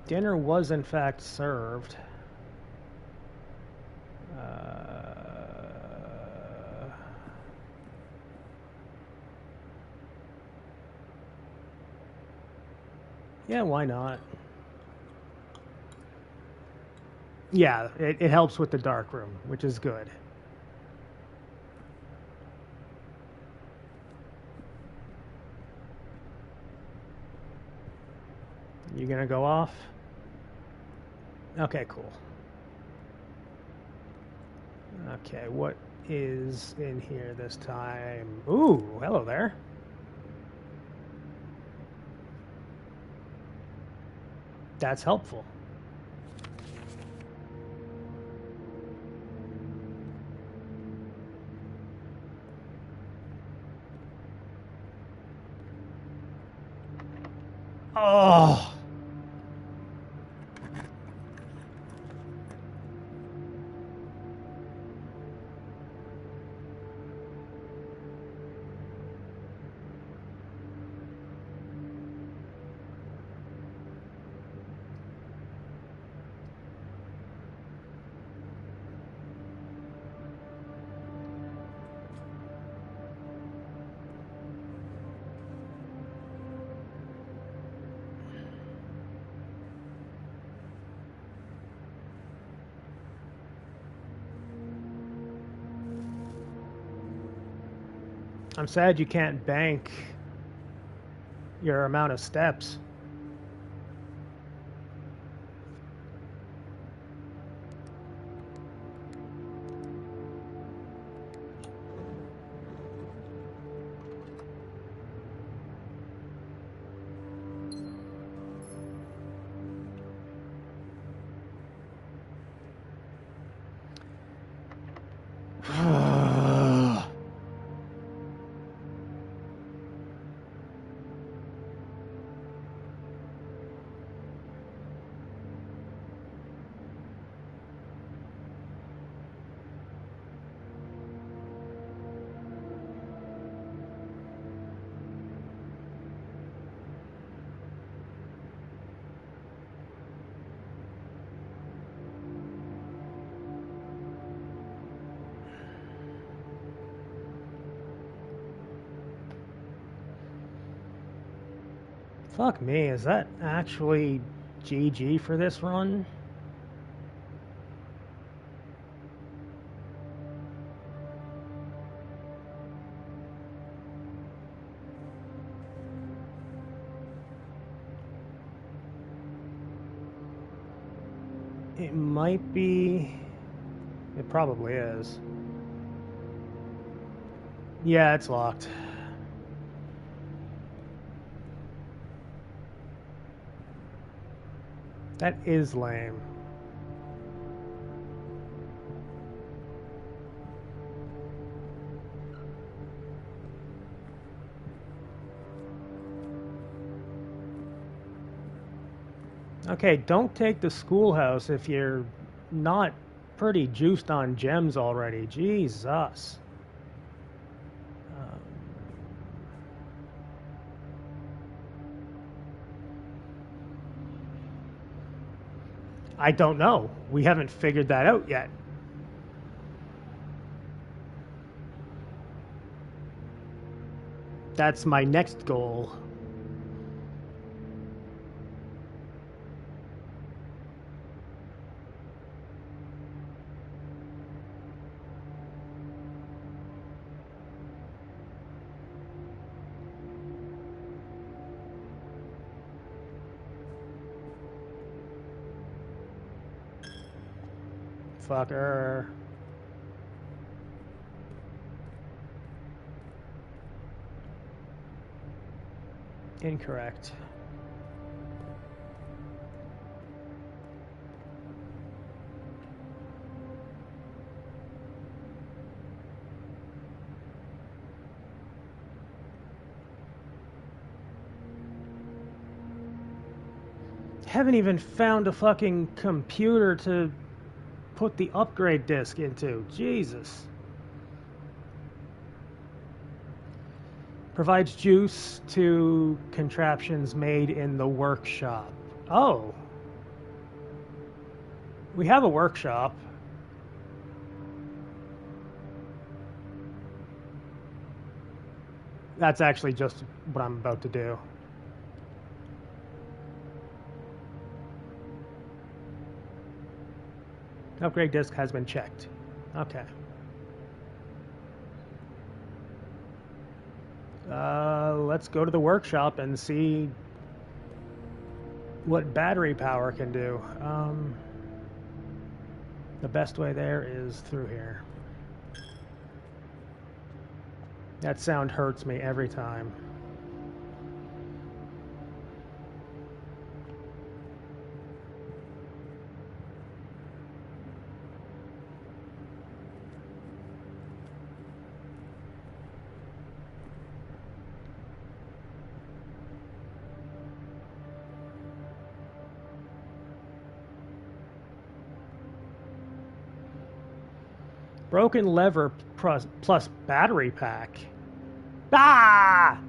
Dinner was in fact served. Yeah, why not? Yeah, it helps with the dark room, which is good. You gonna go off? Okay, cool. Okay, what is in here this time? Ooh, hello there. That's helpful. Oh. I'm sad you can't bank your amount of steps. Fuck me, is that actually GG for this run? It might be. It probably is. Yeah, it's locked. That is lame. Okay, don't take the schoolhouse if you're not pretty juiced on gems already. Jesus. I don't know. We haven't figured that out yet. That's my next goal. Fucker. Incorrect. Haven't even found a fucking computer to put the upgrade disc into. Jesus. Provides juice to contraptions made in the workshop. Oh. We have a workshop. That's actually just what I'm about to do. Upgrade disk has been checked. Okay. Let's go to the workshop and see what battery power can do. The best way there is through here. That sound hurts me every time. Broken lever plus battery pack. Ah!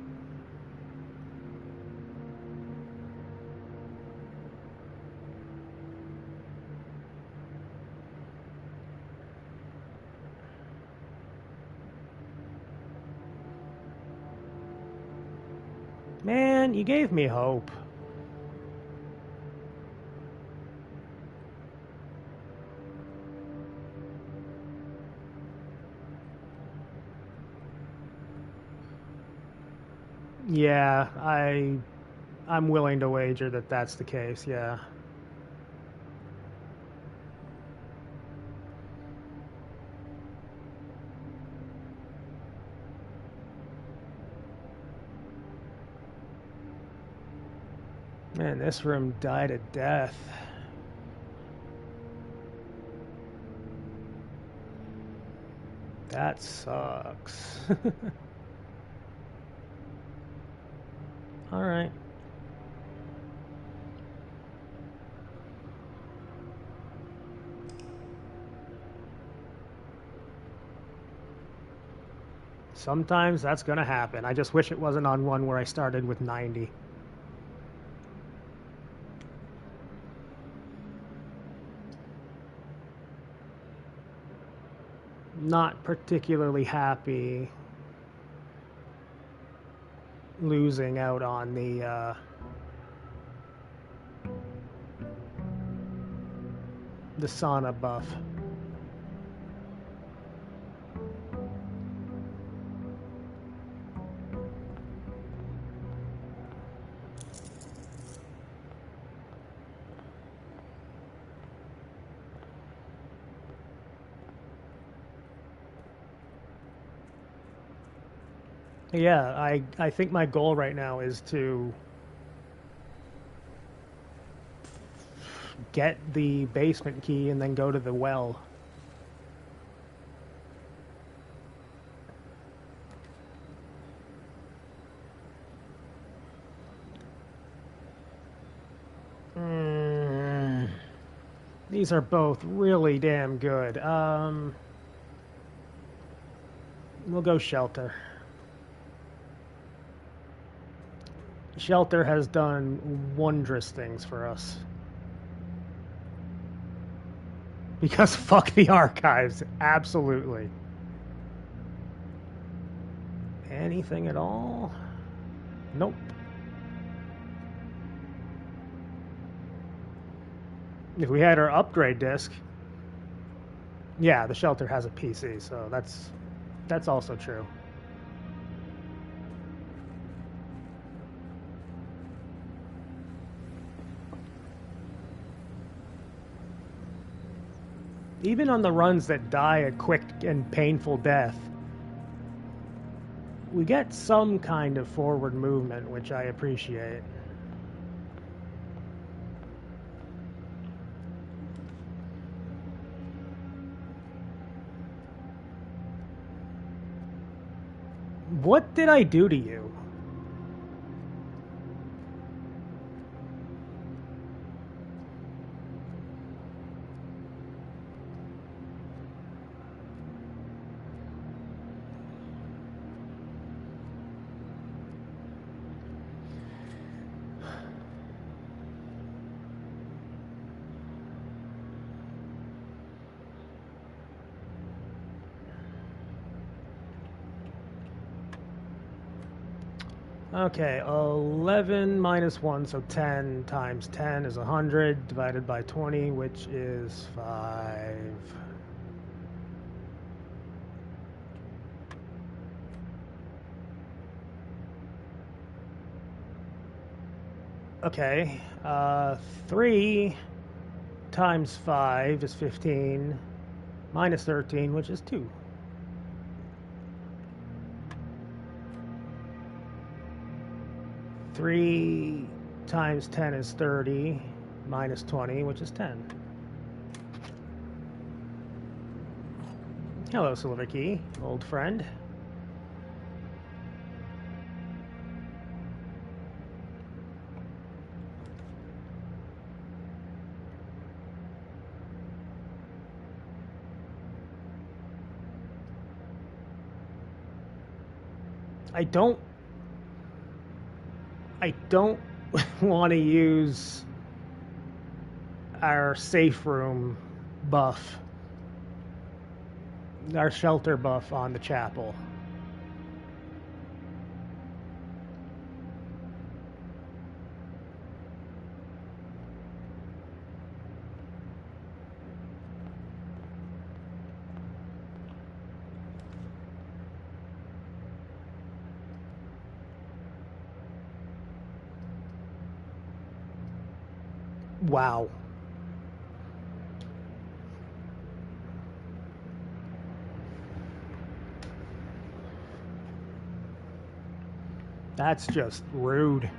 Man, you gave me hope. Yeah, I'm willing to wager that that's the case, yeah. Man, this room died a death. That sucks. All right. Sometimes that's gonna happen. I just wish it wasn't on one where I started with 90. Not particularly happy losing out on the sauna buff. Yeah, I think my goal right now is to get the basement key and then go to the well. These are both really damn good. We'll go shelter. Shelter has done wondrous things for us. Because fuck the archives, absolutely. Anything at all? Nope. If we had our upgrade disc, yeah, the shelter has a PC, so that's also true. Even on the runs that die a quick and painful death, we get some kind of forward movement, which I appreciate. What did I do to you? Okay, 11 minus 1, so 10 times 10 is 100, divided by 20, which is 5. Okay, 3 times 5 is 15, minus 13, which is 2. Three times 10 is 30, minus 20, which is 10. Hello, Silverkey, old friend. I don't want to use our safe room buff, our shelter buff on the chapel. Wow. That's just rude.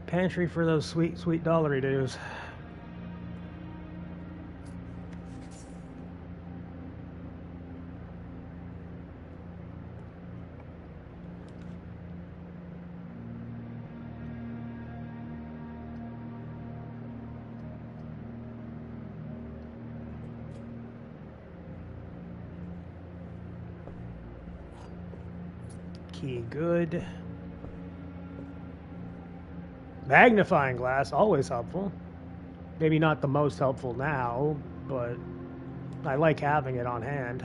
Pantry for those sweet, sweet dollary dues. Key good. Magnifying glass, always helpful. Maybe not the most helpful now, but I like having it on hand.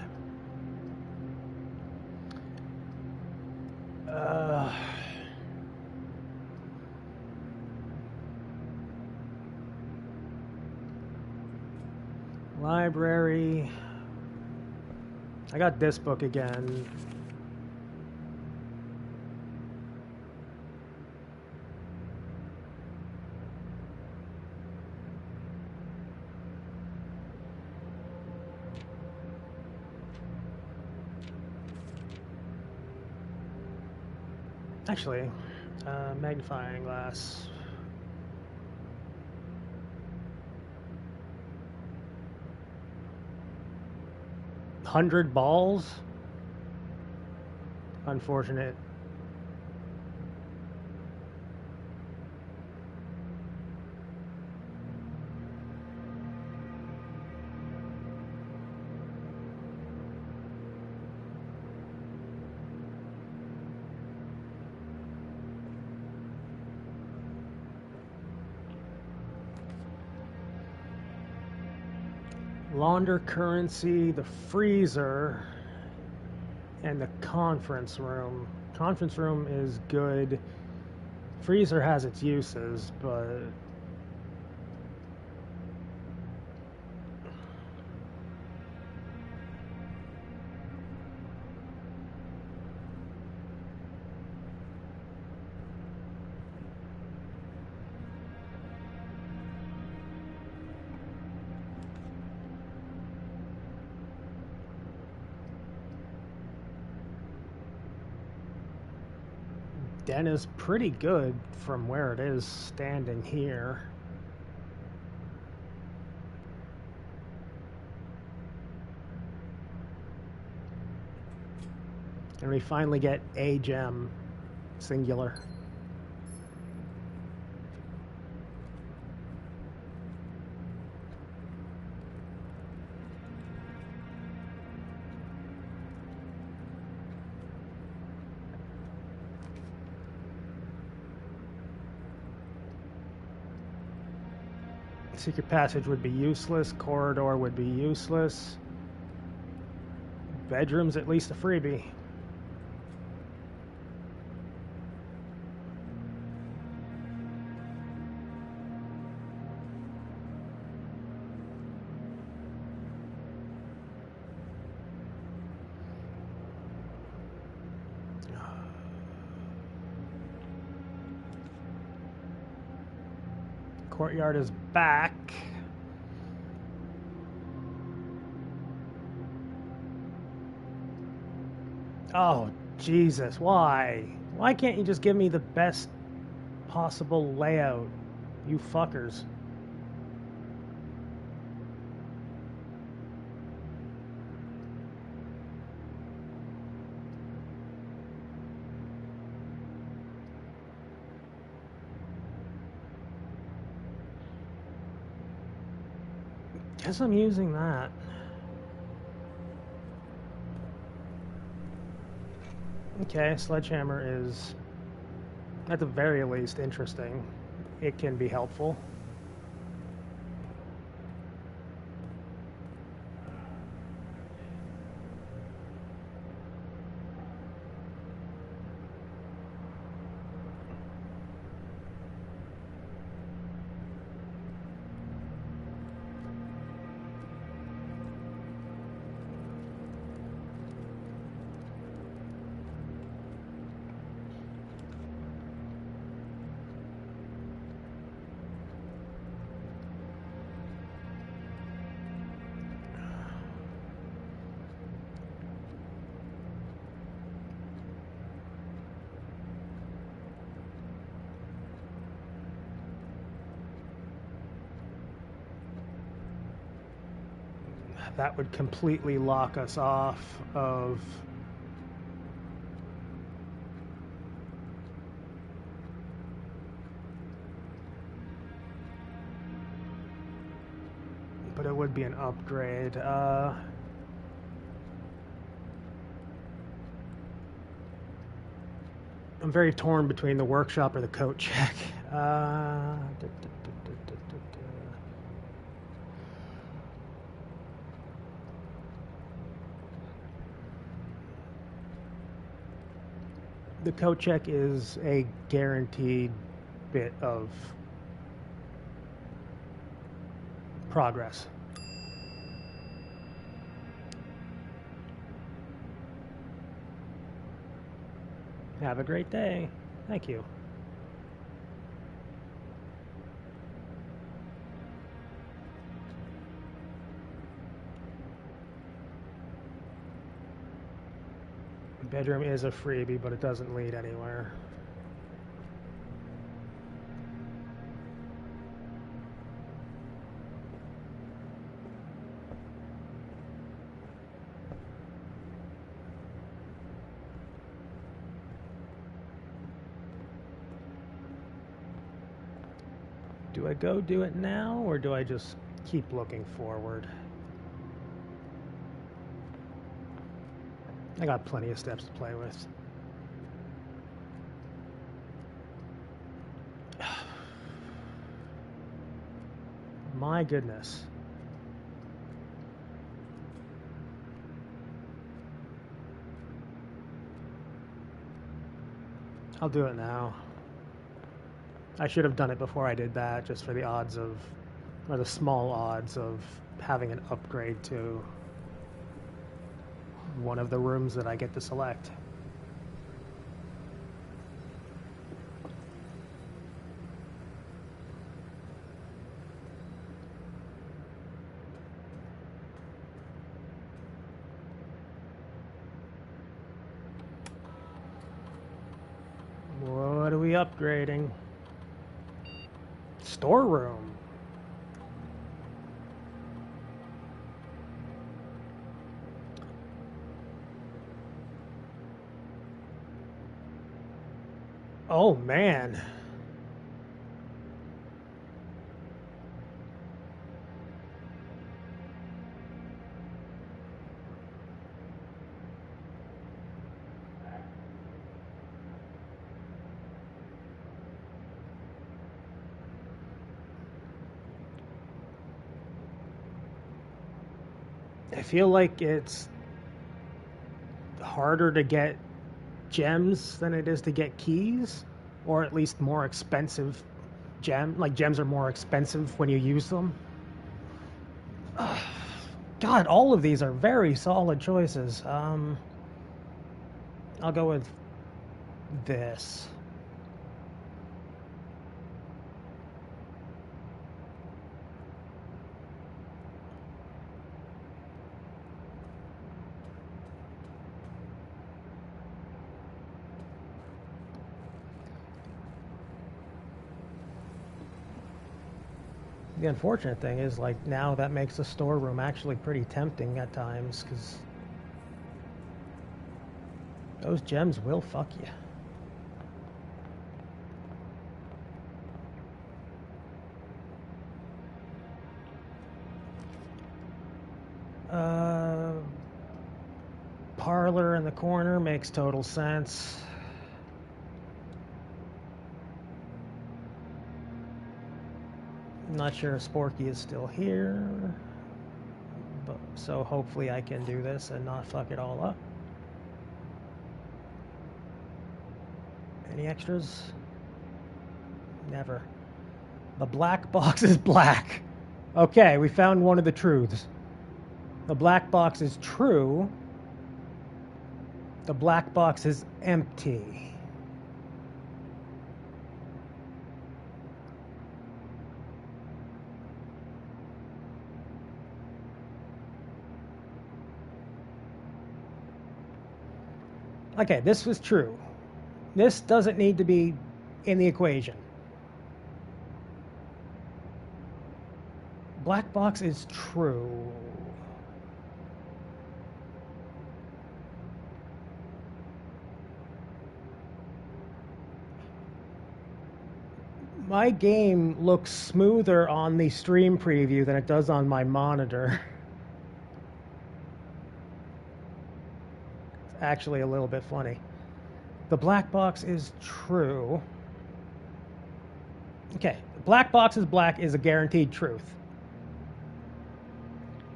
Library. I got this book again. Actually, magnifying glass. $100 balls? Unfortunate. Launder currency, the freezer, and the conference room. Conference room is good. Freezer has its uses, but Den is pretty good from where it is standing here. And we finally get a gem, singular. Secret passage would be useless. Corridor would be useless. Bedroom's at least a freebie. Courtyard is back. Oh, Jesus, why? Why can't you just give me the best possible layout, you fuckers? Guess I'm using that. Okay, sledgehammer is, at the very least, interesting. It can be helpful. That would completely lock us off of but it would be an upgrade. I'm very torn between the workshop or the coat check. The coat check is a guaranteed bit of progress. Have a great day. Thank you. Bedroom is a freebie, but it doesn't lead anywhere. Do I go do it now, or do I just keep looking forward? I got plenty of steps to play with. My goodness. I'll do it now. I should have done it before I did that, just for the odds of, or the small odds of having an upgrade to one of the rooms that I get to select. What are we upgrading? Storeroom. Oh man. I feel like it's harder to get gems than it is to get keys, or at least more expensive gems are more expensive when you use them. God, all of these are very solid choices. I'll go with this. The unfortunate thing is, like, now that makes the storeroom actually pretty tempting at times, because those gems will fuck you. Parlor in the corner makes total sense. I'm not sure if Sporky is still here, but so hopefully I can do this and not fuck it all up. Any extras? Never. The black box is black. Okay, we found one of the truths. The black box is true. The black box is empty. Okay, this was true. This doesn't need to be in the equation. Black box is true. My game looks smoother on the stream preview than it does on my monitor. It's actually a little bit funny. The black box is true. Okay, the black box is black is a guaranteed truth.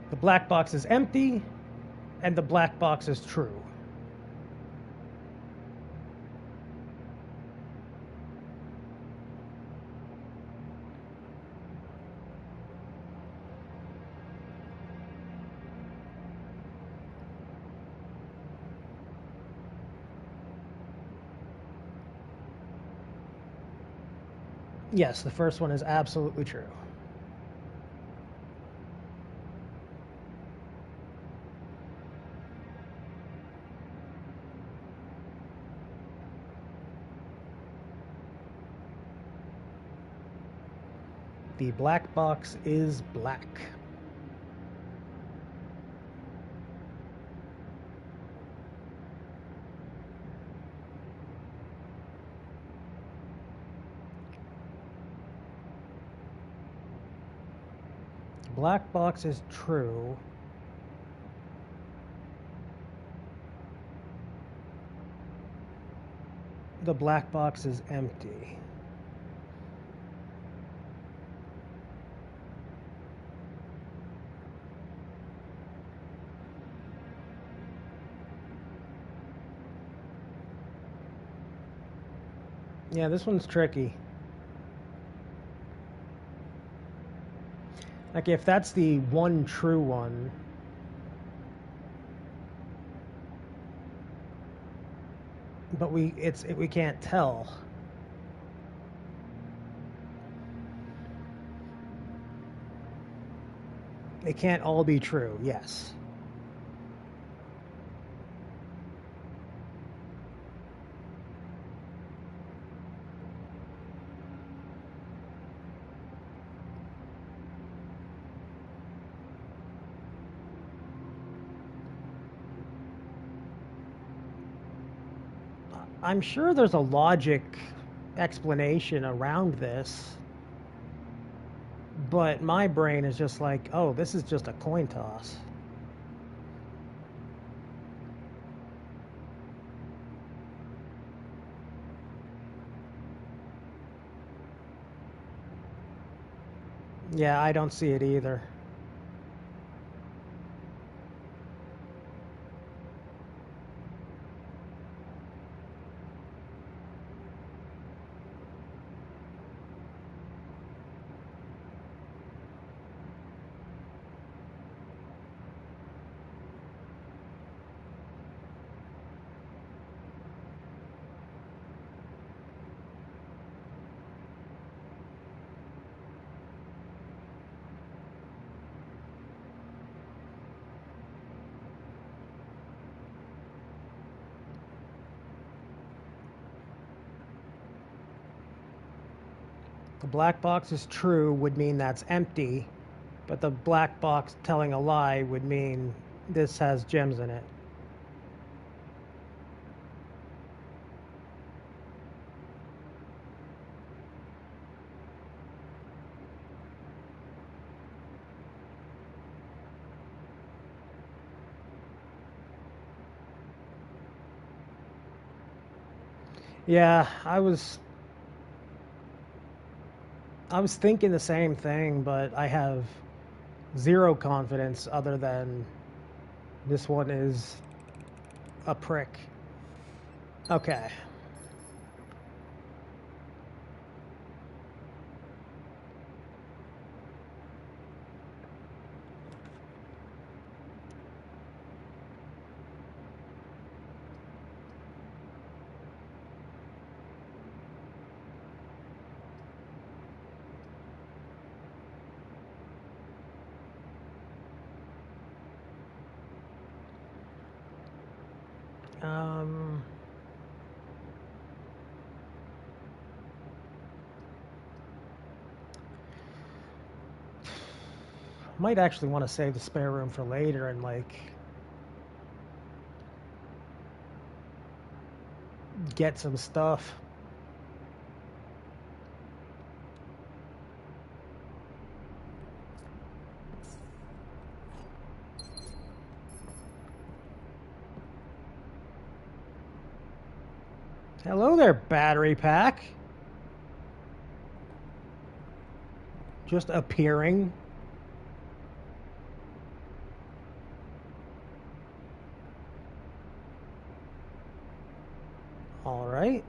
The black box is empty, and the black box is true. Yes, the first one is absolutely true. The black box is black. Black box is true. The black box is empty. Yeah, this one's tricky. Like, if that's the one true one, but we can't tell. It can't all be true. Yes. I'm sure there's a logic explanation around this, but my brain is just like, oh, this is just a coin toss. Yeah, I don't see it either. The black box is true would mean that's empty, but the black box telling a lie would mean this has gems in it. Yeah, I was thinking the same thing, but I have zero confidence other than this one is a prick. Okay. Might actually want to save the spare room for later and like get some stuff. Hello there, battery pack. Just appearing. All right.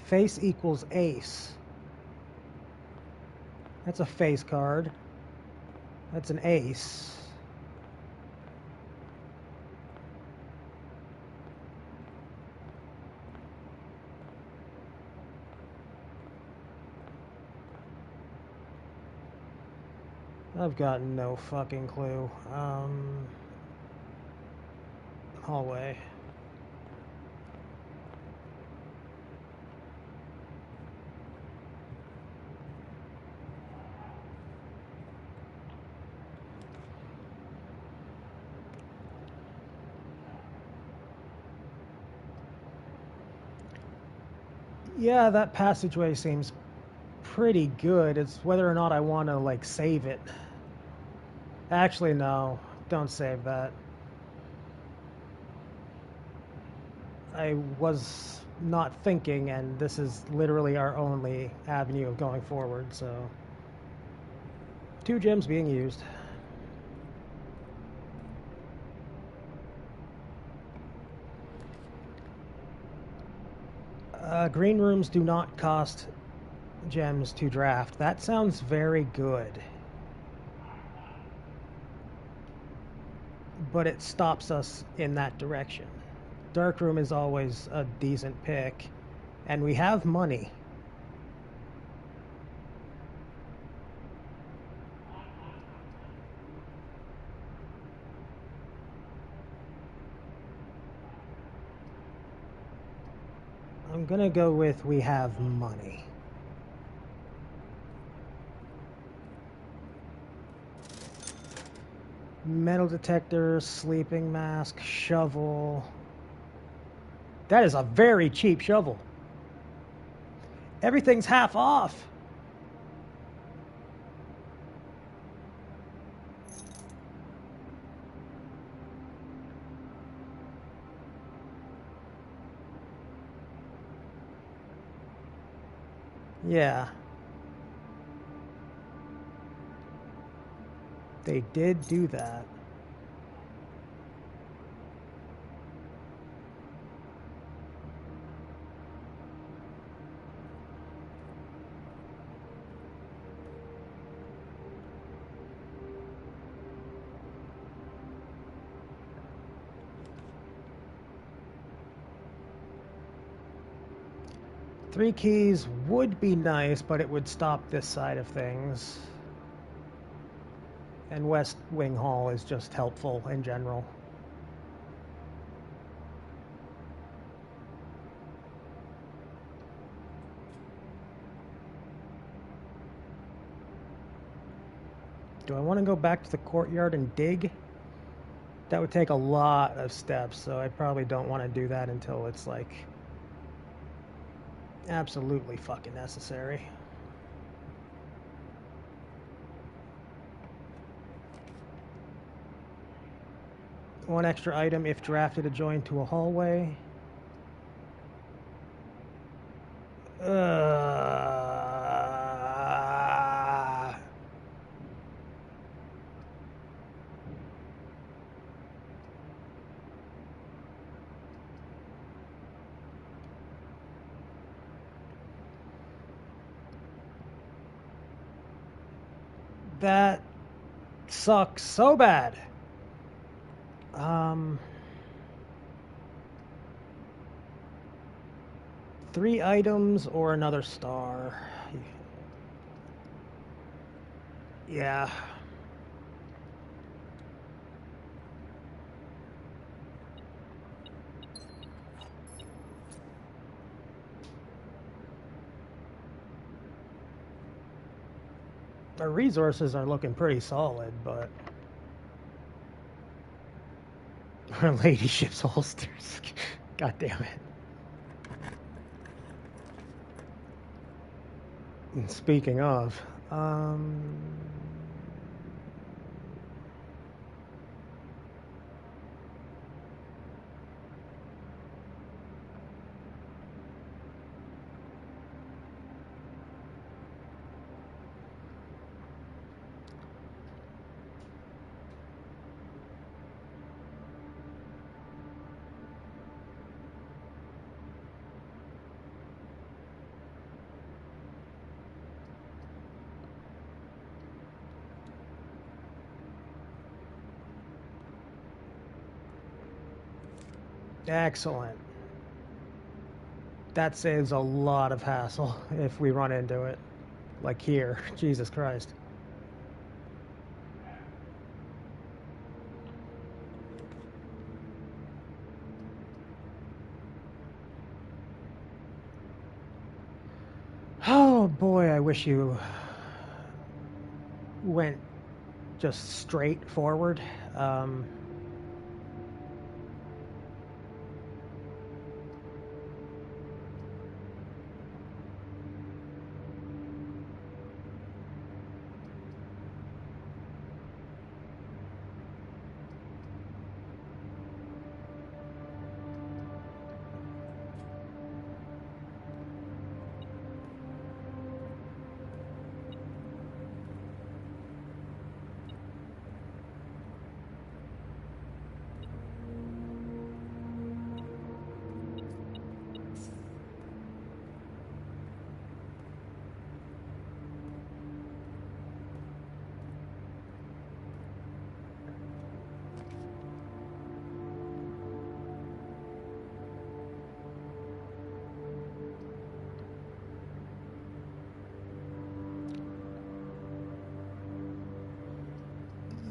Face equals ace. That's a face card. That's an ace. I've got no fucking clue. Hallway. Yeah, that passageway seems pretty good. It's whether or not I want to like save it. Actually, no. Don't save that. I was not thinking, and this is literally our only avenue of going forward, so 2 gems being used. Green rooms do not cost gems to draft. That sounds very good. But it stops us in that direction. Dark room is always a decent pick, and we have money. I'm gonna go with we have money. Metal detector, sleeping mask, shovel. That is a very cheap shovel. Everything's half off. Yeah. They did do that. 3 keys would be nice, but it would stop this side of things. And West Wing Hall is just helpful in general. Do I want to go back to the courtyard and dig? That would take a lot of steps, so I probably don't want to do that until it's like absolutely fucking necessary. One extra item if drafted adjoined to a hallway. That sucks so bad. 3 items or another star. Yeah. Our resources are looking pretty solid, but our ladyship's holsters. God damn it. And speaking of, excellent. That saves a lot of hassle if we run into it. Like here. Jesus Christ. Oh boy, I wish you went just straight forward.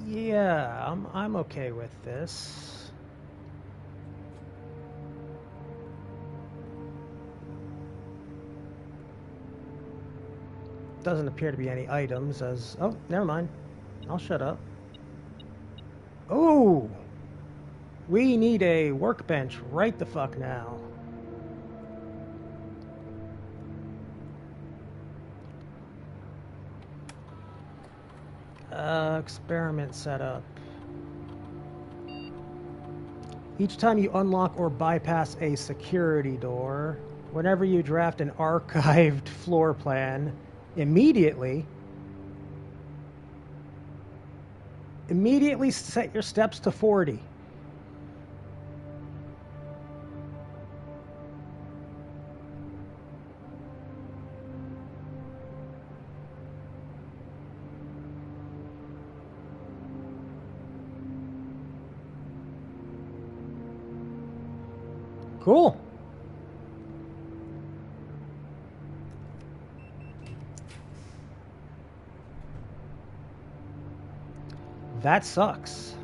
Yeah, I'm okay with this. Doesn't appear to be any items as... Oh, never mind. I'll shut up. Oh! We need a workbench right the fuck now. Experiment setup. Each time you unlock or bypass a security door, whenever you draft an archived floor plan, immediately set your steps to 40. Cool. That sucks.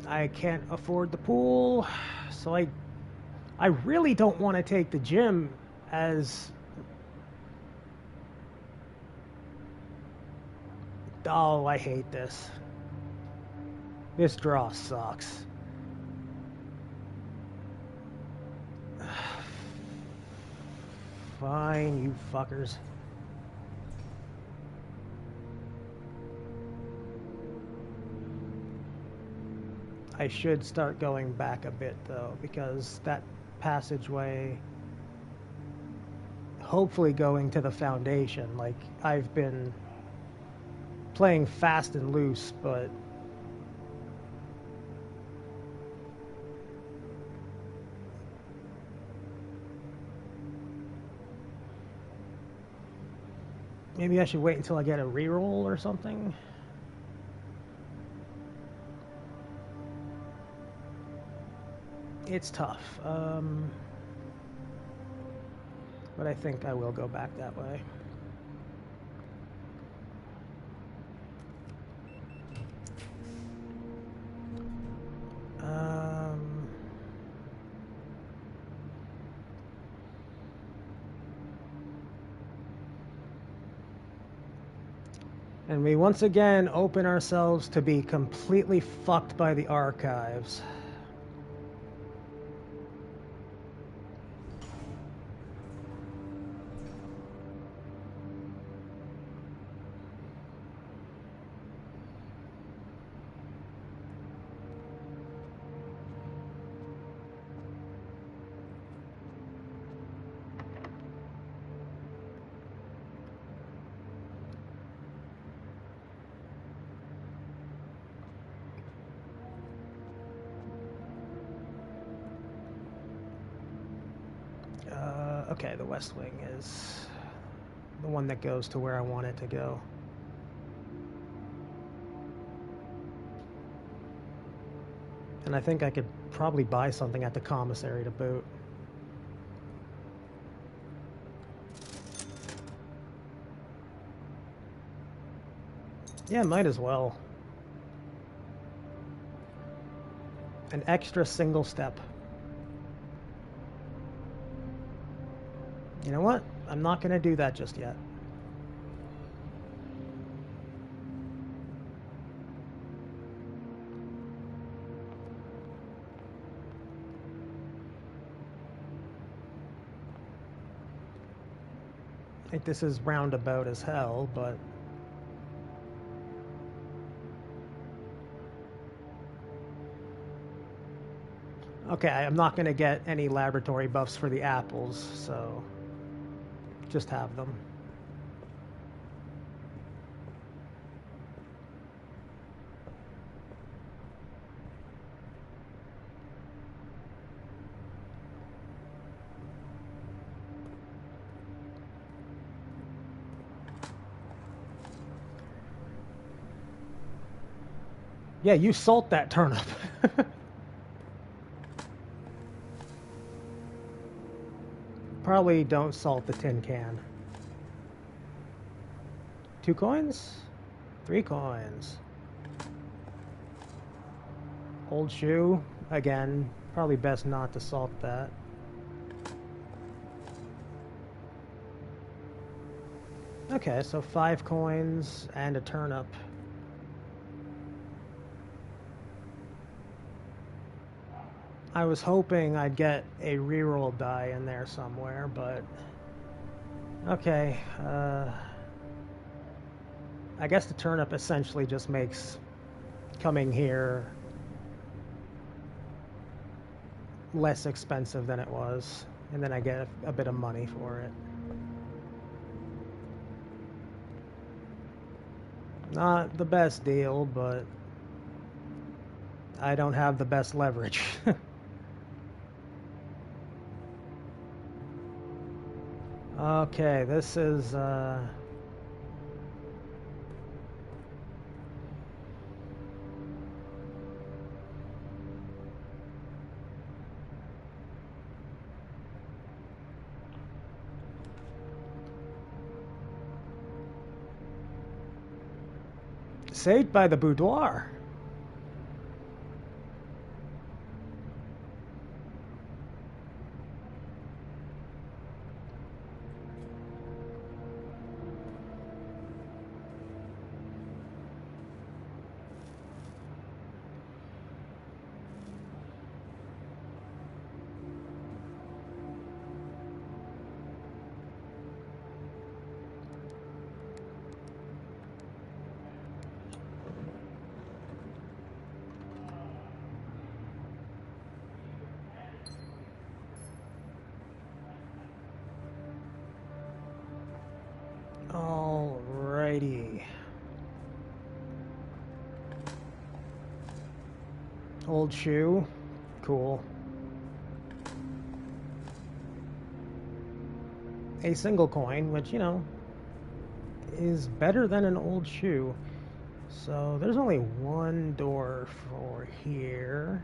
I can't afford the pool, so I really don't want to take the gym as... Oh, I hate this. This draw sucks. Fine, you fuckers. I should start going back a bit, though, because that passageway, hopefully going to the foundation. Like, I've been playing fast and loose, but maybe I should wait until I get a reroll or something. It's tough, but I think I will go back that way. And we once again open ourselves to be completely fucked by the archives. Okay, the West Wing is the one that goes to where I want it to go. And I think I could probably buy something at the commissary to boot. Yeah, might as well. An extra single step. You know what? I'm not going to do that just yet. I think this is roundabout as hell, but... Okay, I'm not going to get any laboratory buffs for the apples, so... just have them. Yeah, you salt that turnip. Probably don't salt the tin can. 2 coins? 3 coins. Old shoe. Again, probably best not to salt that. Okay, so 5 coins and a turnip. I was hoping I'd get a reroll die in there somewhere, but... Okay, I guess the turnip essentially just makes coming here less expensive than it was, and then I get a bit of money for it. Not the best deal, but I don't have the best leverage. Okay, this is Saved by the boudoir. Alrighty. Old shoe. Cool. A single coin, which, you know, is better than an old shoe. So there's only one door for here.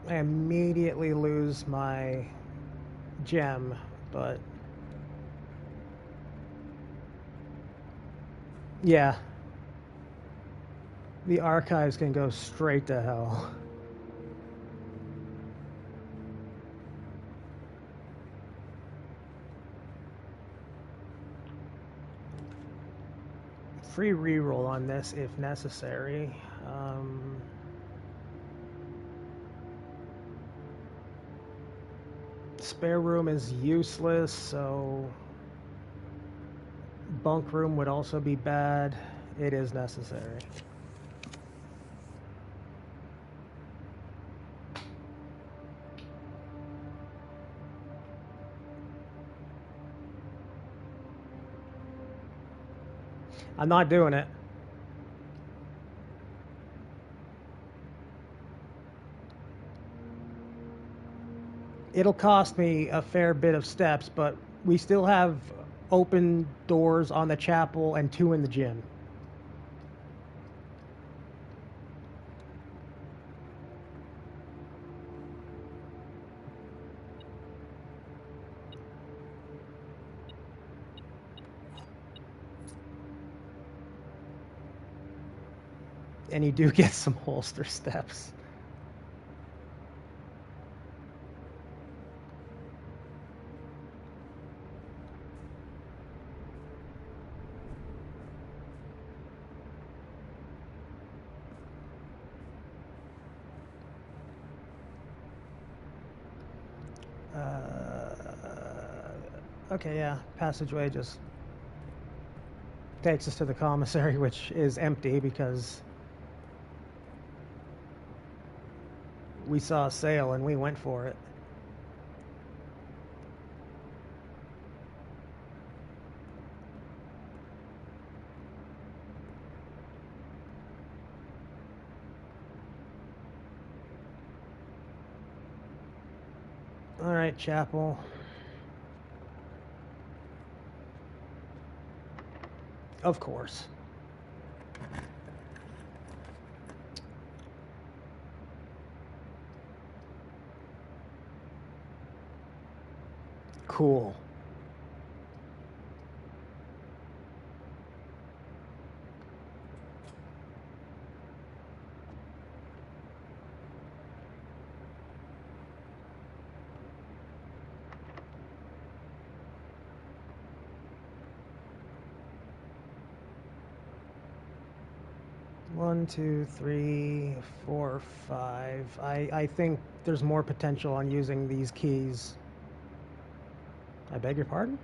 I immediately lose my gem, but yeah, the archives can go straight to hell. Free reroll on this if necessary. Spare room is useless, so bunk room would also be bad. It is necessary. I'm not doing it. It'll cost me a fair bit of steps, but we still have open doors on the chapel and 2 in the gym. And you do get some holster steps. Okay, yeah, passageway just takes us to the commissary, which is empty because we saw a sale and we went for it. All right, chapel. Of course. Cool. One, two, three, four, five. I think there's more potential on using these keys. I beg your pardon?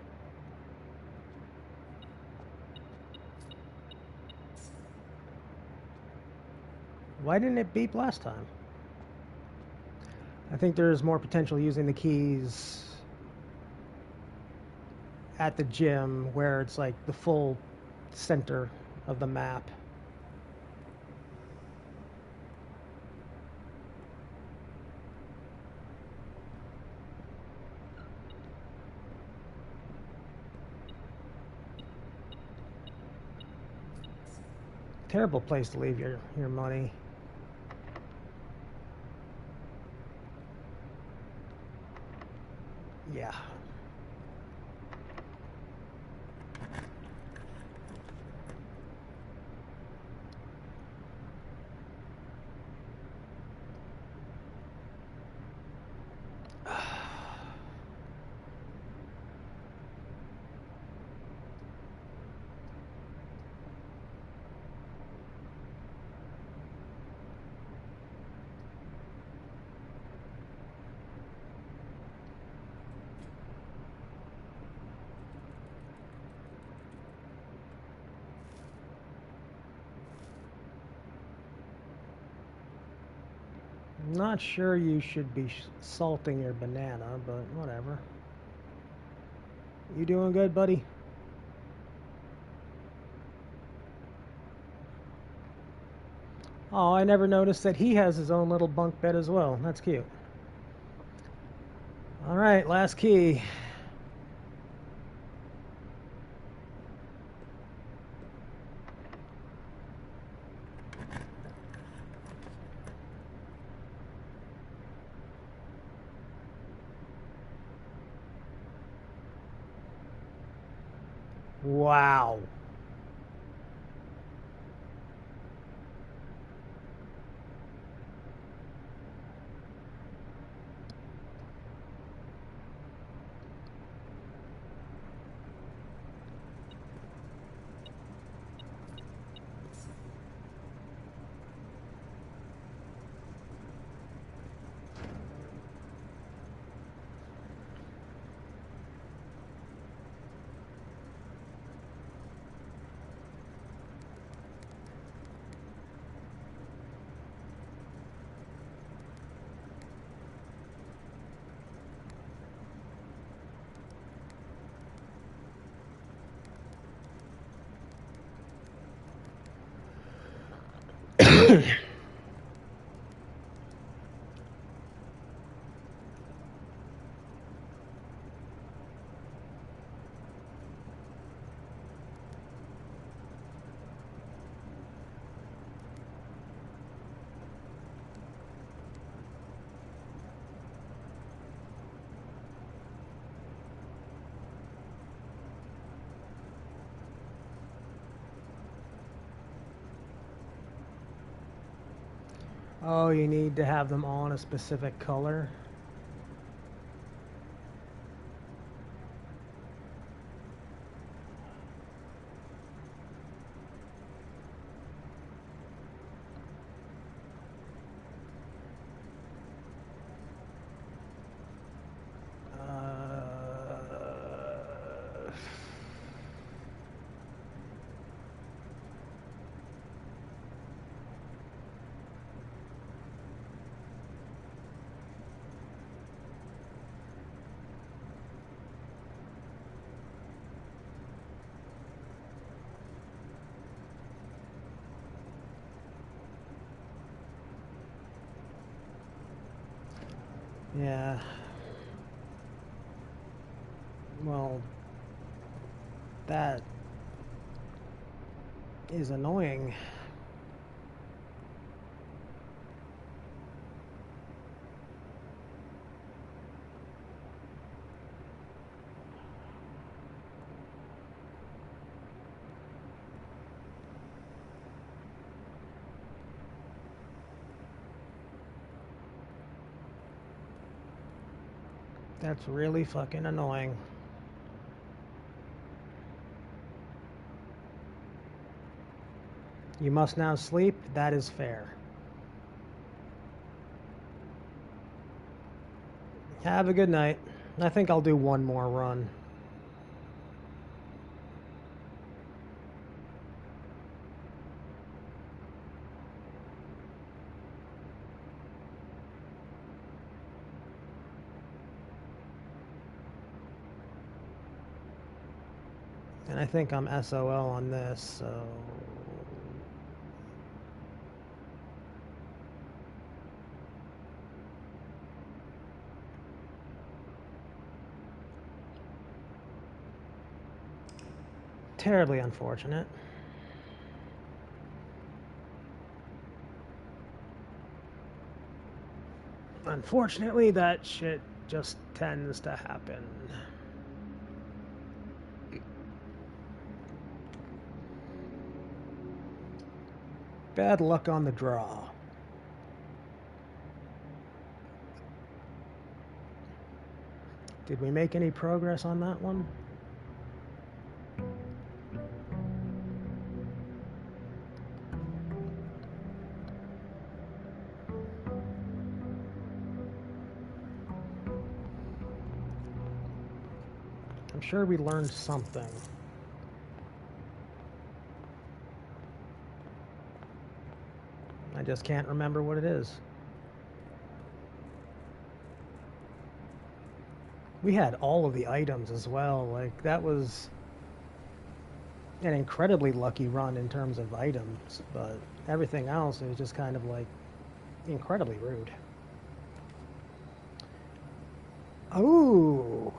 Why didn't it beep last time? I think there's more potential using the keys at the gym where it's like the full center of the map. Terrible place to leave your money. Yeah. I'm not sure you should be salting your banana, but whatever. You doing good, buddy? Oh, I never noticed that he has his own little bunk bed as well. That's cute. All right, last key. Wow. Oh, you need to have them all in a specific color. Yeah. Well, that is annoying. That's really fucking annoying. You must now sleep. That is fair. Have a good night. I think I'll do one more run. And I think I'm SOL on this, so... Terribly unfortunate. Unfortunately, that shit just tends to happen. Bad luck on the draw. Did we make any progress on that one? I'm sure we learned something. I just can't remember what it is. We had all of the items as well. Like, that was an incredibly lucky run in terms of items, but everything else is just kind of like incredibly rude. Oh.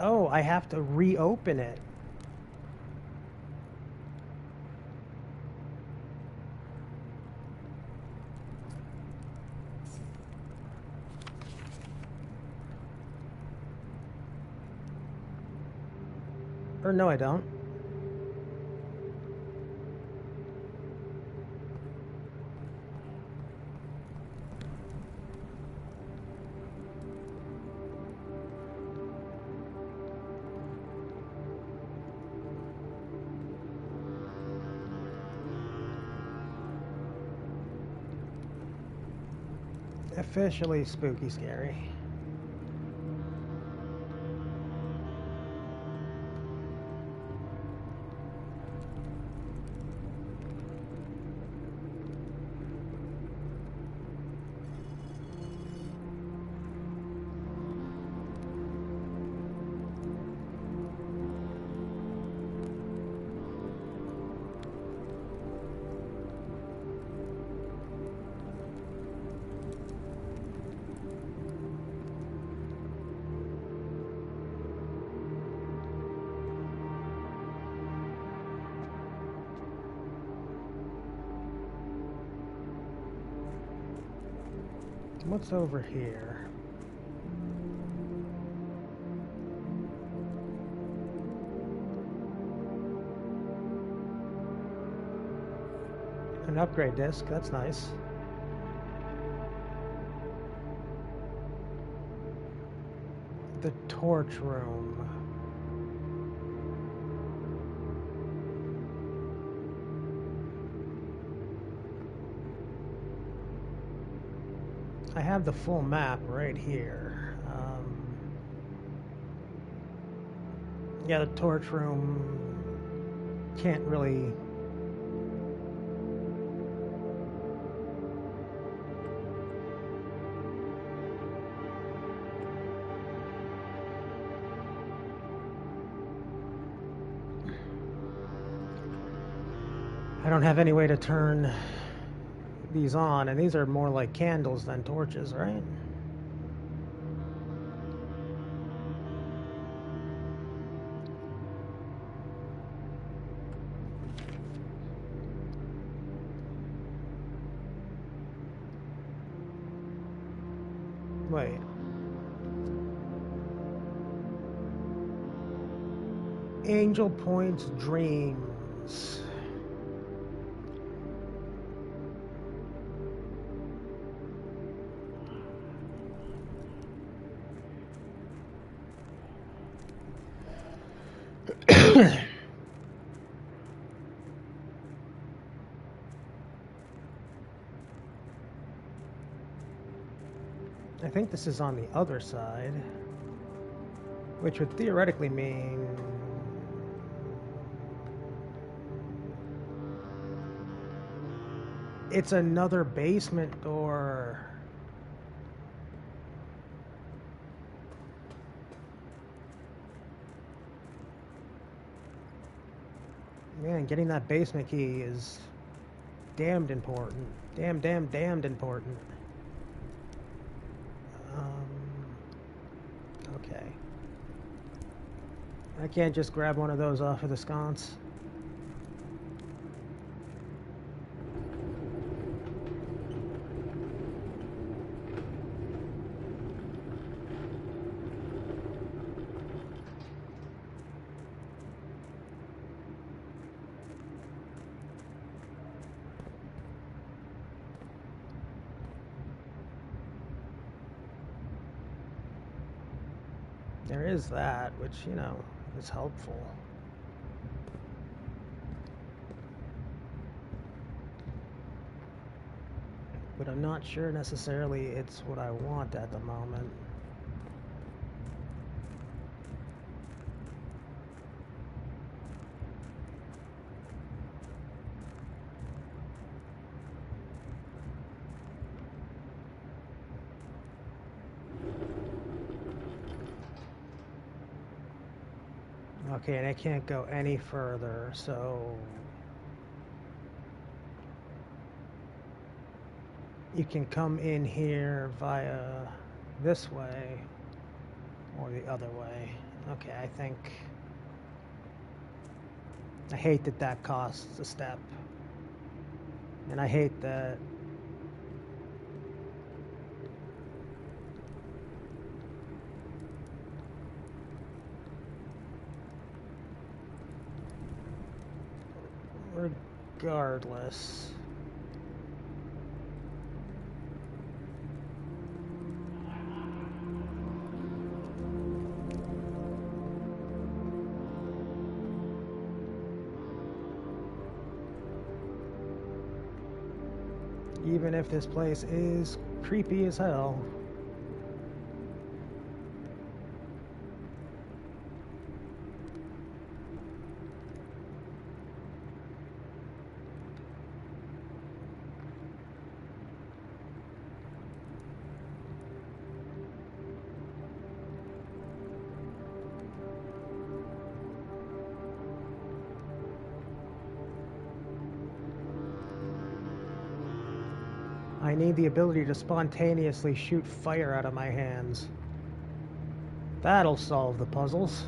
Oh, I have to reopen it. Or no, I don't. Officially spooky scary. What's over here? An upgrade disc, that's nice. The torch room. I have the full map right here. Yeah, the torch room can't really... I don't have any way to turn these on, and these are more like candles than torches, right? Wait. Angel Point's Dreams. I think this is on the other side, which would theoretically mean it's another basement door. Man, getting that basement key is damned important. Damned important. Okay. I can't just grab one of those off of the sconce. There is that, which, you know, is helpful. But I'm not sure necessarily it's what I want at the moment. Okay, and I can't go any further, so you can come in here via this way or the other way. Okay, I hate that that costs a step, and I hate that regardless. Even if this place is creepy as hell. I need the ability to spontaneously shoot fire out of my hands. That'll solve the puzzles.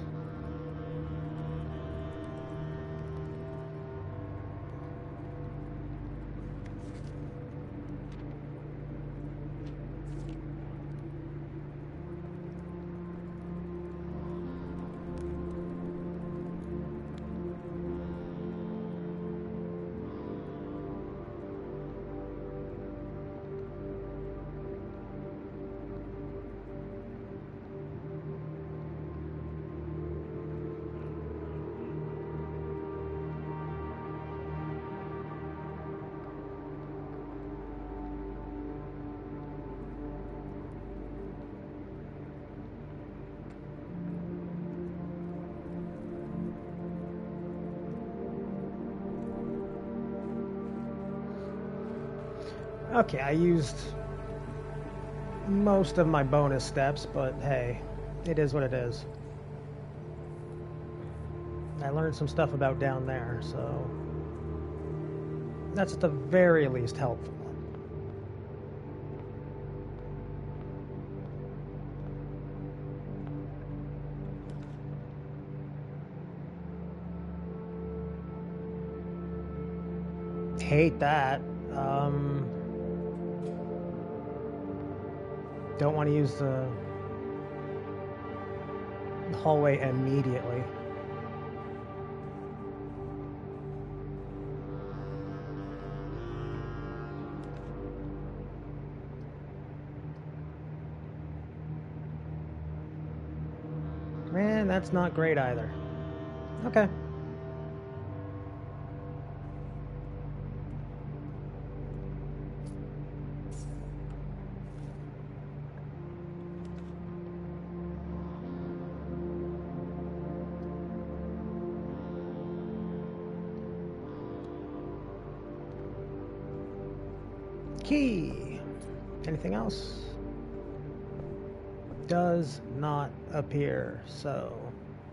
Okay, I used most of my bonus steps, but hey, it is what it is. I learned some stuff about down there, so that's at the very least helpful. Hate that. Don't want to use the hallway immediately. Man, that's not great either. Okay. Key. Anything else? Does not appear. So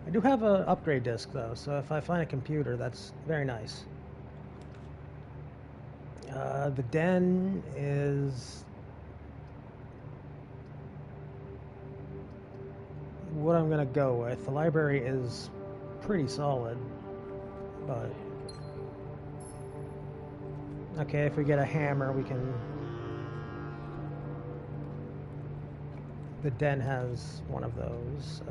I do have an upgrade disc though, so if I find a computer, that's very nice. The den is what I'm gonna go with. The library is pretty solid, but okay, if we get a hammer, we can. The den has one of those.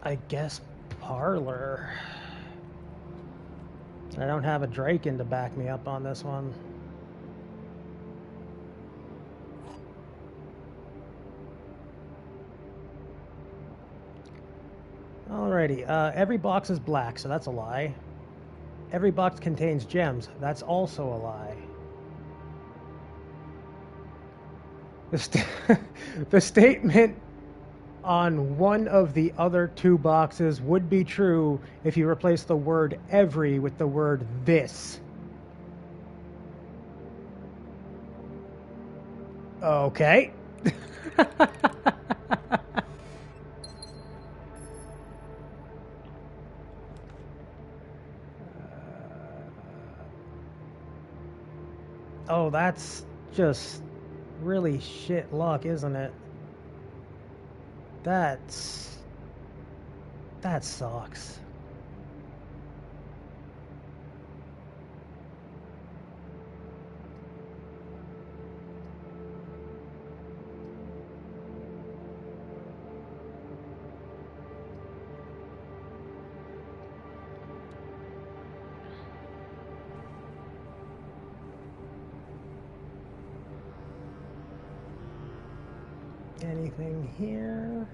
I guess parlor. I don't have a Draken to back me up on this one. Alrighty, every box is black, so that's a lie. Every box contains gems, that's also a lie. The statement on one of the other two boxes would be true if you replace the word every with the word this. Okay. Oh, that's just really shit luck, isn't it? That sucks. Anything here?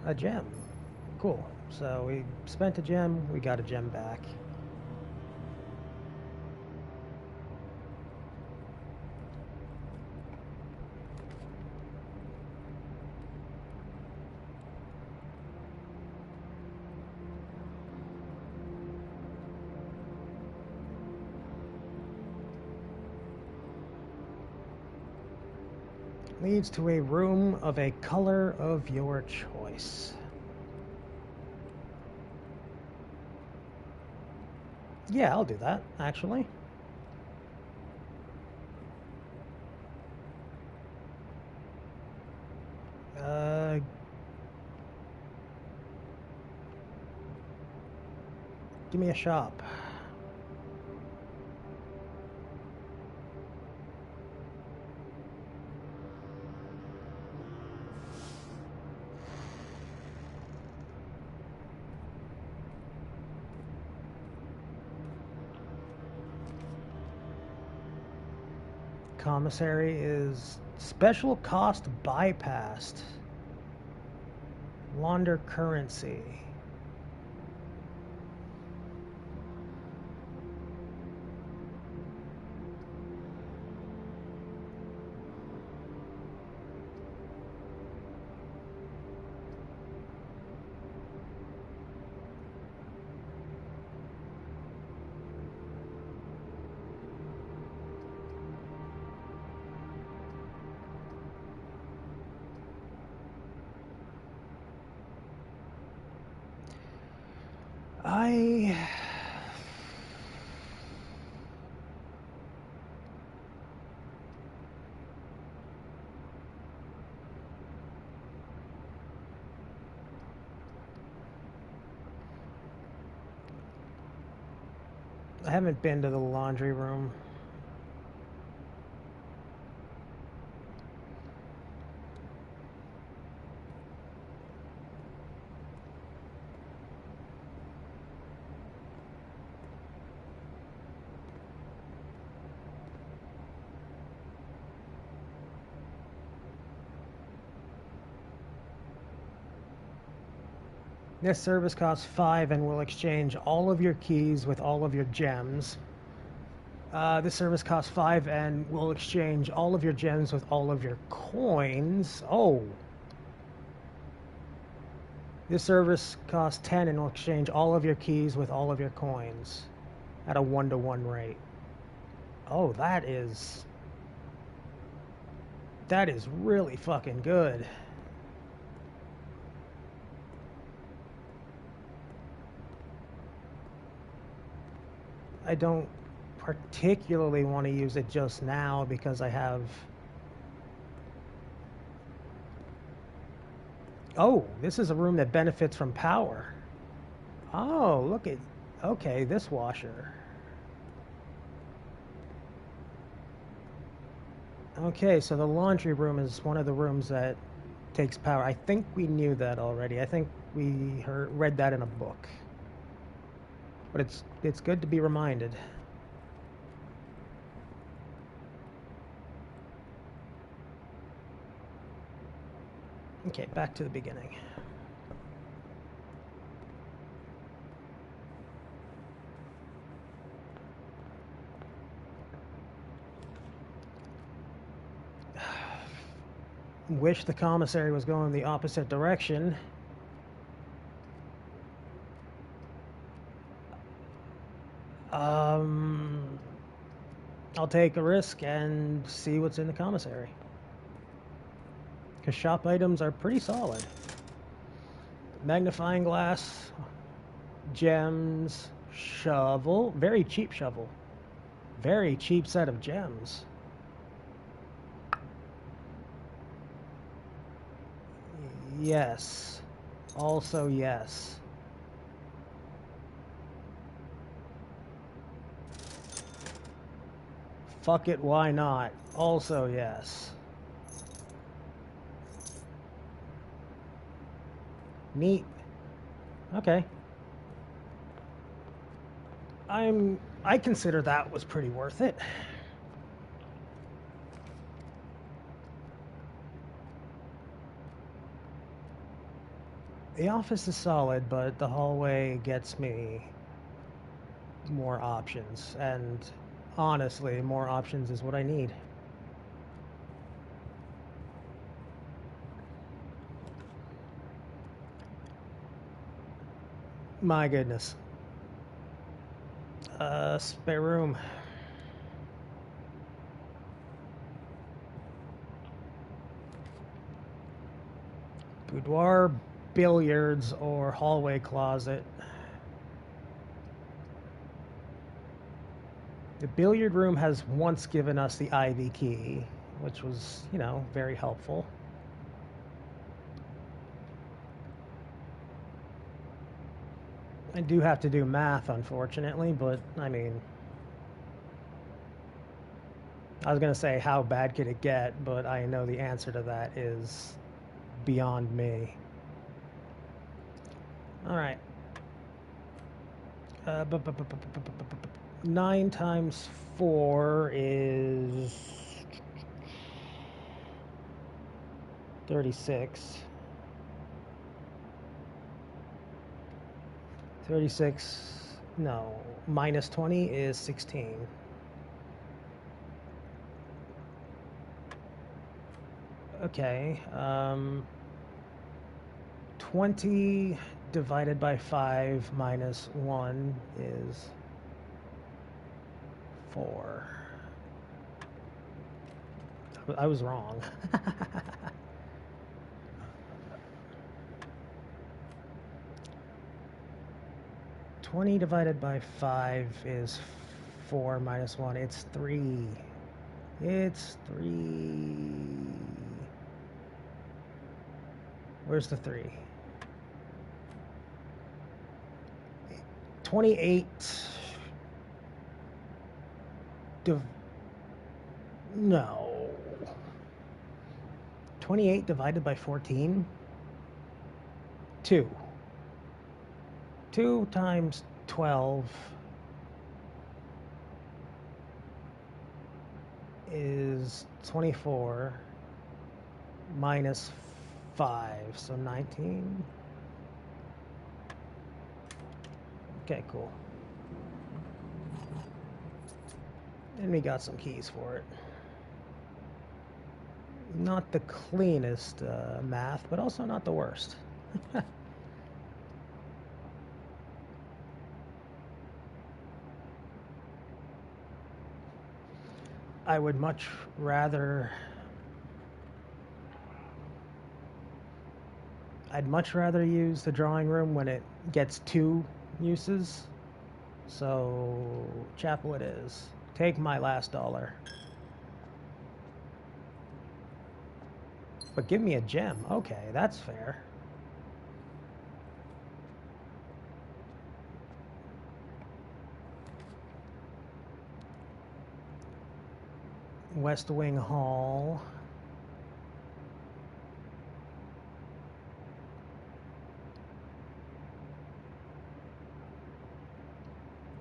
A gem. Cool. So we spent a gem, we got a gem back. Leads to a room of a color of your choice. Yeah, I'll do that, actually. Give me a shop. Commissary is special cost bypassed. Launder currency. I haven't been to the laundry room. This service costs 5 and will exchange all of your keys with all of your gems. This service costs 5 and will exchange all of your gems with all of your coins. Oh. This service costs 10 and will exchange all of your keys with all of your coins at a 1-to-1 rate. Oh, that is That is really fucking good. I don't particularly want to use it just now because I have... Oh, this is a room that benefits from power. Oh, look at... Okay, this washer. Okay, so the laundry room is one of the rooms that takes power. I think we knew that already. I think we read that in a book. But it's good to be reminded. Okay, back to the beginning. Wish the commissary was going the opposite direction. I'll take a risk and see what's in the commissary. Because shop items are pretty solid. Magnifying glass, gems, shovel, very cheap shovel. Very cheap set of gems. Yes. Also yes. Fuck it, why not? Also yes. Neat. Okay. I consider that was pretty worth it. The office is solid, but the hallway gets me more options, and honestly, more options is what I need. My goodness. Spare room. Boudoir, billiards, or hallway closet. The billiard room has once given us the Ivy key, which was, you know, very helpful. I do have to do math, unfortunately, but, I mean... I was going to say, how bad could it get, but I know the answer to that is beyond me. Alright. 9 times 4 is 36. 36, no, minus 20 is 16. Okay, 20 divided by 5 minus 1 is 4. I was wrong. 20 divided by 5 is 4 minus 1. It's 3. It's 3. Where's the 3? 28. No. 28 divided by 14? 2. 2 times 12 is 24 minus 5, so 19. Okay, cool. And we got some keys for it. Not the cleanest math, but also not the worst. I would much rather I'd much rather use the drawing room when it gets 2 uses. So, chapel it is. Take my last dollar. But give me a gem. Okay, that's fair. West Wing Hall.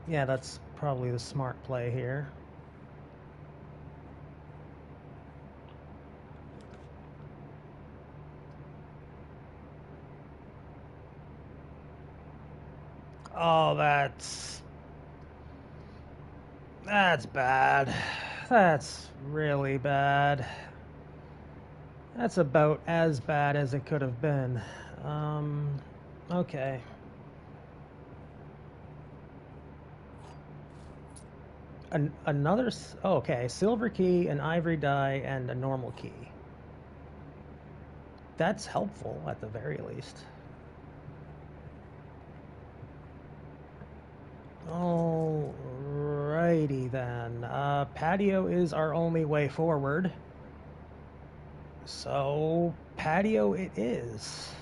Yeah, that's probably the smart play here. Oh, that's bad. That's really bad. That's about as bad as it could have been. Okay. Another, oh, okay, silver key, an ivory die, and a normal key. That's helpful at the very least. Alrighty then. Patio is our only way forward. So, patio it is.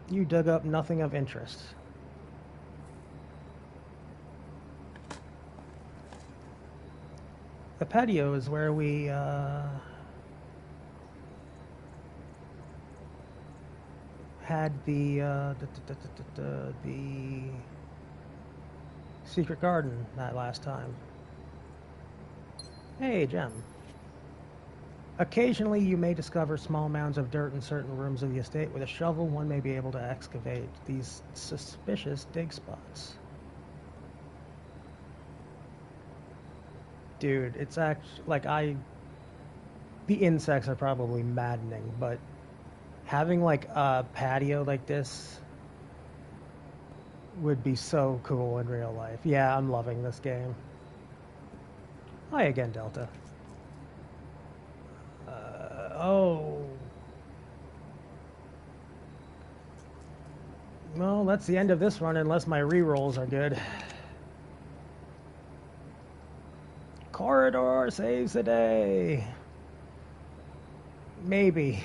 You dug up nothing of interest. The patio is where we had the secret garden that last time. Hey, gem. Occasionally you may discover small mounds of dirt in certain rooms of the estate. With a shovel, one may be able to excavate these suspicious dig spots. Dude, it's actually, like, the insects are probably maddening, but having, like, a patio like this would be so cool in real life. Yeah, I'm loving this game. Hi again, Delta. Oh. Well, that's the end of this run unless my rerolls are good. Corridor saves the day. Maybe.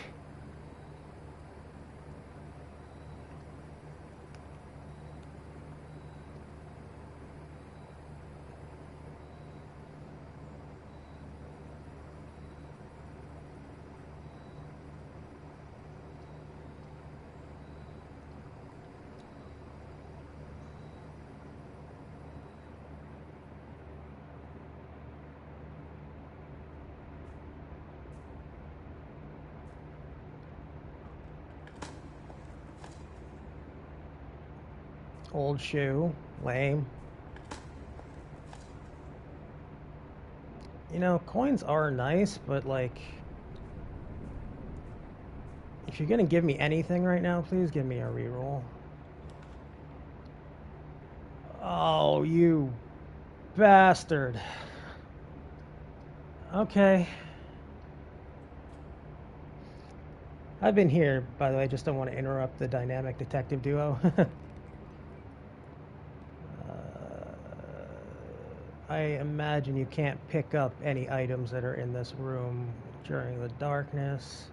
Old shoe. Lame. You know, coins are nice, but, like, if you're gonna give me anything right now, please give me a reroll. Oh, you bastard. Okay. I've been here, by the way, just don't want to interrupt the dynamic detective duo. I imagine you can't pick up any items that are in this room during the darkness,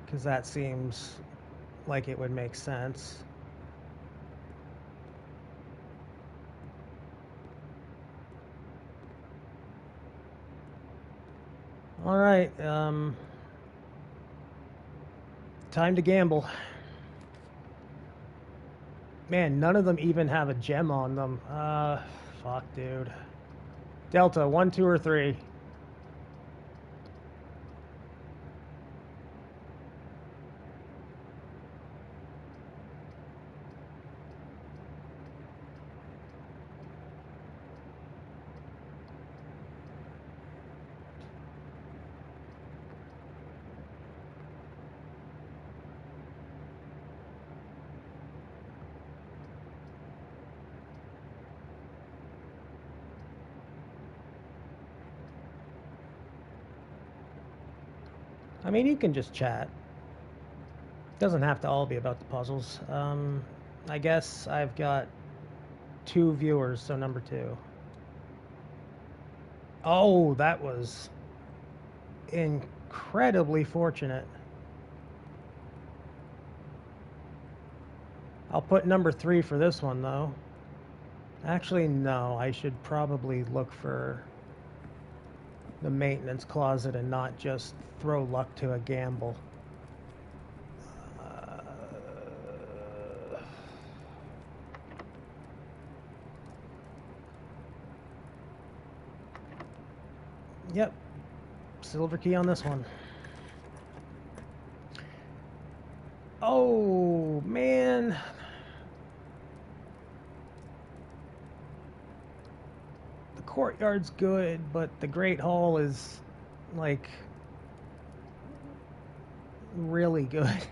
because that seems like it would make sense. All right, time to gamble. Man, none of them even have a gem on them. Fuck, dude. Delta, 1, 2, or 3. I mean, you can just chat. Doesn't have to all be about the puzzles. I guess I've got 2 viewers, so number 2. Oh, that was incredibly fortunate. I'll put number 3 for this one, though. Actually, no, I should probably look for the maintenance closet and not just throw luck to a gamble. Yep, silver key on this one. Oh, man. The courtyard's good, but the Great Hall is, like, really good.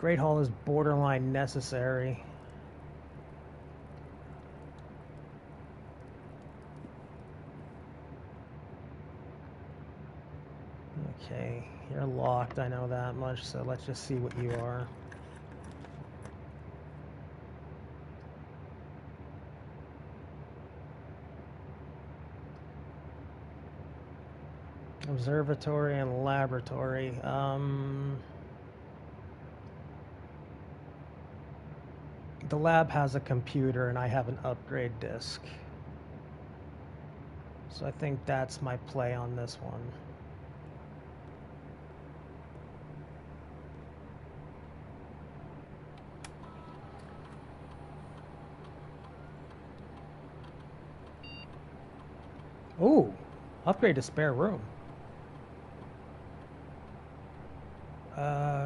Great Hall is borderline necessary. Okay, you're locked, I know that much, so let's just see what you are. Observatory and laboratory. The lab has a computer and I have an upgrade disk. So I think that's my play on this one. Ooh, upgrade to spare room.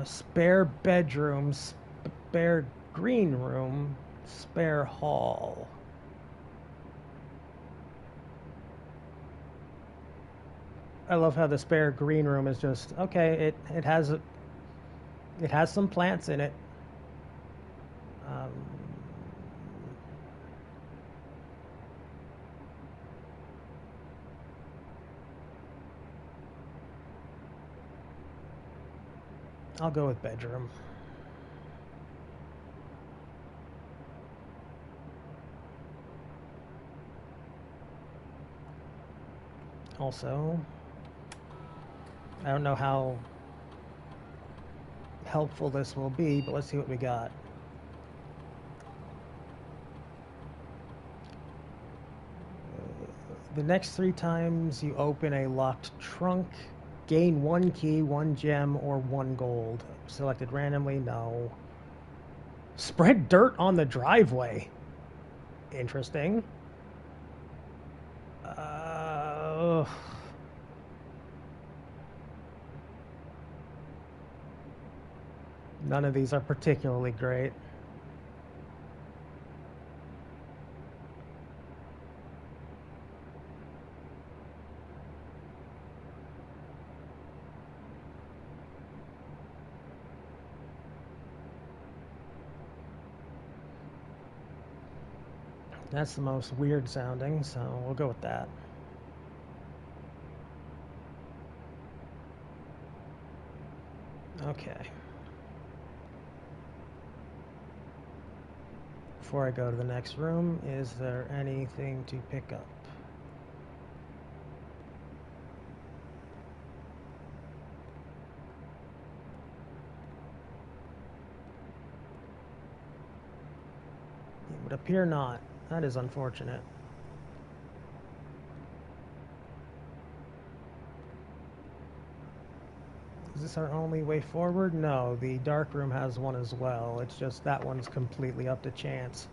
Spare bedroom, spare green room, spare hall. I love how the spare green room is just okay. It has some plants in it. I'll go with bedroom. Also, I don't know how helpful this will be, but let's see what we got. The next 3 times you open a locked trunk, gain 1 key, 1 gem, or 1 gold. Selected randomly, no. Spread dirt on the driveway. Interesting. None of these are particularly great. That's the most weird sounding, so we'll go with that. Okay. Before I go to the next room, is there anything to pick up? It would appear not. That is unfortunate. Is this our only way forward? No, the dark room has one as well. It's just that one's completely up to chance.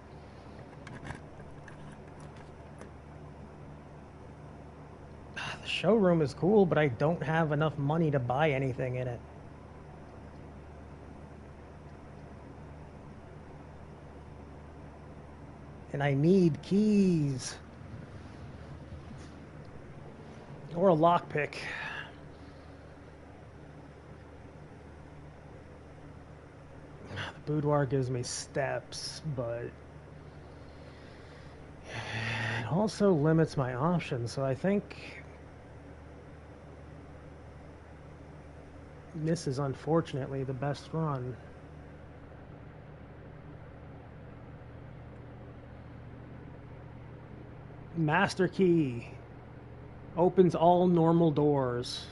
The showroom is cool, but I don't have enough money to buy anything in it. And I need keys. Or a lockpick. The boudoir gives me steps, but it also limits my options, so I think this is unfortunately the best run. Master key opens all normal doors.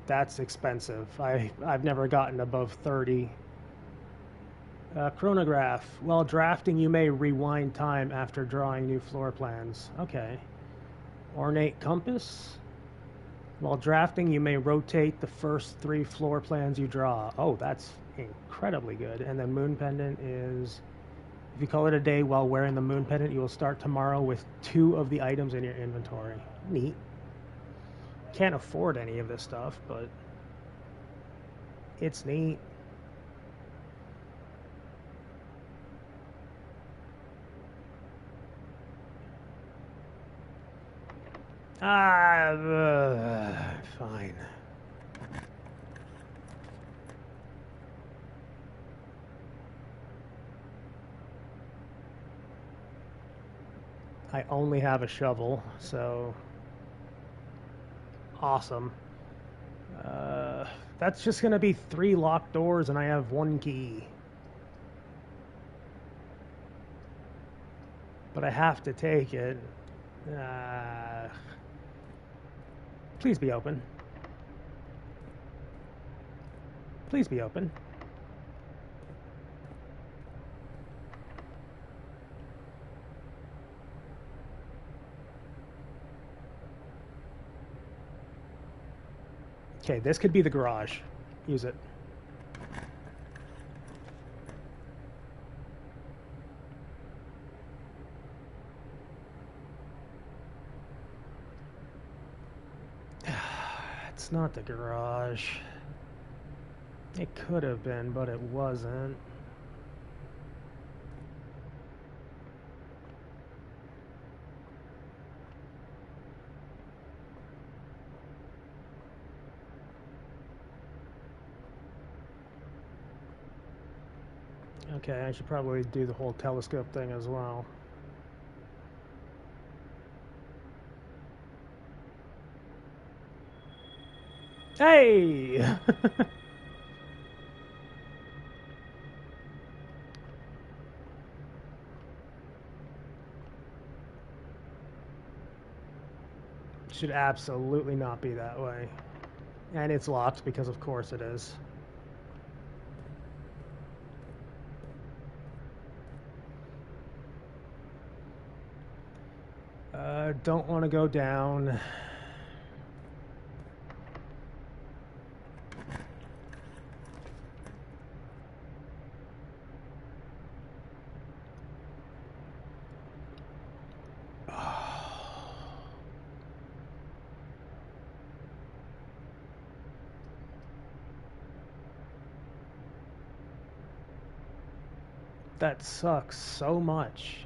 That's expensive. I've never gotten above 30. Chronograph. While drafting, you may rewind time after drawing new floor plans. Okay. Ornate compass. While drafting, you may rotate the first 3 floor plans you draw. Oh, that's incredibly good. And then moon pendant is, if you call it a day while wearing the moon pendant, you will start tomorrow with 2 of the items in your inventory. Neat. Can't afford any of this stuff, but it's neat. Fine. I only have a shovel, so awesome. That's just gonna be 3 locked doors, and I have 1 key. But I have to take it. Please be open. Please be open. Okay, this could be the garage. Use it. It's not the garage. It could have been, but it wasn't. Okay, I should probably do the whole telescope thing as well. Hey! Should absolutely not be that way. And it's locked because of course it is. Don't want to go down. That sucks so much.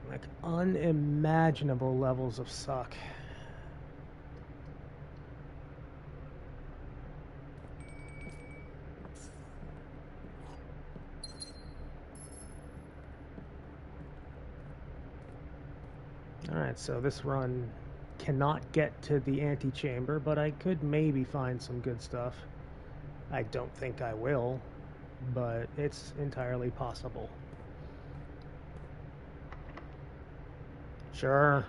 Like unimaginable levels of suck. Alright, so this run cannot get to the antechamber, but I could maybe find some good stuff. I don't think I will, but it's entirely possible. Sure.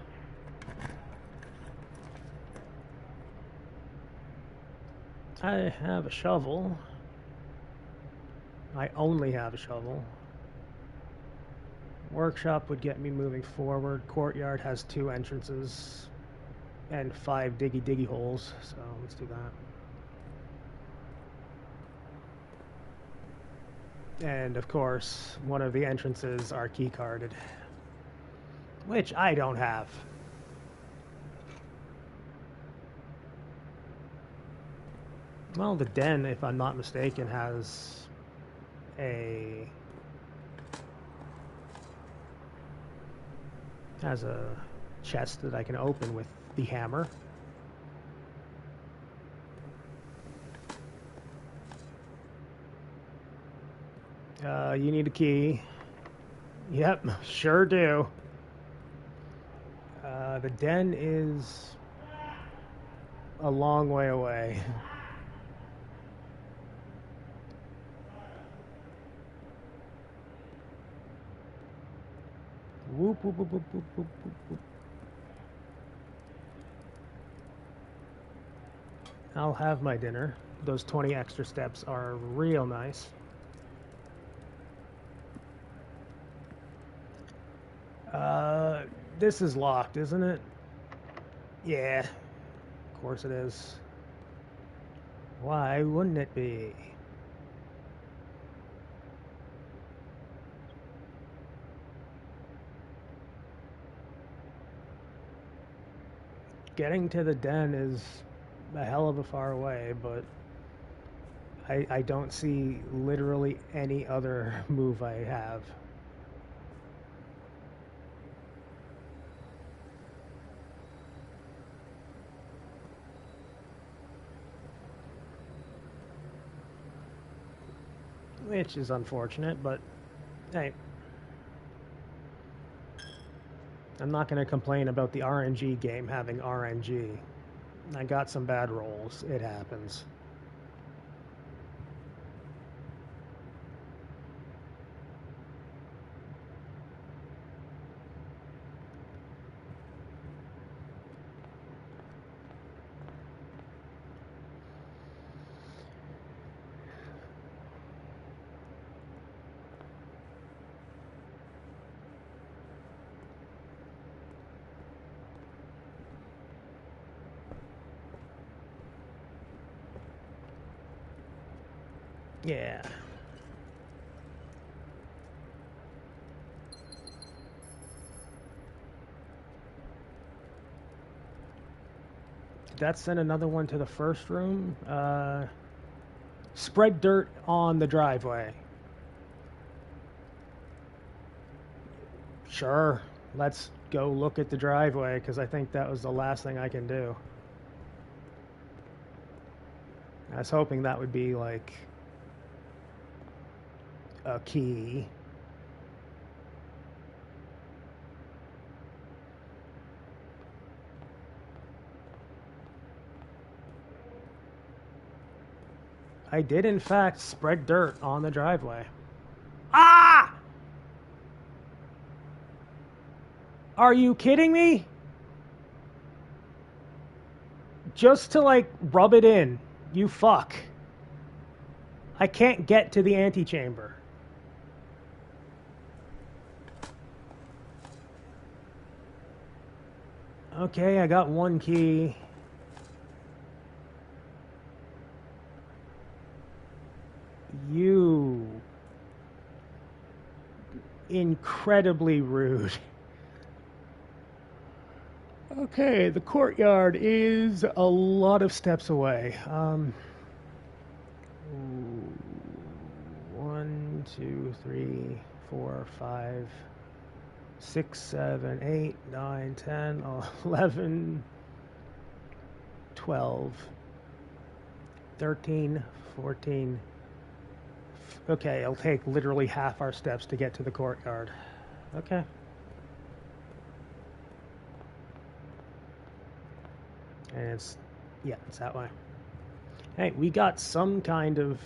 I have a shovel. I only have a shovel. Workshop would get me moving forward. Courtyard has 2 entrances and 5 diggy holes, so let's do that. And of course, one of the entrances are key carded, which I don't have. Well, the den, if I'm not mistaken, has a chest that I can open with the hammer. You need a key. Yep, sure do. The den is a long way away. Whoop, whoop, whoop, whoop, whoop, whoop, whoop. I'll have my dinner. Those 20 extra steps are real nice. This is locked, isn't it? Yeah, of course it is. Why wouldn't it be? Getting to the den is a hell of a far away, but I don't see literally any other move I have. Which is unfortunate, but hey. I'm not going to complain about the RNG game having RNG. I got some bad rolls. It happens. Yeah. Did that send another one to the first room? Spread dirt on the driveway. Sure. Let's go look at the driveway, because I think that was the last thing I can do. I was hoping that would be like a key. I did, in fact, spread dirt on the driveway. Ah! Are you kidding me? Just to, like, rub it in. You fuck. I can't get to the antechamber. Okay, I got one key. You... incredibly rude. Okay, the courtyard is a lot of steps away. 1, 2, 3, 4, 5, 6, 7, 8, 9, 10, 11, 12, 13, 14. Okay, it'll take literally half our steps to get to the courtyard. Okay. And it's, yeah, it's that way. Hey, we got some kind of...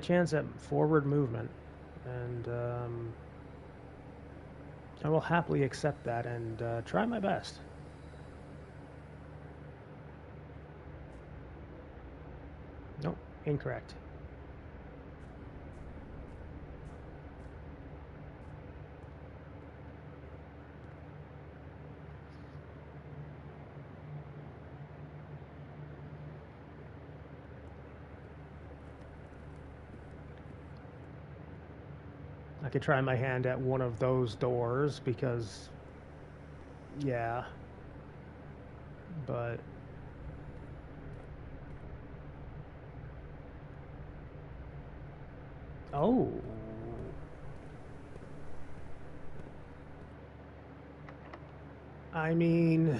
chance at forward movement. And I will happily accept that and try my best. Nope, incorrect. I could try my hand at one of those doors because, yeah, but oh, I mean,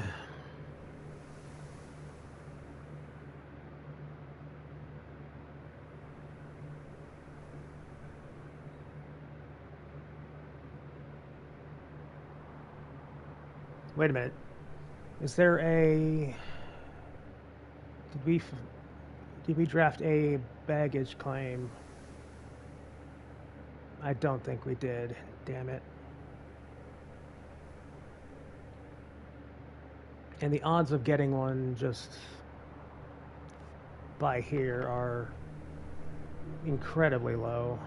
Wait a minute. Is there a... Did we draft a baggage claim? I don't think we did. Damn it. And the odds of getting one just by here are incredibly low.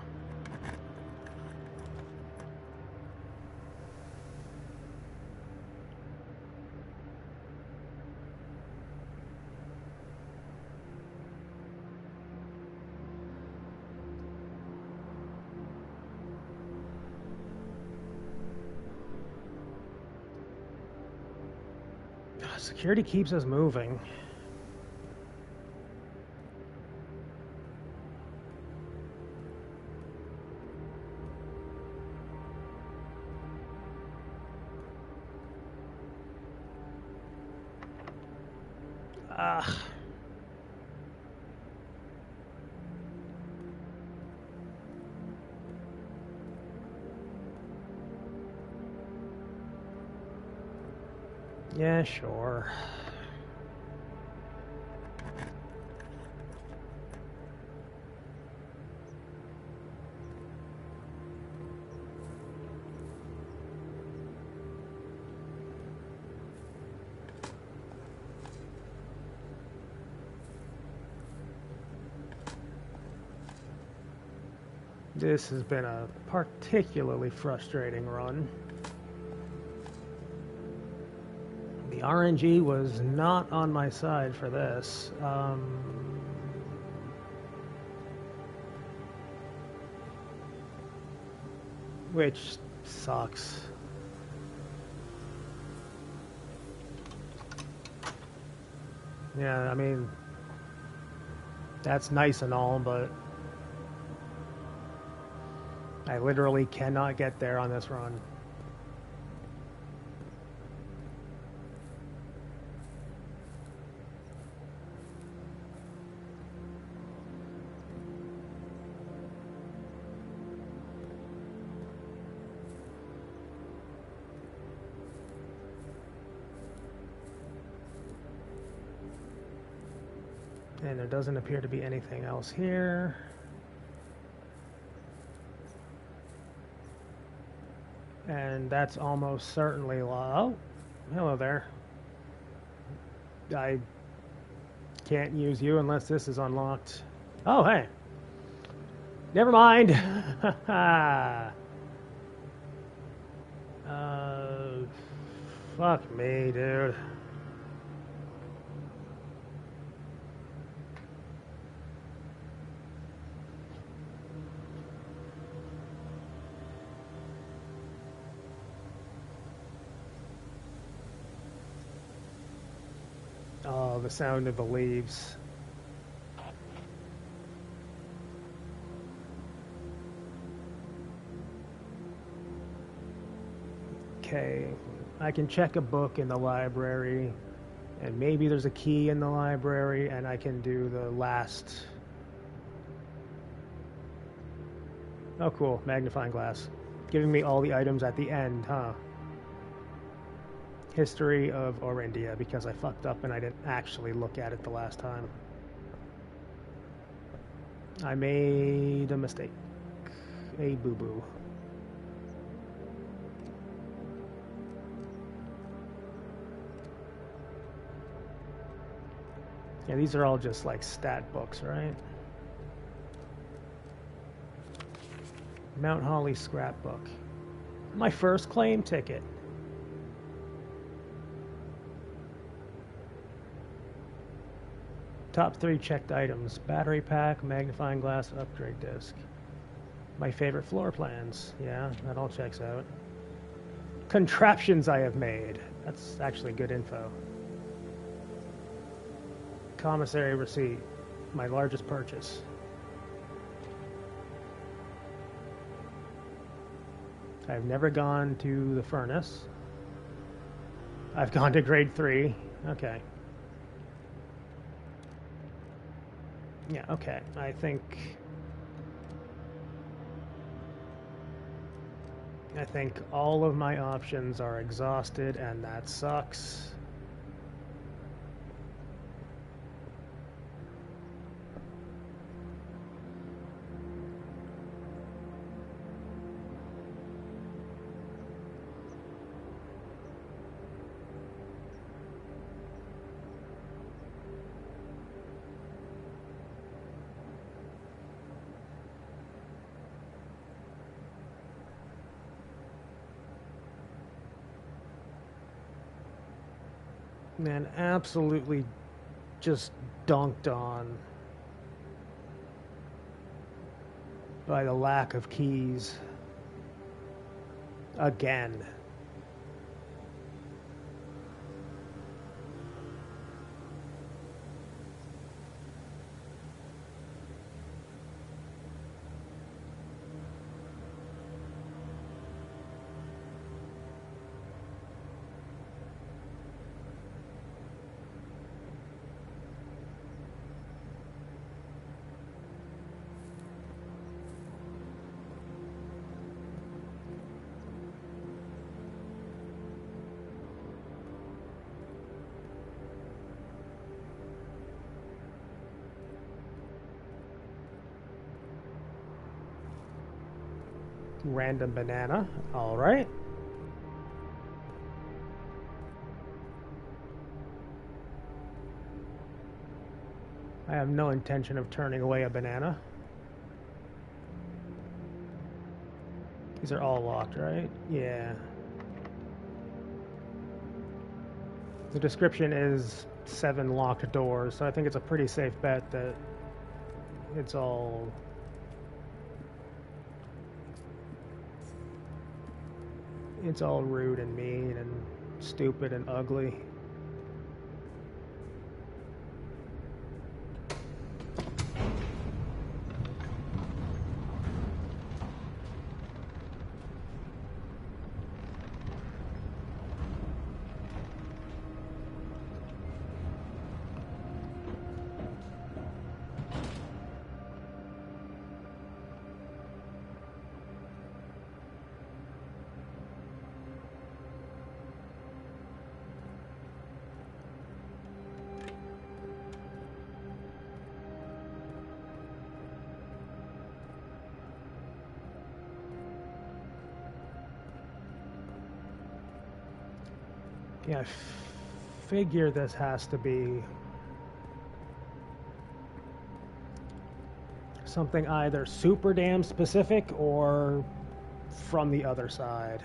Security keeps us moving. Ah. Yeah, sure. This has been a particularly frustrating run. The RNG was not on my side for this. Which sucks. Yeah, I mean, that's nice and all, but I literally cannot get there on this run. And there doesn't appear to be anything else here. And that's almost certainly oh, hello there. I can't use you unless this is unlocked. Oh, hey. Never mind. Fuck me, dude. Oh, the sound of the leaves. Okay, I can check a book in the library, and maybe there's a key in the library, and I can do the last... Oh, cool, magnifying glass. Giving me all the items at the end, huh? History of Orindia, because I fucked up and I didn't actually look at it the last time. I made a mistake. A boo-boo. Yeah, these are all just like stat books, right? Mount Holly scrapbook. My first claim ticket. Top 3 checked items. Battery pack, magnifying glass, upgrade disc. My favorite floor plans. Yeah, that all checks out. Contraptions I have made. That's actually good info. Commissary receipt. My largest purchase. I've never gone to the furnace. I've gone to grade 3. Okay. Yeah, okay. I think I think all of my options are exhausted, and that sucks. Man, absolutely just dunked on by the lack of keys. Again. Random banana. All right. I have no intention of turning away a banana. These are all locked, right? Yeah. The description is 7 locked doors, so I think it's a pretty safe bet that it's all rude and mean and stupid and ugly. Yeah, I figure this has to be something either super damn specific or from the other side.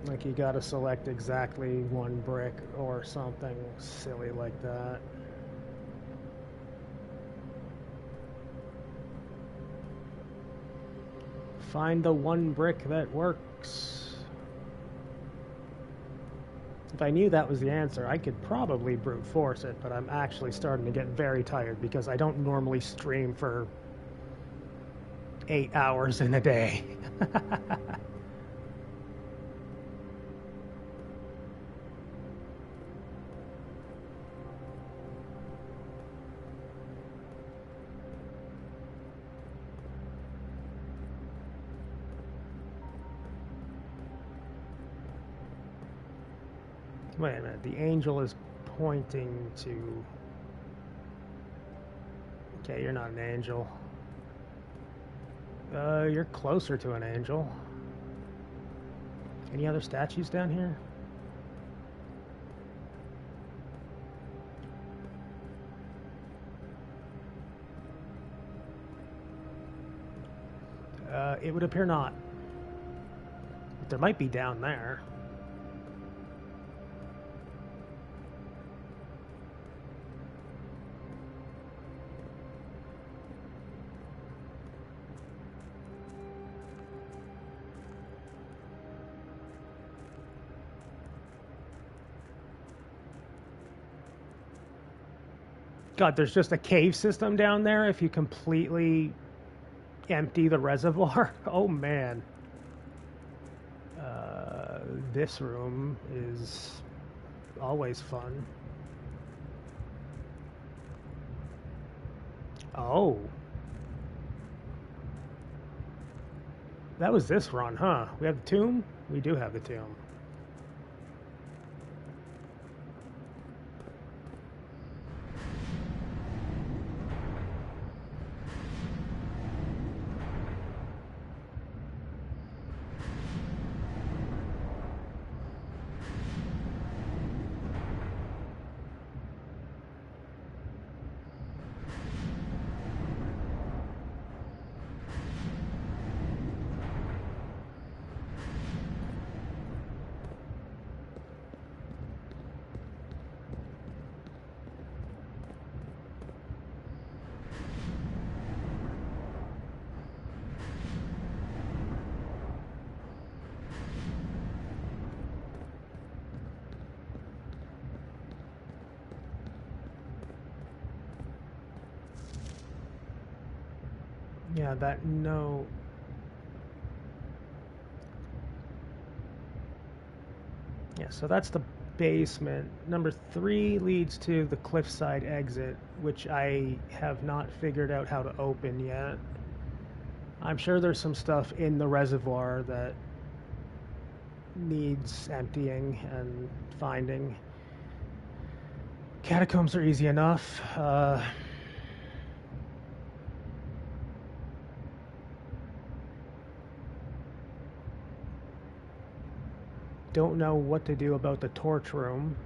Like you gotta select exactly 1 brick or something silly like that. Find the 1 brick that works. If I knew that was the answer, I could probably brute force it, but I'm actually starting to get very tired because I don't normally stream for 8 hours in a day. Wait a minute, the angel is pointing to... Okay, you're not an angel. You're closer to an angel. Any other statues down here? It would appear not. But there might be down there. God, there's just a cave system down there if you completely empty the reservoir. Oh man. This room is always fun. Oh. That was this run, huh? We have the tomb? We do have the tomb. Yeah, that no. Yeah, so that's the basement. Number 3 leads to the cliffside exit, which I have not figured out how to open yet. I'm sure there's some stuff in the reservoir that needs emptying and finding. Catacombs are easy enough. Don't know what to do about the torch room.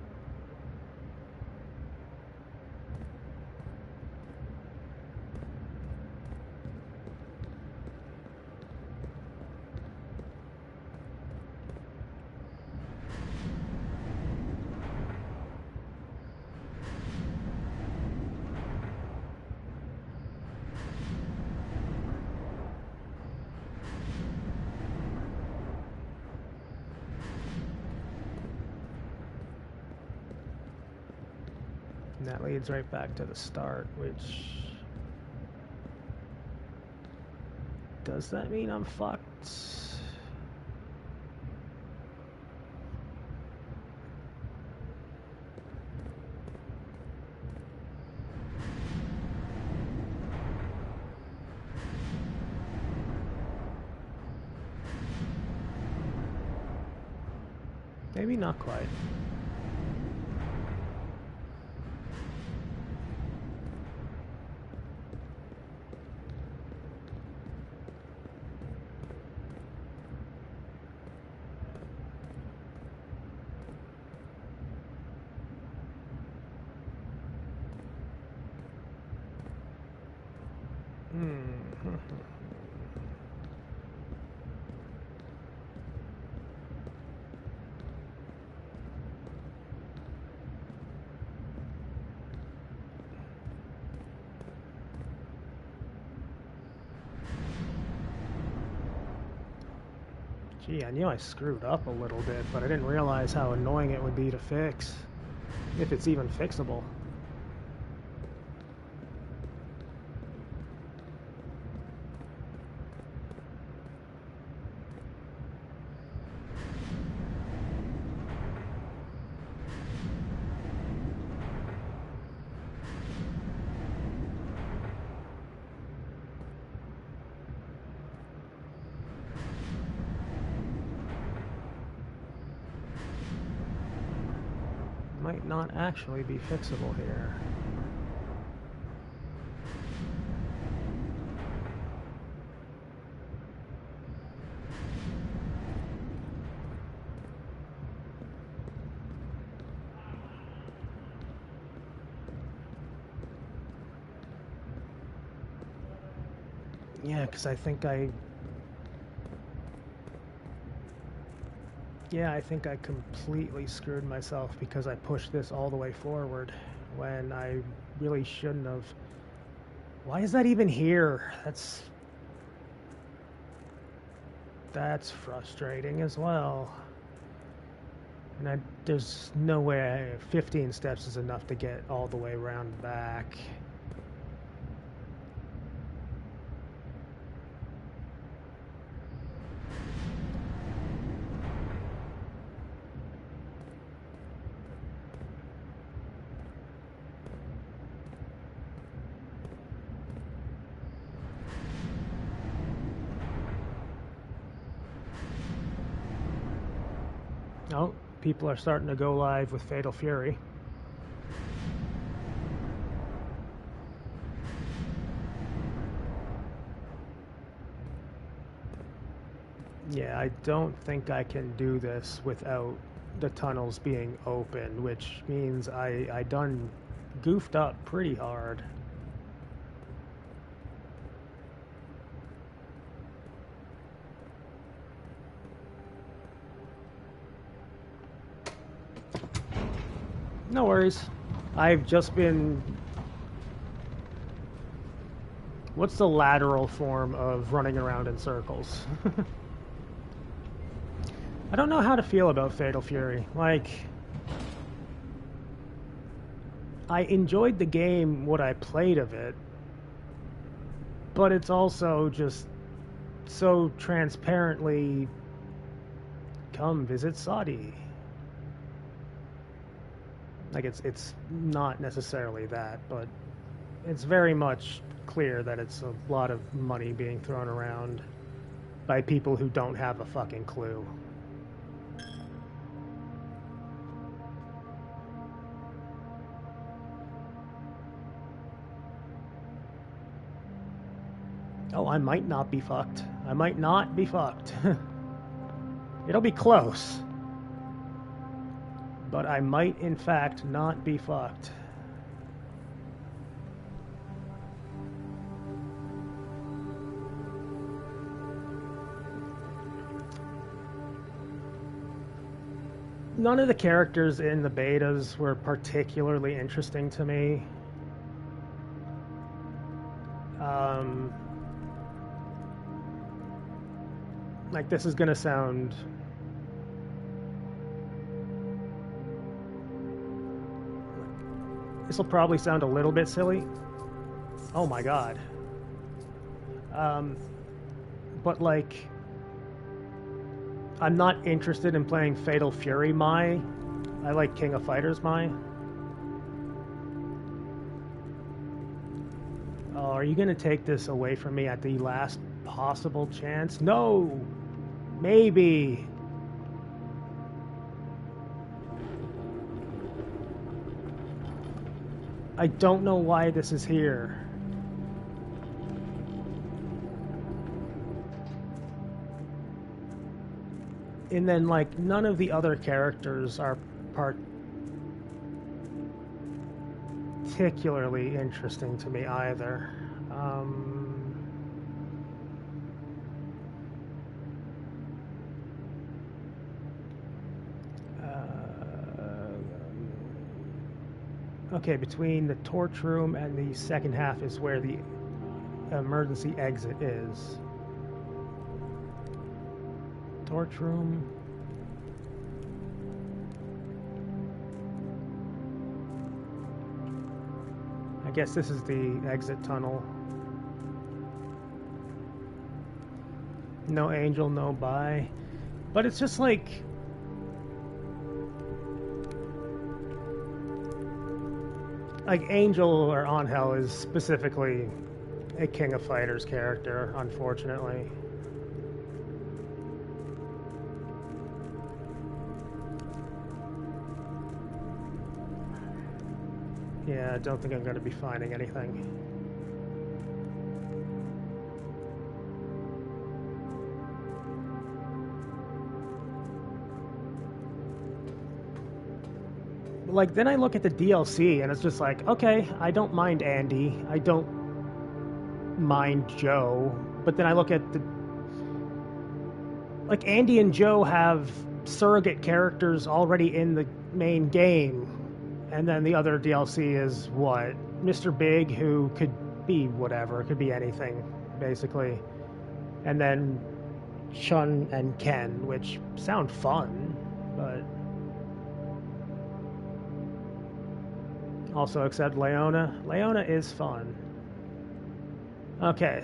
And that leads right back to the start, which... Does that mean I'm fucked? Maybe not quite. Gee, I knew I screwed up a little bit, but I didn't realize how annoying it would be to fix. If it's even fixable. Might not actually be fixable here. Yeah, because I think I completely screwed myself because I pushed this all the way forward when I really shouldn't have. Why is that even here? That's frustrating as well. And there's no way 15 steps is enough to get all the way around back. Oh, people are starting to go live with Fatal Fury. Yeah, I don't think I can do this without the tunnels being open, which means I done goofed up pretty hard. No worries. I've just been... What's the lateral form of running around in circles? I don't know how to feel about Fatal Fury. Like, I enjoyed the game, what I played of it, but it's also just so transparently, come visit Saudi. Like, it's not necessarily that, but it's very much clear that it's a lot of money being thrown around by people who don't have a fucking clue. Oh, I might not be fucked. I might not be fucked. It'll be close. But I might, in fact, not be fucked. None of the characters in the betas were particularly interesting to me. Like, this is gonna sound... This will probably sound a little bit silly. Oh my god. But, like... I'm not interested in playing Fatal Fury Mai. I like King of Fighters Mai. Oh, are you gonna take this away from me at the last possible chance? No! Maybe! I don't know why this is here. And then, like, none of the other characters are particularly interesting to me either. Okay, between the torch room and the second half is where the emergency exit is. Torch room. I guess this is the exit tunnel. No angel, no bye. But it's just like... Like, Angel or Angel is specifically a King of Fighters character, unfortunately. Yeah, I don't think I'm going to be finding anything. Like, then I look at the DLC and it's just like, okay, I don't mind Andy, I don't mind Joe, but then I look at the... Like, Andy and Joe have surrogate characters already in the main game, and then the other DLC is, what? Mr. Big, who could be whatever, could be anything, basically. And then Chun and Ken, which sound fun, but... Also accept Leona. Leona is fun. Okay.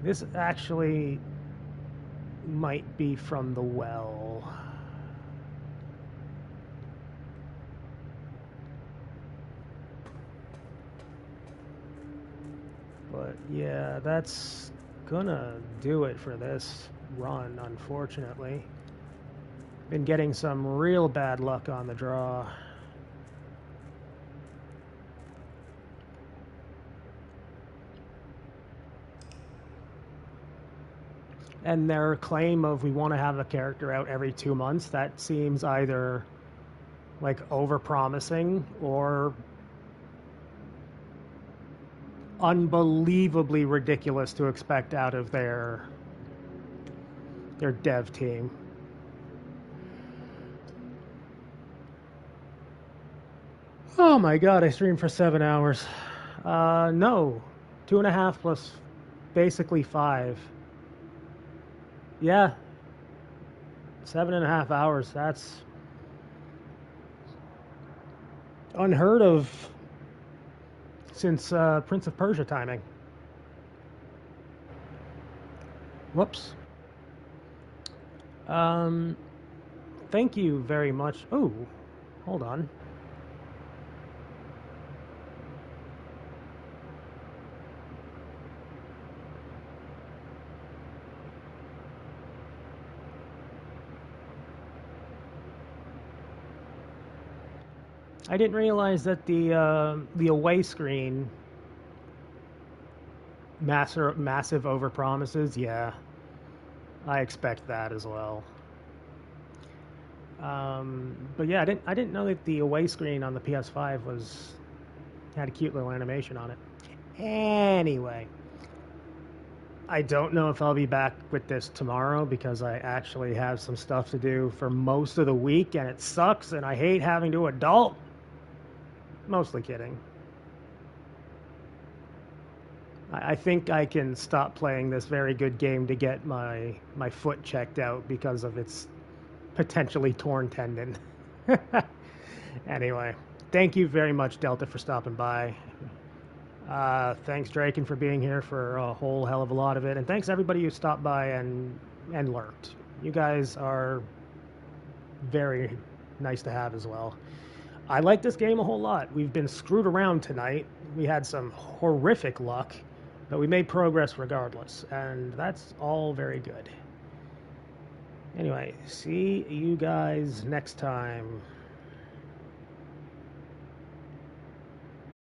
This actually might be from the well. But yeah, that's gonna do it for this run, unfortunately. Been getting some real bad luck on the draw. And their claim of we want to have a character out every 2 months, that seems either like over-promising or unbelievably ridiculous to expect out of their dev team. Oh my god, I streamed for 7 hours. No. 2.5 plus basically 5. Yeah. 7.5 hours. That's unheard of since Prince of Persia timing. Whoops. Thank you very much. Oh, hold on. I didn't realize that the away screen massive overpromises. Yeah, I expect that as well. But yeah, I didn't know that the away screen on the PS5 had a cute little animation on it. Anyway, I don't know if I'll be back with this tomorrow because I actually have some stuff to do for most of the week, and it sucks, and I hate having to adult. Mostly kidding. I think I can stop playing this very good game to get my foot checked out because of its potentially torn tendon. Anyway, thank you very much, Delta, for stopping by. Thanks, Draken, for being here for a whole hell of a lot of it. And thanks, everybody who stopped by and lurked. You guys are very nice to have as well. I like this game a whole lot. We've been screwed around tonight. We had some horrific luck, but we made progress regardless. And that's all very good. Anyway, see you guys next time.